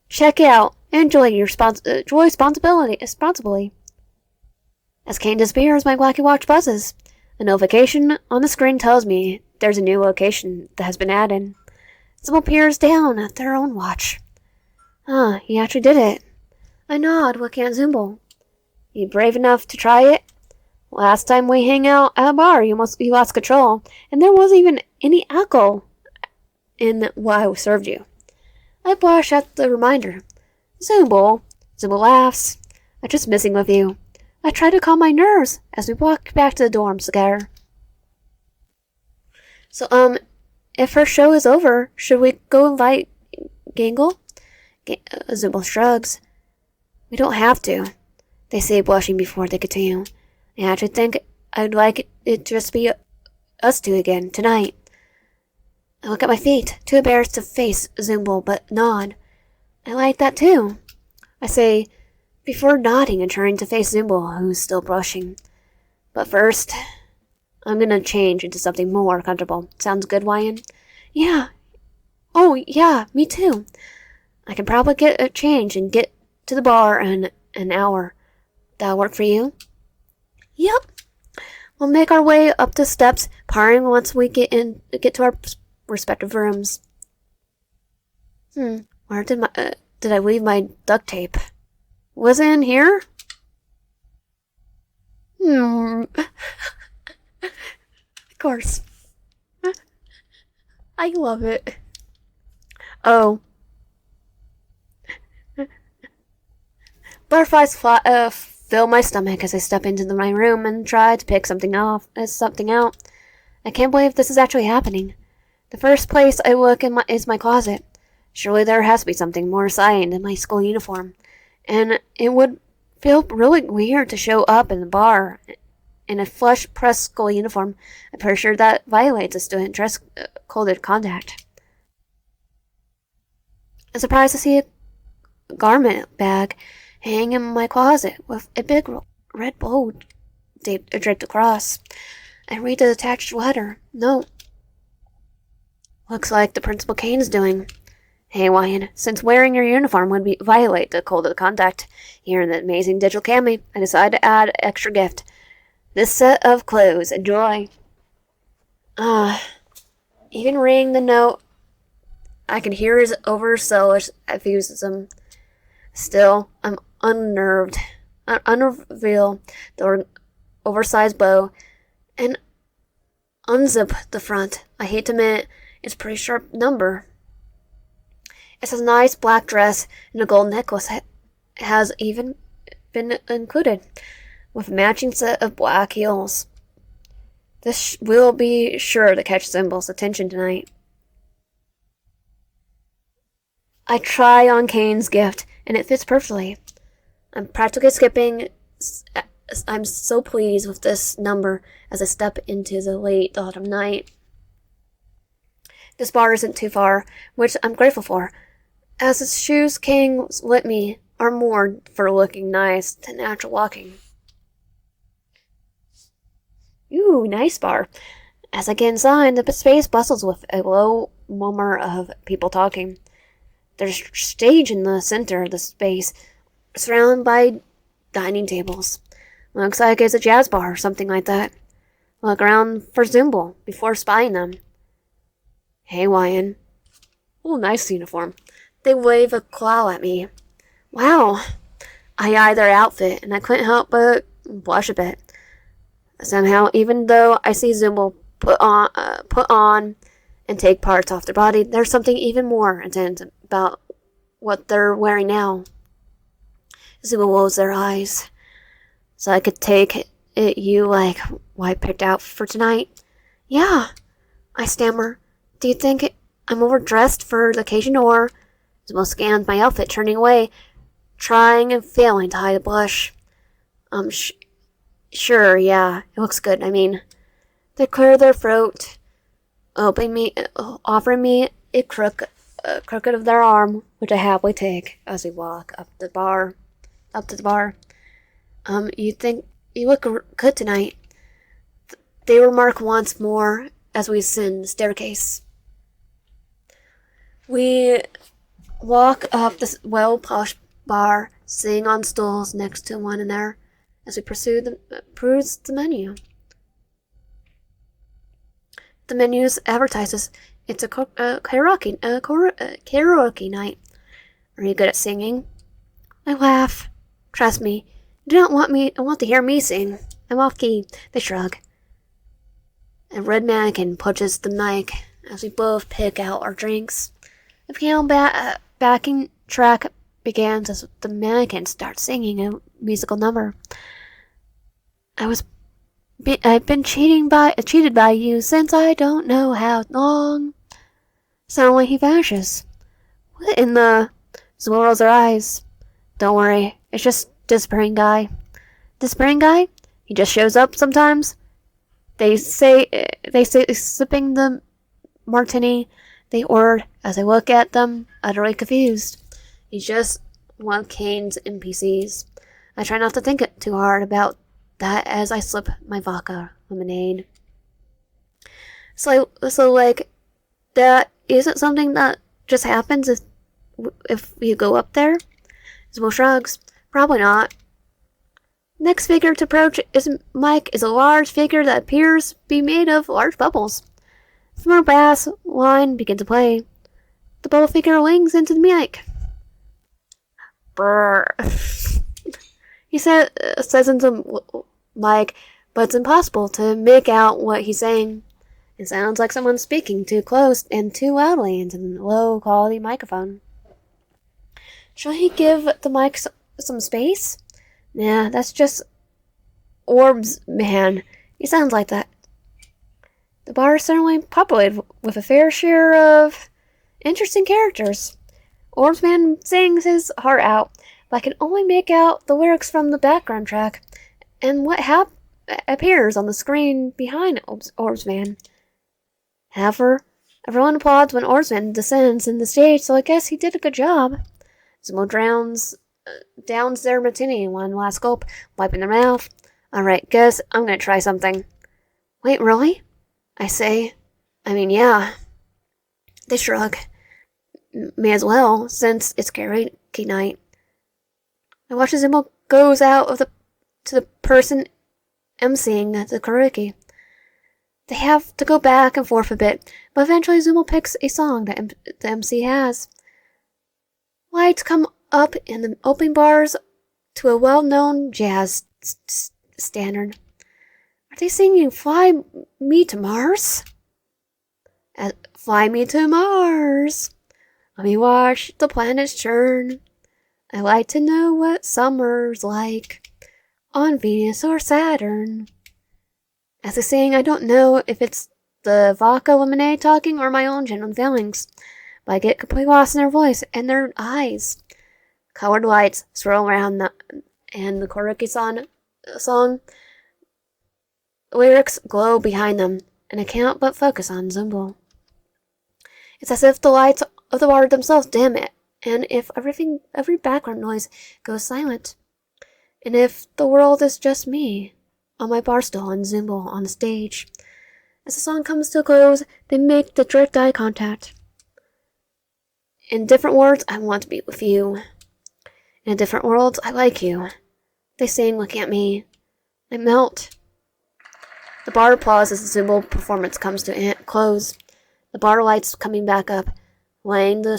Check it out. Enjoy your responsibly. As Kane disappears, my wacky watch buzzes. A notification on the screen tells me there's a new location that has been added. Someone peers down at their own watch. He actually did it. I nod, looking at Zooble. You brave enough to try it? Last time we hang out at a bar, you lost control, and there wasn't even any alcohol in what I served you. I blush at the reminder. Zooble laughs. I'm just messing with you. I try to calm my nerves as we walk back to the dorms together. So, if her show is over, should we go invite Gangle? Zooble shrugs. We don't have to, they say, blushing before they continue. I actually think I'd like it to just be us two again, tonight. I look at my feet, too embarrassed to face Zooble, but nod. I like that too, I say, before nodding and turning to face Zooble, who's still blushing. But first, I'm gonna change into something more comfortable. Sounds good, Wyan? Yeah. Oh, yeah, me too. I can probably get a change and get to the bar in an hour. That'll work for you? Yep. We'll make our way up the steps, parring once we get to our respective rooms. Where did I leave my duct tape? Was it in here? Of course. I love it. Oh. Butterflies fill my stomach as I step into my room and try to pick something out. I can't believe this is actually happening. The first place I look is my closet. Surely there has to be something more exciting than my school uniform. And it would feel really weird to show up in the bar in a flush-pressed school uniform. I'm pretty sure that violates a student dress code of conduct. I'm surprised to see a garment bag hanging in my closet with a big red bow draped across. I read the attached letter. No. Looks like the Principal Kane's doing. Hey, Wyan, since wearing your uniform would violate the code of conduct here in the amazing digital cami, I decided to add an extra gift. This set of clothes. Enjoy. Even reading the note, I can hear his overzealous enthusiasm. Still, I'm unnerved. I unreveal the oversized bow and unzip the front. I hate to admit, it's a pretty sharp number. It's a nice black dress, and a gold necklace has even been included, with a matching set of black heels. This will be sure to catch Zooble's attention tonight. I try on Kane's gift, and it fits perfectly. I'm practically skipping. I'm so pleased with this number as I step into the late autumn night. This bar isn't too far, which I'm grateful for, as the shoes Kane lent me are more for looking nice than actual walking. Ooh, nice bar. As I get inside, the space bustles with a low murmur of people talking. There's a stage in the center of the space, surrounded by dining tables. Looks like it's a jazz bar or something like that. Look around for Zooble before spying them. Hey, Wyan. Oh, nice uniform. They wave a claw at me. Wow. I eyed their outfit, and I couldn't help but blush a bit. Somehow, even though I see Zooble put on and take parts off their body, there's something even more intense about what they're wearing now. Zooble rolls their eyes. So I could take it you like what I picked out for tonight? Yeah, I stammer. Do you think I'm overdressed for the occasion, or Zooble scans my outfit, turning away, trying and failing to hide a blush. Sure, yeah, it looks good. I mean, they clear their throat, offering me a crooked of their arm, which I happily take as we walk up to the bar. You think you look good tonight? They remark once more as we ascend the staircase. We walk up this well-polished bar, sitting on stools next to one another as we peruse the menu. The menu advertises it's a karaoke night. Are you good at singing? I laugh. Trust me, you do not want to hear me sing. I'm off key. They shrug. A red mannequin pushes the mic as we both pick out our drinks. The piano backing track begins as the mannequin starts singing a musical number. I've been cheated by you since I don't know how long. Suddenly he vanishes. What in the... Zooble rolls her eyes. Don't worry, it's just disappearing guy. Disappearing guy? He just shows up sometimes. They say sipping the martini they ordered as I look at them, utterly confused. He's just one of Kane's NPCs. I try not to think too hard about that as I slip my vodka lemonade. So like, that isn't something that just happens if you go up there? Zooble shrugs. Probably not. Next figure to approach Mike is a large figure that appears to be made of large bubbles. The more bass line begins to play. The bubble figure lings into the mic. Brr. He says into Mike, but it's impossible to make out what he's saying. It sounds like someone speaking too close and too loudly into the low-quality microphone. Shall he give the mic some space? Nah, that's just Orbs, man. He sounds like that. The bar is certainly populated with a fair share of interesting characters. Orbs man sings his heart out, but I can only make out the lyrics from the background track and what appears on the screen behind Orbs man. However, everyone applauds when Orbs man descends in the stage, so I guess he did a good job. Zooble downs their martini in one last gulp, wiping their mouth. Alright, guess I'm gonna try something. Wait, really? I say. I mean, yeah. They shrug. May as well, since it's karaoke night. I watch as Zooble goes out to the person emceeing the karaoke. They have to go back and forth a bit, but eventually Zooble picks a song that the MC has. Lights come up in the opening bars to a well-known jazz standard. Are they singing Fly Me to Mars? Fly me to Mars. Let me watch the planets turn. I like to know what summer's like on Venus or Saturn. As I sing, I don't know if it's the vodka lemonade talking or my own genuine feelings, but I get completely lost in their voice and their eyes. Colored lights swirl around and the karaoke song lyrics glow behind them, and I can't but focus on Zooble. It's as if the lights of the bar themselves dim it, and if every background noise goes silent, and if the world is just me on my bar stool and Zooble on the stage. As the song comes to a close, they make the direct eye contact. In different words, I want to be with you. In a different world, I like you. They sing, looking at me. I melt. The bar applauds as the Zooble performance comes to a close. The bar lights coming back up, laying the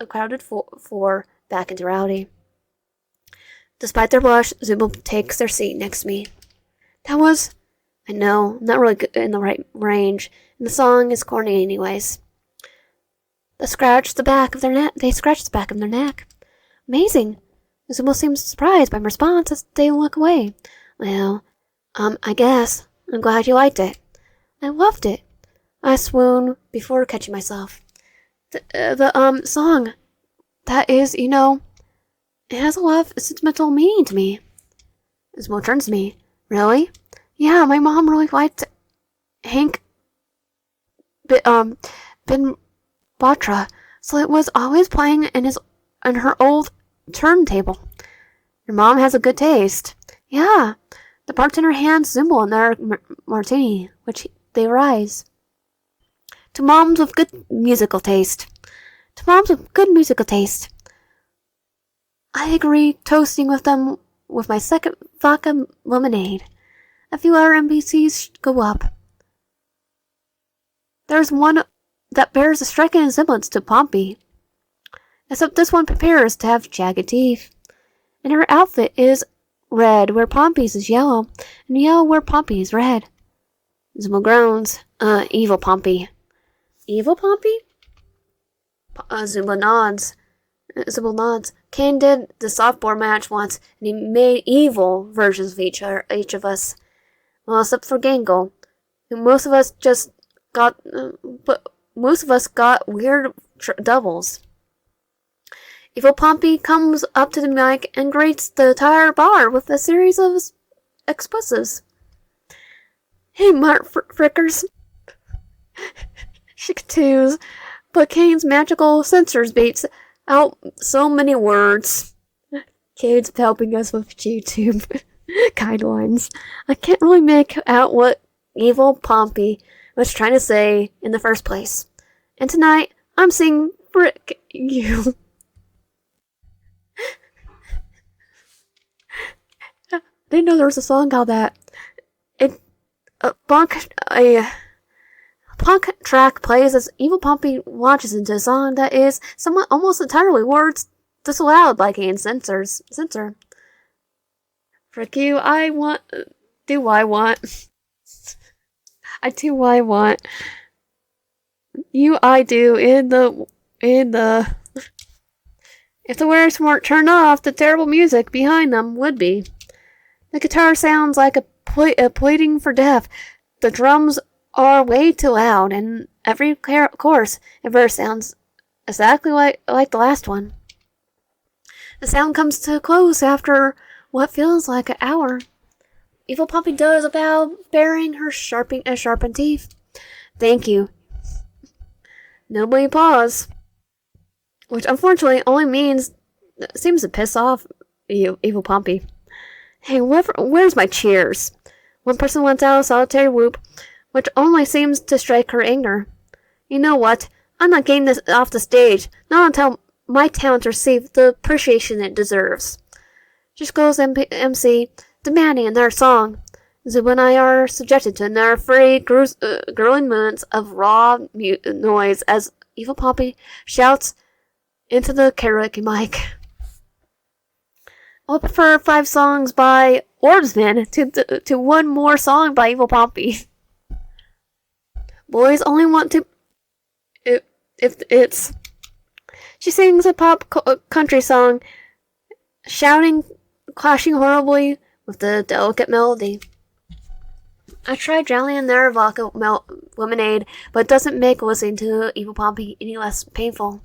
crowded floor back into reality. Despite their blush, Zooble takes their seat next to me. That was... I know, I'm not really good in the right range, and the song is corny anyways. They scratch the back of their neck. Amazing. Zooble seems surprised by my response as they look away. Well, I guess. I'm glad you liked it. I loved it. I swoon before catching myself. The song. That is, it has a lot of sentimental meaning to me. Zooble turns to me. Really? Yeah, my mom really liked Hank Ben Batra, so it was always playing in her old turntable. Your mom has a good taste. Yeah. The bartender hands Zooble in their martini, which they rise. To moms with good musical taste. I agree, toasting with them with my second vodka lemonade. A few other NPCs go up. There's one that bears a striking resemblance to Pompey, except this one appears to have jagged teeth, and her outfit is red where Pompey's is yellow, and yellow where Pompey is red. Zooble groans. Evil Pompey. Evil Pompey? Zooble nods. Kane did the softball match once, and he made evil versions of each of us. Well, except for Gangle, who most of us got weird doubles. Evil Pompey comes up to the mic and grates the entire bar with a series of expletives. Hey, Mart Frickers. She continues, but Kane's magical censors beats out so many words. Kane's helping us with YouTube guidelines. I can't really make out what Evil Pompey was trying to say in the first place. And tonight, I'm singing Frick You. Didn't know there was a song called that. A punk track plays as Evil Pompey launches into a song that is somewhat almost entirely words disallowed by Kane's censor. Frick you, I do what I want. I do what I want. I do in the if the wares weren't turned off, the terrible music behind them would be. The guitar sounds like a pleading for death. The drums are way too loud, and every chorus and verse sounds exactly like the last one. The sound comes to a close after what feels like an hour. Evil Pompey does a bow, baring her sharpened teeth. Thank you. Nobody pause. Which unfortunately seems to piss off Evil Pompey. Hey, where's my cheers? One person lets out a solitary whoop, which only seems to strike her anger. You know what? I'm not getting this off the stage, not until my talent receives the appreciation it deserves. Just goes MC, demanding another song. Zooble and I are subjected to another free, grueling moments of raw noise as Evil Pompey shouts into the karaoke mic. I would prefer 5 songs by Orbsman to one more song by Evil Pompey. Boys only want to... If it's... She sings a pop country song, shouting, clashing horribly with the delicate melody. I tried drowning in their vodka lemonade, but it doesn't make listening to Evil Pompey any less painful.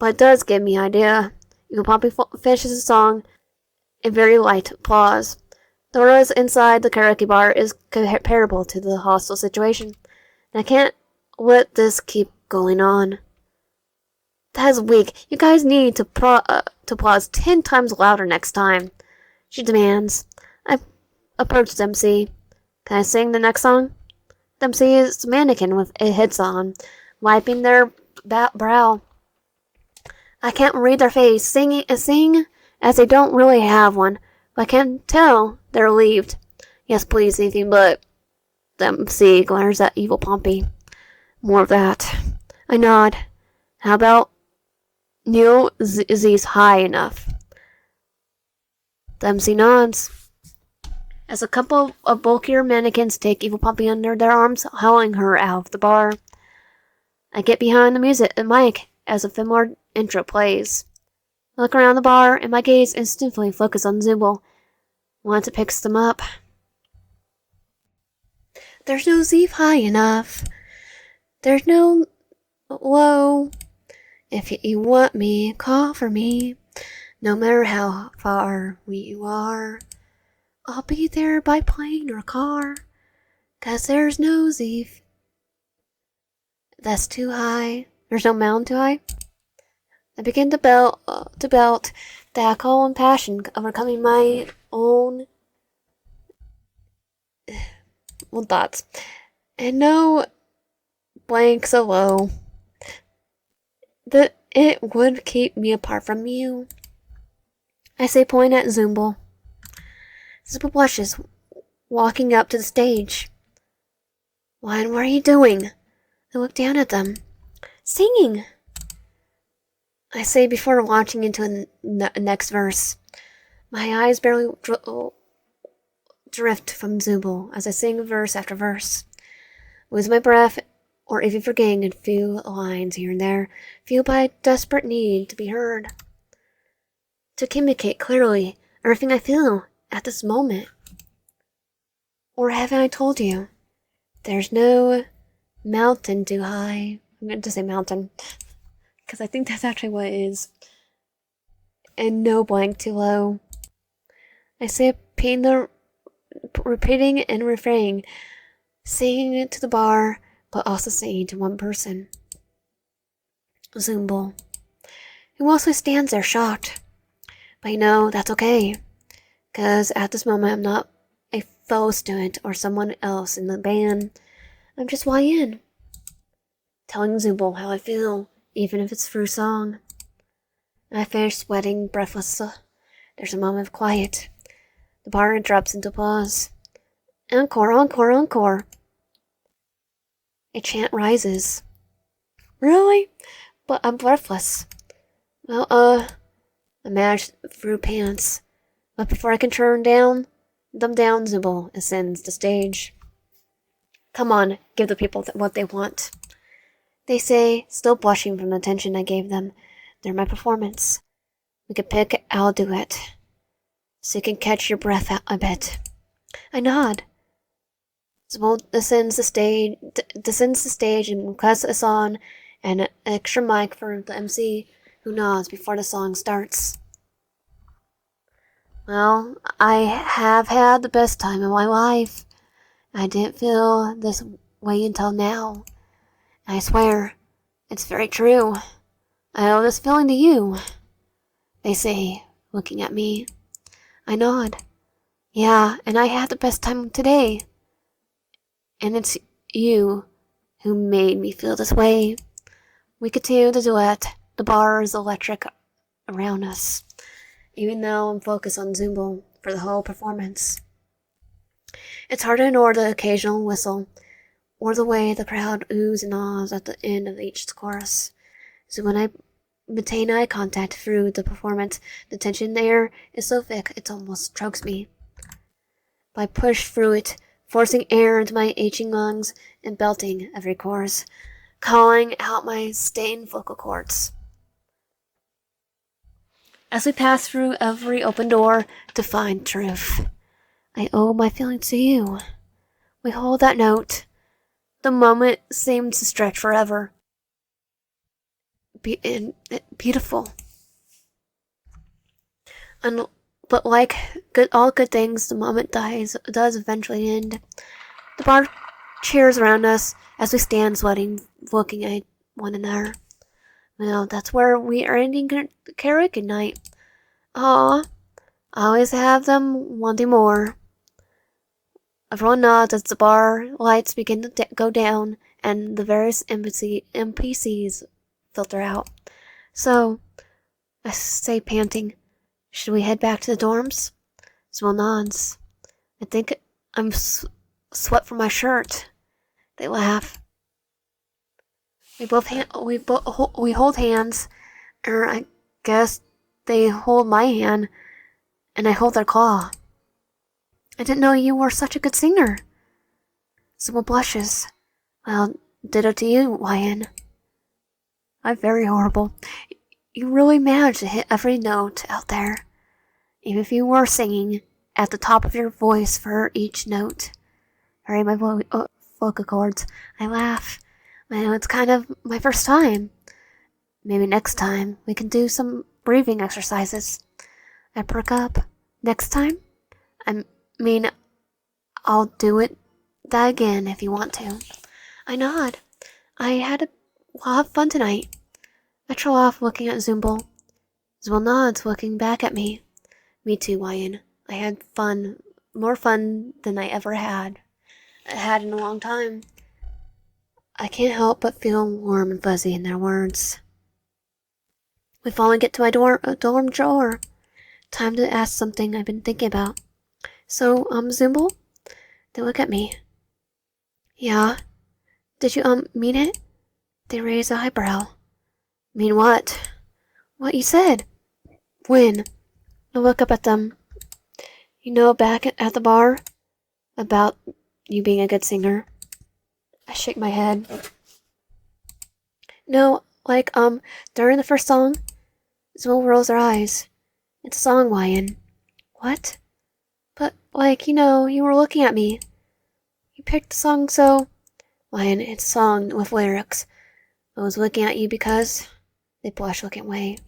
But it does give me an idea. Evil Pompey finishes the song in very light applause. The noise inside the karaoke bar is comparable to the hostile situation, and I can't let this keep going on. That is weak. You guys need to applause 10 times louder next time, she demands. I approach MC. Can I sing the next song? The MC is a mannequin with a head on, wiping their brow. I can't read their face, sing as they don't really have one, but I can tell they're relieved. Yes, please, anything but. The MC glares at Evil Pompey. More of that. I nod. How about Neil Z's high enough? The MC nods. As a couple of bulkier mannequins take Evil Poppy under their arms, hauling her out of the bar. I get behind the mic as a familiar intro plays. I look around the bar, and my gaze instantly focuses on Zooble once it picks them up. There's no Zeef high enough. There's no low. If you want me, call for me. No matter how far you are, I'll be there by plane or car. 'Cause there's no Zeef that's too high. There's no mountain too high. I begin to belt the alcohol and passion, overcoming my own thoughts. And no blank so low that it would keep me apart from you. I say, point at Zooble. Zooble blushes, walking up to the stage. What are you doing? I look down at them. Singing, I say before launching into the next verse. My eyes barely drift from Zooble as I sing verse after verse. Lose my breath, or even forgetting a few lines here and there, fueled by a desperate need to be heard. To communicate clearly everything I feel at this moment. Or haven't I told you? There's no mountain too high. I'm going to say mountain, because I think that's actually what it is. And no blank too low. I say repeating and refraining, saying it to the bar, but also saying to one person. Zooble, who mostly stands there shocked. But that's okay, because at this moment I'm not a fellow student or someone else in the band. I'm just YN, telling Zooble how I feel, even if it's through song. I finish sweating, breathless. There's a moment of quiet. The bar interrupts into applause. Encore, encore, encore. A chant rises. Really? But I'm breathless. Well, I manage through pants. But before I can turn them down, Zooble ascends the stage. Come on, give the people what they want. They say, still blushing from the attention I gave them. They're my performance. We could pick, I'll do it. So you can catch your breath out, I bet. I nod. Zooble descends the stage and requests us on an extra mic for the MC, who nods before the song starts. Well, I have had the best time of my life. I didn't feel this way until now. I swear, it's very true. I owe this feeling to you, they say, looking at me. I nod. Yeah, and I had the best time today. And it's you who made me feel this way. We continue the duet. The bar is electric around us, even though I'm focused on Zooble for the whole performance. It's hard to ignore the occasional whistle, or the way the crowd oohs and ahs at the end of each chorus. So when I maintain eye contact through the performance, the tension in the air is so thick it almost chokes me. But I push through it, forcing air into my aching lungs and belting every chorus, calling out my stained vocal cords. As we pass through every open door to find truth, I owe my feelings to you. We hold that note. The moment seems to stretch forever. Beautiful. But like all good things, the moment does eventually end. The bar cheers around us as we stand sweating, looking at one another. Well, that's where we are ending karaoke night. Aw, I always have them wanting more. Everyone nods as the bar lights begin to go down and the various NPCs filter out. So, I say panting, should we head back to the dorms? Zooble nods. I think I'm sweat from my shirt. They laugh. We hold hands, or I guess they hold my hand, and I hold their claw. I didn't know you were such a good singer. Zooble blushes. Well, ditto to you, YN. I'm very horrible. You really managed to hit every note out there, even if you were singing at the top of your voice for each note. Hurry my vocal cords. I laugh. I know it's kind of my first time. Maybe next time we can do some breathing exercises. I perk up. Next time? I mean, I'll do that again if you want to. I nod. I had a lot of fun tonight. I trail off looking at Zooble. Zooble nods, looking back at me. Me too, YN. I had fun. More fun than I ever had. I had in a long time. I can't help but feel warm and fuzzy in their words. We finally get to my dorm drawer. Time to ask something I've been thinking about. So, Zooble? They look at me. Yeah? Did you, mean it? They raise an eyebrow. Mean what? What you said. When? I look up at them. You know, back at the bar? About you being a good singer. I shake my head. No, like, during the first song? Zooble rolls her eyes. It's a song, YN. What? But, like, you know, you were looking at me. You picked the song so... YN, it's a song with lyrics. I was looking at you because... They blush, looking away.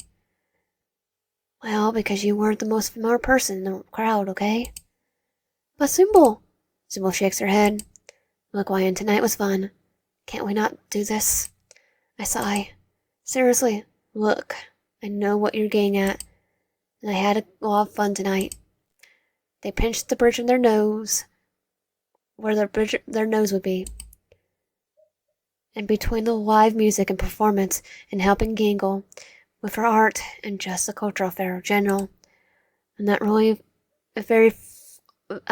Well, because you weren't the most familiar person in the crowd, okay? But Zooble! Zooble shakes her head. Look, YN, tonight was fun. Can't we not do this? I sigh. Seriously, look. I know what you're getting at. And I had a lot of fun tonight. They pinched the bridge of their nose, where their nose would be. And between the live music and performance and helping Gangle with her art and just the cultural affair in general, I'm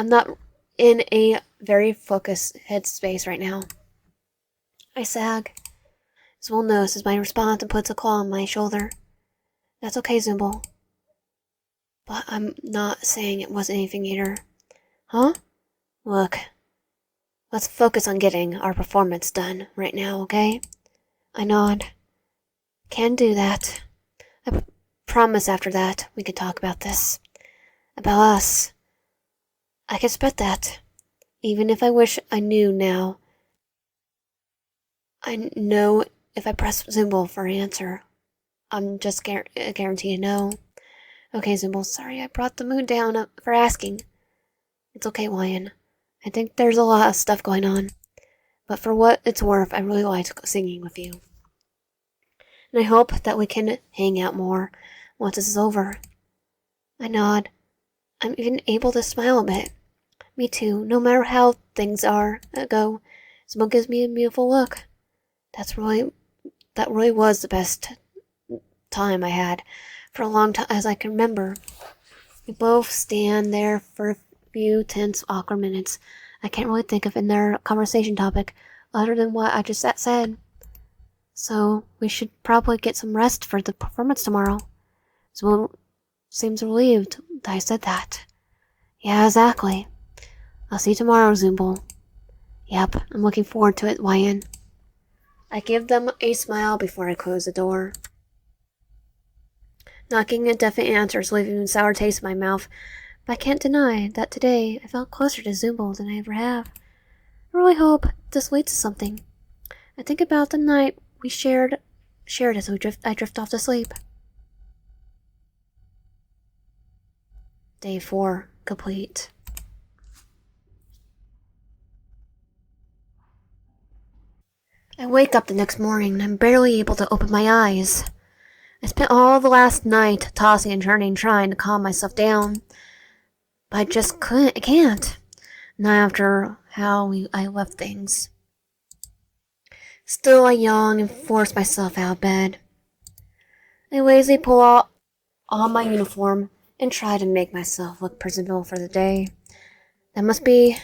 not in a very focused headspace right now. I sag. Zooble notices my response and puts a claw on my shoulder. That's okay, Zooble. But I'm not saying it wasn't anything either. Huh? Look. Let's focus on getting our performance done right now, okay? I nod. Can do that. I promise after that we can talk about this. About us. I can expect that. Even if I wish I knew now. I know if I press Zooble for an answer, I'm just guaranteed to know. Okay, Zooble, sorry I brought the mood down for asking. It's okay, YN. I think there's a lot of stuff going on. But for what it's worth, I really liked singing with you. And I hope that we can hang out more once this is over. I nod. I'm even able to smile a bit. Me too, no matter how things go. Zooble gives me a beautiful look. That really was the best time I had for a long time as I can remember. We both stand there for a few tense, awkward minutes. I can't really think of their conversation topic other than what I just said. So we should probably get some rest for the performance tomorrow. Zooble seems relieved that I said that. Yeah, exactly. I'll see you tomorrow, Zooble. Yep, I'm looking forward to it, YN. I give them a smile before I close the door. Knocking at definite answers, leaving a sour taste in my mouth, but I can't deny that today I felt closer to Zooble than I ever have. I really hope this leads to something. I think about the night we shared as I drift off to sleep. Day 4, complete. I wake up the next morning and I'm barely able to open my eyes. I spent all the last night tossing and turning, trying to calm myself down. But I just can't. Not after how I left things. Still, I yawn and force myself out of bed. I lazily pull on my uniform and try to make myself look presentable for the day. That must be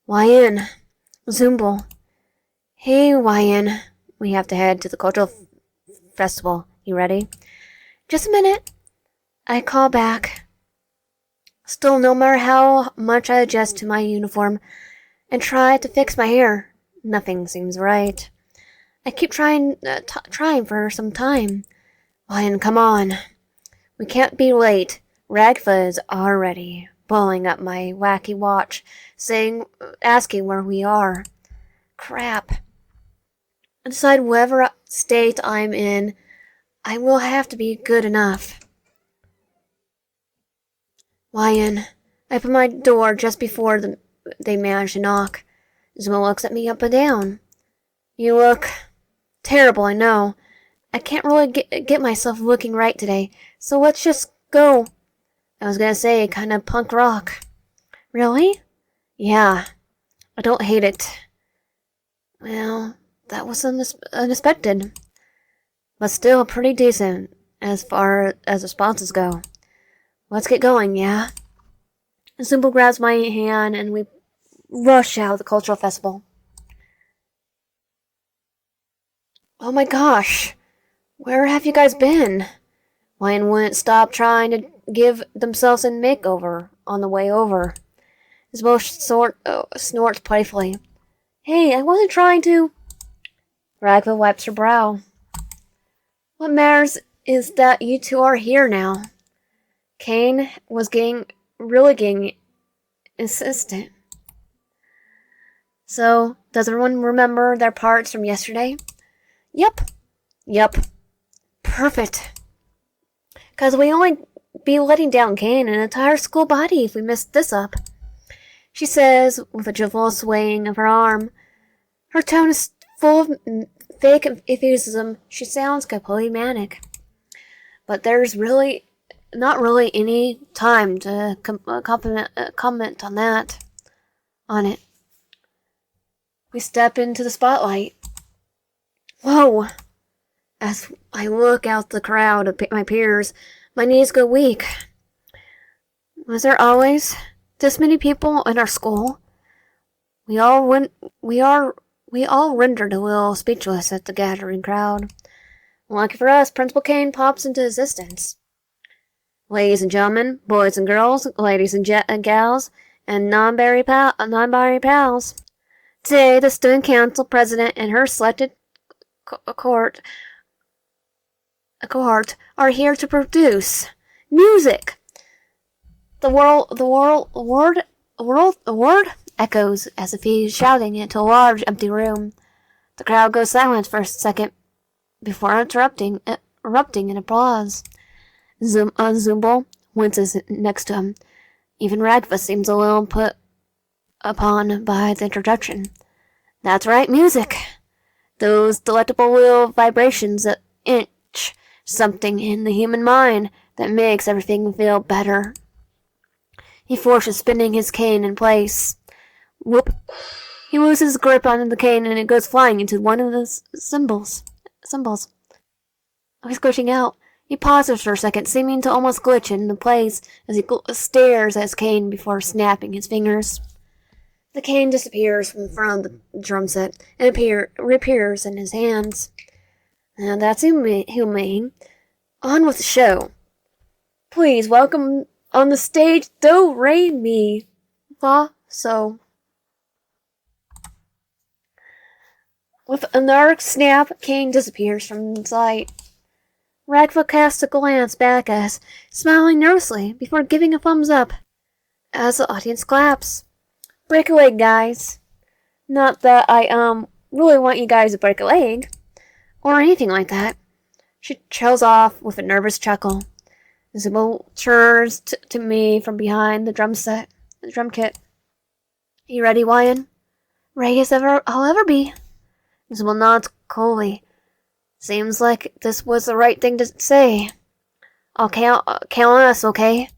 YN. Zooble. Hey, YN. We have to head to the cultural festival. You ready? Just a minute. I call back. Still, no matter how much I adjust to my uniform and try to fix my hair, nothing seems right. I keep trying for some time. Lion, come on. We can't be late. Ragfa is already blowing up my wacky watch, asking where we are. Crap. I decide whatever state I'm in, I will have to be good enough. Lion, I open my door just before they manage to knock. Zuma looks at me up and down. You look terrible, I know. I can't really get myself looking right today, so let's just go. I was gonna say, kind of punk rock. Really? Yeah. I don't hate it. Well, that was unexpected. But still pretty decent, as far as responses go. Let's get going, yeah? Zooble grabs my hand and we rush out of the cultural festival. Oh my gosh! Where have you guys been? Lion wouldn't stop trying to give themselves a makeover on the way over. Isabel snorts playfully. Hey, I wasn't trying to... Ragva wipes her brow. What matters is that you two are here now. Kane was really getting insistent. So, does everyone remember their parts from yesterday? Yep. Perfect. Because we only be letting down Kane and an entire school body if we mess this up. She says, with a joyful swaying of her arm. Her tone is full of fake enthusiasm. She sounds completely manic. But there's not really any time to comment on it. We step into the spotlight. Whoa! As I look out the crowd of my peers, my knees go weak. Was there always this many people in our school? We all rendered a little speechless at the gathering crowd. Lucky for us, Principal Kane pops into existence. Ladies and gentlemen, boys and girls, ladies and gals, and non-binary pals. Today, the student council president and her selected cohort are here to produce music. The word echoes as if he's shouting into a large empty room. The crowd goes silent for a second before erupting in applause. Zooble winces next to him. Even Ragva seems a little put upon by the introduction. That's right, music. Those delectable little vibrations that itch something in the human mind that makes everything feel better. He forces spinning his cane in place. Whoop! He loses his grip on the cane and it goes flying into one of the cymbals. He's glitching out. He pauses for a second, seeming to almost glitch into place as he stares at his cane before snapping his fingers. The cane disappears from the front of the drum set and reappears in his hands. Now that's humane. On with the show. Please welcome on the stage Do Re Mi Fa So. With another snap, Kane disappears from sight. Ragva casts a glance back at us, smiling nervously before giving a thumbs up as the audience claps. Break a leg, guys. Not that I really want you guys to break a leg or anything like that. She trails off with a nervous chuckle. Zooble turns to me from behind the drum kit. You ready, Wyan? Ready as I'll ever be. Zooble nods coolly. Seems like this was the right thing to say. I'll count on us, okay?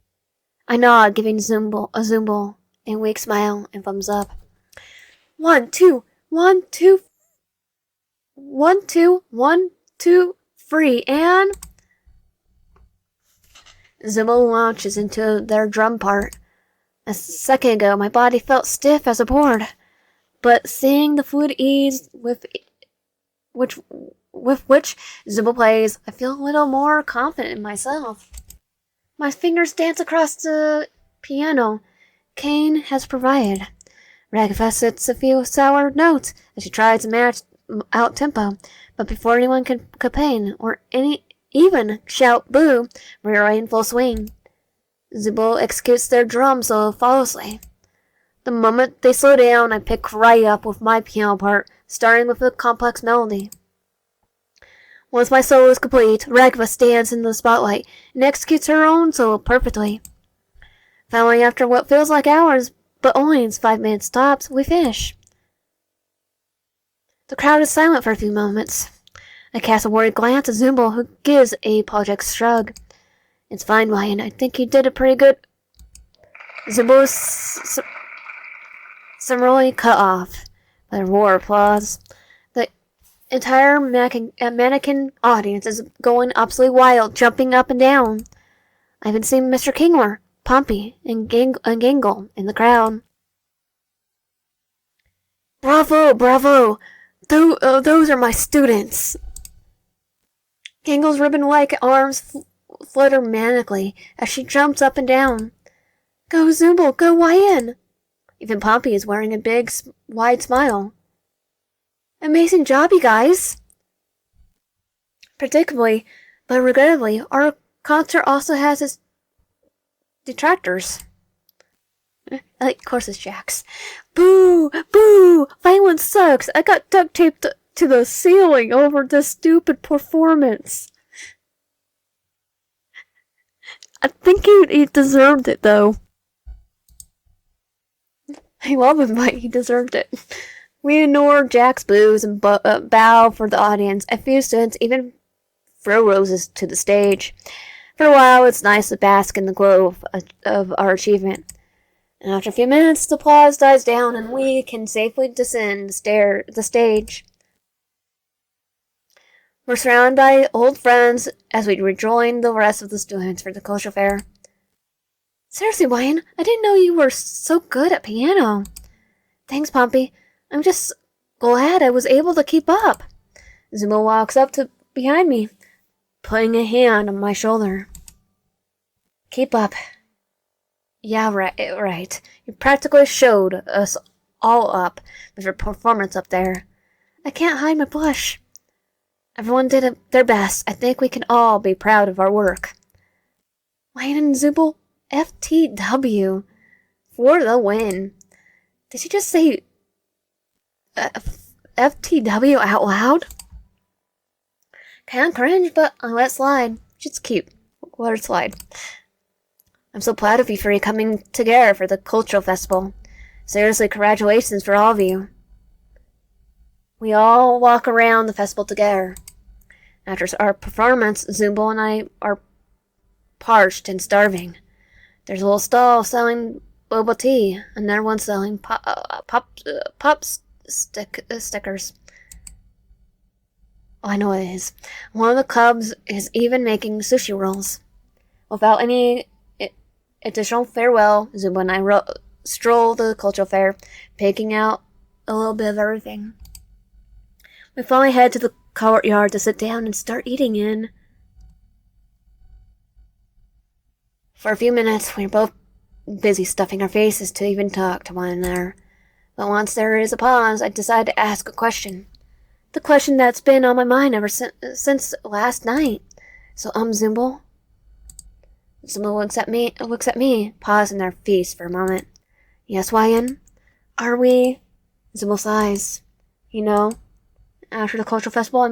I nod, giving Zooble a Zooble, and weak smile and thumbs up. 1, 2, 1, 2, 1, 2, 1, 2, 3, and Zooble launches into their drum part. A second ago, my body felt stiff as a board, but seeing the fluid ease with which Zooble plays, I feel a little more confident in myself. My fingers dance across the piano Kane has provided. Ragfa sits a few sour notes as she tries to match out tempo, but before anyone can campaign or even shout boo, we're in full swing. Zooble executes their drum solo flawlessly. The moment they slow down, I pick right up with my piano part, starting with a complex melody. Once my solo is complete, Ragva stands in the spotlight and executes her own solo perfectly. Finally, after what feels like hours, but only 5 minutes tops, we finish. The crowd is silent for a few moments. I cast a worried glance at Zooble, who gives a apologetic shrug. It's fine, Ryan. I think you did a pretty good. Zooble is summarily cut off by a roar of applause. The entire mannequin audience is going absolutely wild, jumping up and down. I haven't seen Mr. Kingler, Pompey, and Gangle in the crowd. Bravo, bravo! Those are my students! Gangle's ribbon-like arms flutter manically as she jumps up and down. Go Zooble, go Ryan! Even Pompey is wearing a big, wide smile. Amazing job, you guys! Predictably, but regrettably, our concert also has its detractors. Of course it's Jax. Boo! Boo! Violin sucks! I got duct taped to the ceiling over this stupid performance. I think he deserved it, though. I love him, but he deserved it. We ignore Jack's boos and bow for the audience. A few students even throw roses to the stage. For a while, it's nice to bask in the glow of our achievement. And after a few minutes, the applause dies down and we can safely descend the stage. We're surrounded by old friends as we rejoin the rest of the students for the cultural fair. Seriously, Wayne, I didn't know you were so good at piano. Thanks, Pompey. I'm just glad I was able to keep up. Zooble walks up to behind me, putting a hand on my shoulder. Keep up. Yeah, right. You practically showed us all up with your performance up there. I can't hide my blush. Everyone did their best. I think we can all be proud of our work. Wayne and Zooble, FTW for the win. Did you just say FTW out loud? Kinda cringe, but I let it slide. Just keep. Let it slide. I'm so proud of you for coming together for the cultural festival. Seriously, congratulations for all of you. We all walk around the festival together. After our performance, Zooble and I are parched and starving. There's a little stall selling boba tea, another one selling stickers. Oh, I know what it is. One of the clubs is even making sushi rolls. Without any additional farewell, Zooble and I stroll the cultural fair, picking out a little bit of everything. We finally head to the courtyard to sit down and start eating in. For a few minutes, we were both busy stuffing our faces to even talk to one another. But once there is a pause, I decide to ask a question. The question that's been on my mind ever since last night. So, Zooble? Zooble looks at me, pausing their feast for a moment. Yes, Ryan? Are we? Zooble sighs. You know, after the cultural festival,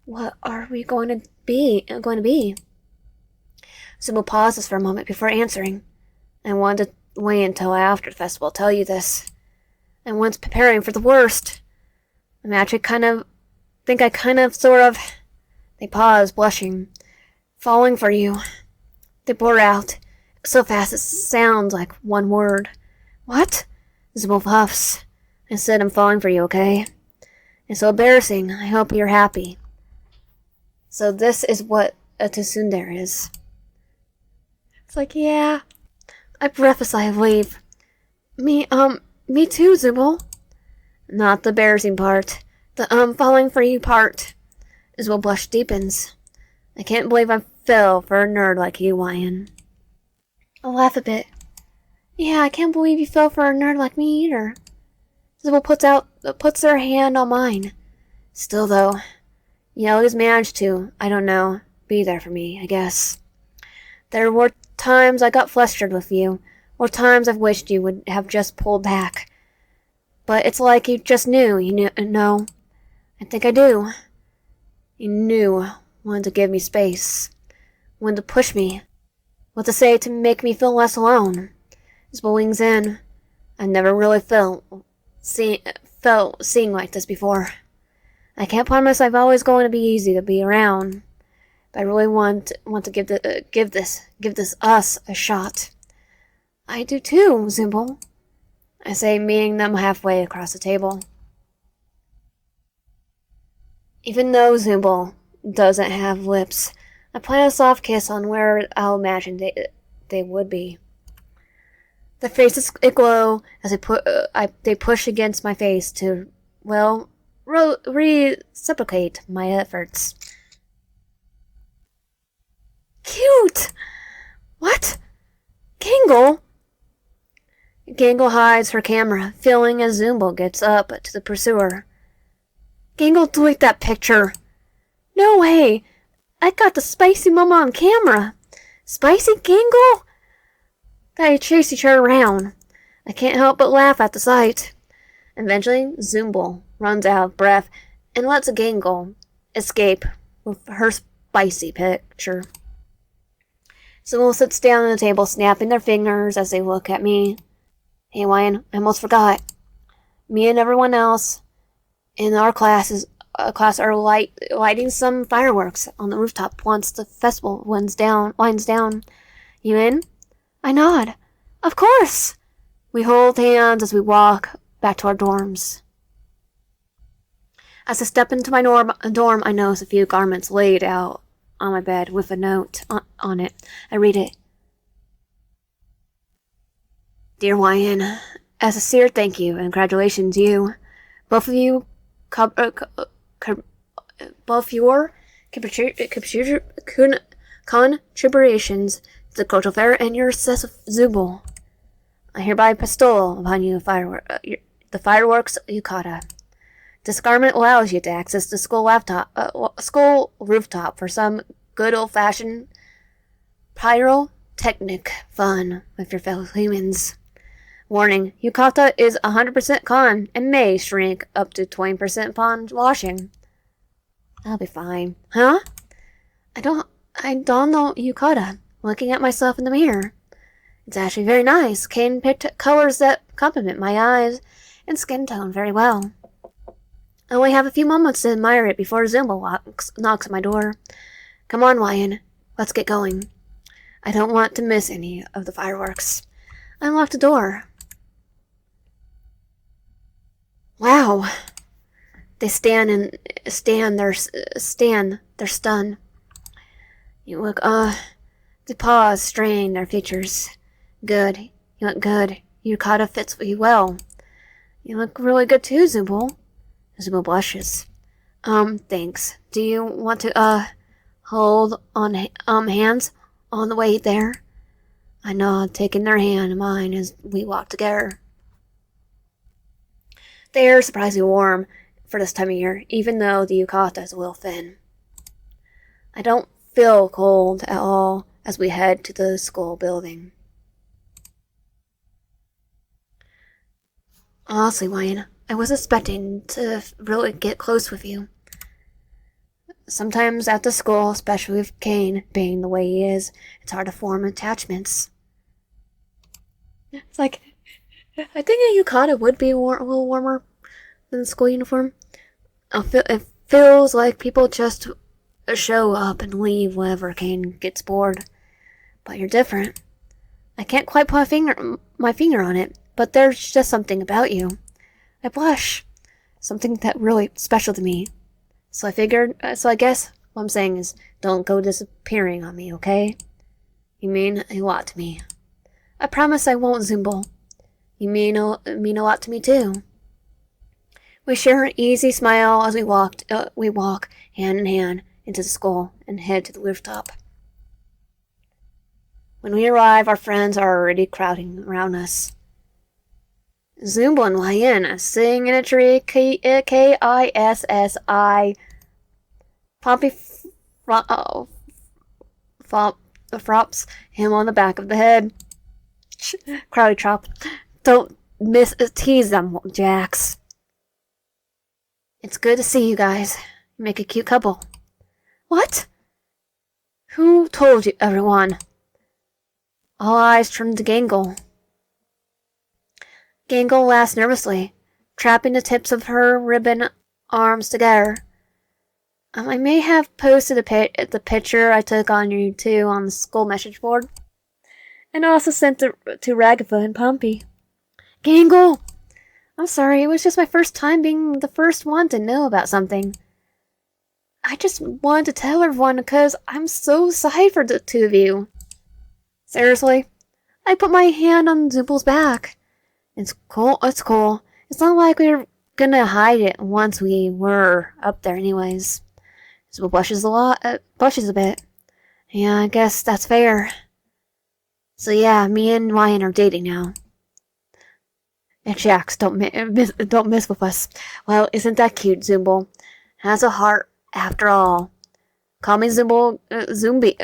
what are we going to be? Zooble pauses for a moment before answering. I wanted to wait until after the festival to tell you this. And once preparing for the worst. I'm actually They pause, blushing. Falling for you. They blur out, so fast it sounds like one word. What? Zooble puffs. I said I'm falling for you, okay? It's so embarrassing. I hope you're happy. So this is what a tsundere is. It's like, yeah. I breath a sigh of relief. Me too, Zooble. Not the embarrassing part. The falling for you part. Zooble blush deepens. I can't believe I fell for a nerd like you, Ryan. I laugh a bit. Yeah, I can't believe you fell for a nerd like me either. Sybil puts her hand on mine. Still though, you always managed to, I don't know, be there for me, I guess. There were times I got flustered with you, or times I've wished you would have just pulled back. But it's like you just knew, no. I think I do. You knew when to give me space, when to push me, what to say to make me feel less alone. As bullying's in, I never really felt seeing like this before. I can't promise I'm always going to be easy to be around, but I really want to give this us a shot. I do too, Zooble. I say, meeting them halfway across the table. Even though Zooble doesn't have lips, I plant a soft kiss on where I'll imagine they would be. Their faces glow as they push against my face to, well, reciprocate my efforts. Cute! What? Gangle? Gangle hides her camera, feeling as Zooble gets up to the pursuer. Gangle, delete that picture. No way! I got the spicy mama on camera. Spicy, Gangle? They chase each other around. I can't help but laugh at the sight. Eventually, Zooble runs out of breath and lets Gangle escape with her spicy picture. Zooble sits down at the table, snapping their fingers as they look at me. Hey, Ryan, I almost forgot. Me and everyone else in our class are lighting some fireworks on the rooftop once the festival winds down. You in? I nod. Of course! We hold hands as we walk back to our dorms. As I step into my dorm, I notice a few garments laid out on my bed with a note on it. I read it. Dear Ryan, as a sincere thank you and congratulations you, both of you, both your contributions to the cultural fair and your success of Zooble. I hereby bestow upon you the fireworks yukata. This garment allows you to access the school rooftop for some good old-fashioned pyrotechnic fun with your fellow humans. Warning, yukata is 100% cotton and may shrink up to 20% upon washing. I'll be fine. Huh? I don't know yukata. Looking at myself in the mirror. It's actually very nice. Kane picked colors that complement my eyes and skin tone very well. I only have a few moments to admire it before Zooble knocks at my door. Come on, Ryan. Let's get going. I don't want to miss any of the fireworks. I unlocked the door. Wow. They stand. They're stunned. You look, they pause, strain their features. Good. You look good. Yukata fits you well. You look really good too, Zooble. Zooble blushes. Thanks. Do you want to, hold on, hands on the way there? I nod, taking their hand in mine as we walk together. The air is surprisingly warm for this time of year, even though the yukata is a little thin. I don't feel cold at all as we head to the school building. Honestly, Wayne, I was expecting to really get close with you. Sometimes at the school, especially with Kane being the way he is, it's hard to form attachments. It's like, I think a yukata would be a little warmer than the school uniform. It feels like people just show up and leave whenever Kane gets bored. But you're different. I can't quite put my finger on it, but there's just something about you. I blush. Something that really special to me. So I guess what I'm saying is, don't go disappearing on me, okay? You mean a lot to me. I promise I won't, Zooble. You mean a lot to me too. We share an easy smile as we walk hand in hand into the school and head to the rooftop. When we arrive, our friends are already crowding around us. Zooble and YN sitting in a tree, Kissi. Poppy frops him on the back of the head. Crowdy chop. Don't tease them, Jax. It's good to see you guys. You make a cute couple. What? Who told you, everyone? All eyes turned to Gangle. Gangle laughed nervously, trapping the tips of her ribbon arms together. I may have posted the picture I took on you two on the school message board, and also sent it to Ragapha and Pompey. Gangle! I'm sorry, it was just my first time being the first one to know about something. I just wanted to tell everyone because I'm so excited for the two of you. Seriously? I put my hand on Zooble's back. It's cool. It's not like we were gonna hide it once we were up there anyways. Zooble blushes a bit. Yeah, I guess that's fair. So yeah, me and Ryan are dating now. And Jax, don't mess with us. Well, isn't that cute, Zooble? Has a heart after all. Call me Zooble, Zombie.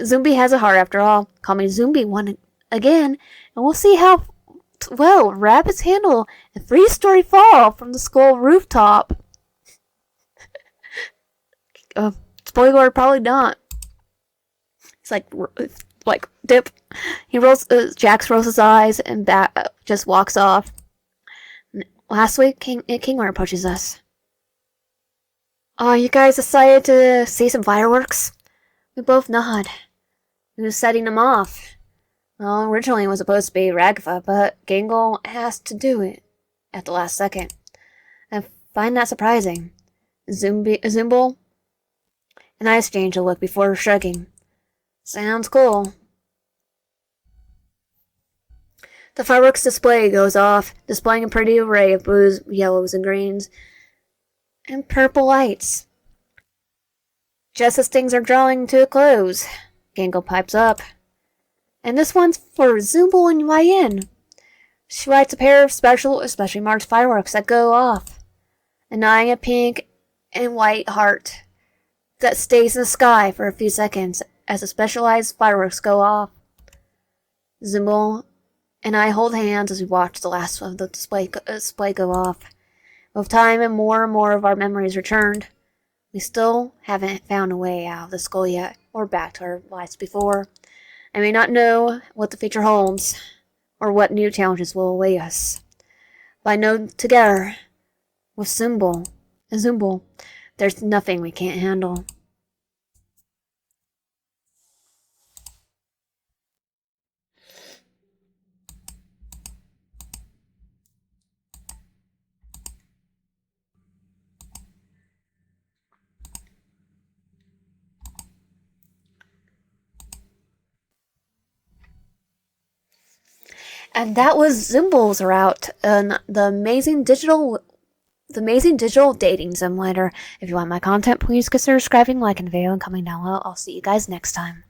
Zombie has a heart after all. Call me Zombie one again, and we'll see how well rabbits handle a 3-story fall from the school rooftop. Spoiler, probably not. It's like dip. He rolls. Jax rolls his eyes and just walks off. Last week, Kingler approaches us. Oh, you guys decided to see some fireworks? We both nod. Who's setting them off? Well, originally it was supposed to be Ragapha, but Gangle has to do it at the last second. I find that surprising. Zooble and I exchange a look before shrugging. Sounds cool. The fireworks display goes off, displaying a pretty array of blues, yellows, and greens, and purple lights. Just as things are drawing to a close, Gangle pipes up. And this one's for Zooble and YN. She lights a pair of especially marked fireworks that go off, igniting a pink and white heart that stays in the sky for a few seconds as the specialized fireworks go off. Zooble and I hold hands as we watch the last of the display go off. With time and more of our memories returned, we still haven't found a way out of the school yet, or back to our lives before. I may not know what the future holds, or what new challenges will await us. But I know together, with Zooble, there's nothing we can't handle. And that was Zooble's route on the amazing digital dating simulator. If you want my content, please consider subscribing, liking the video, and coming down below. I'll see you guys next time.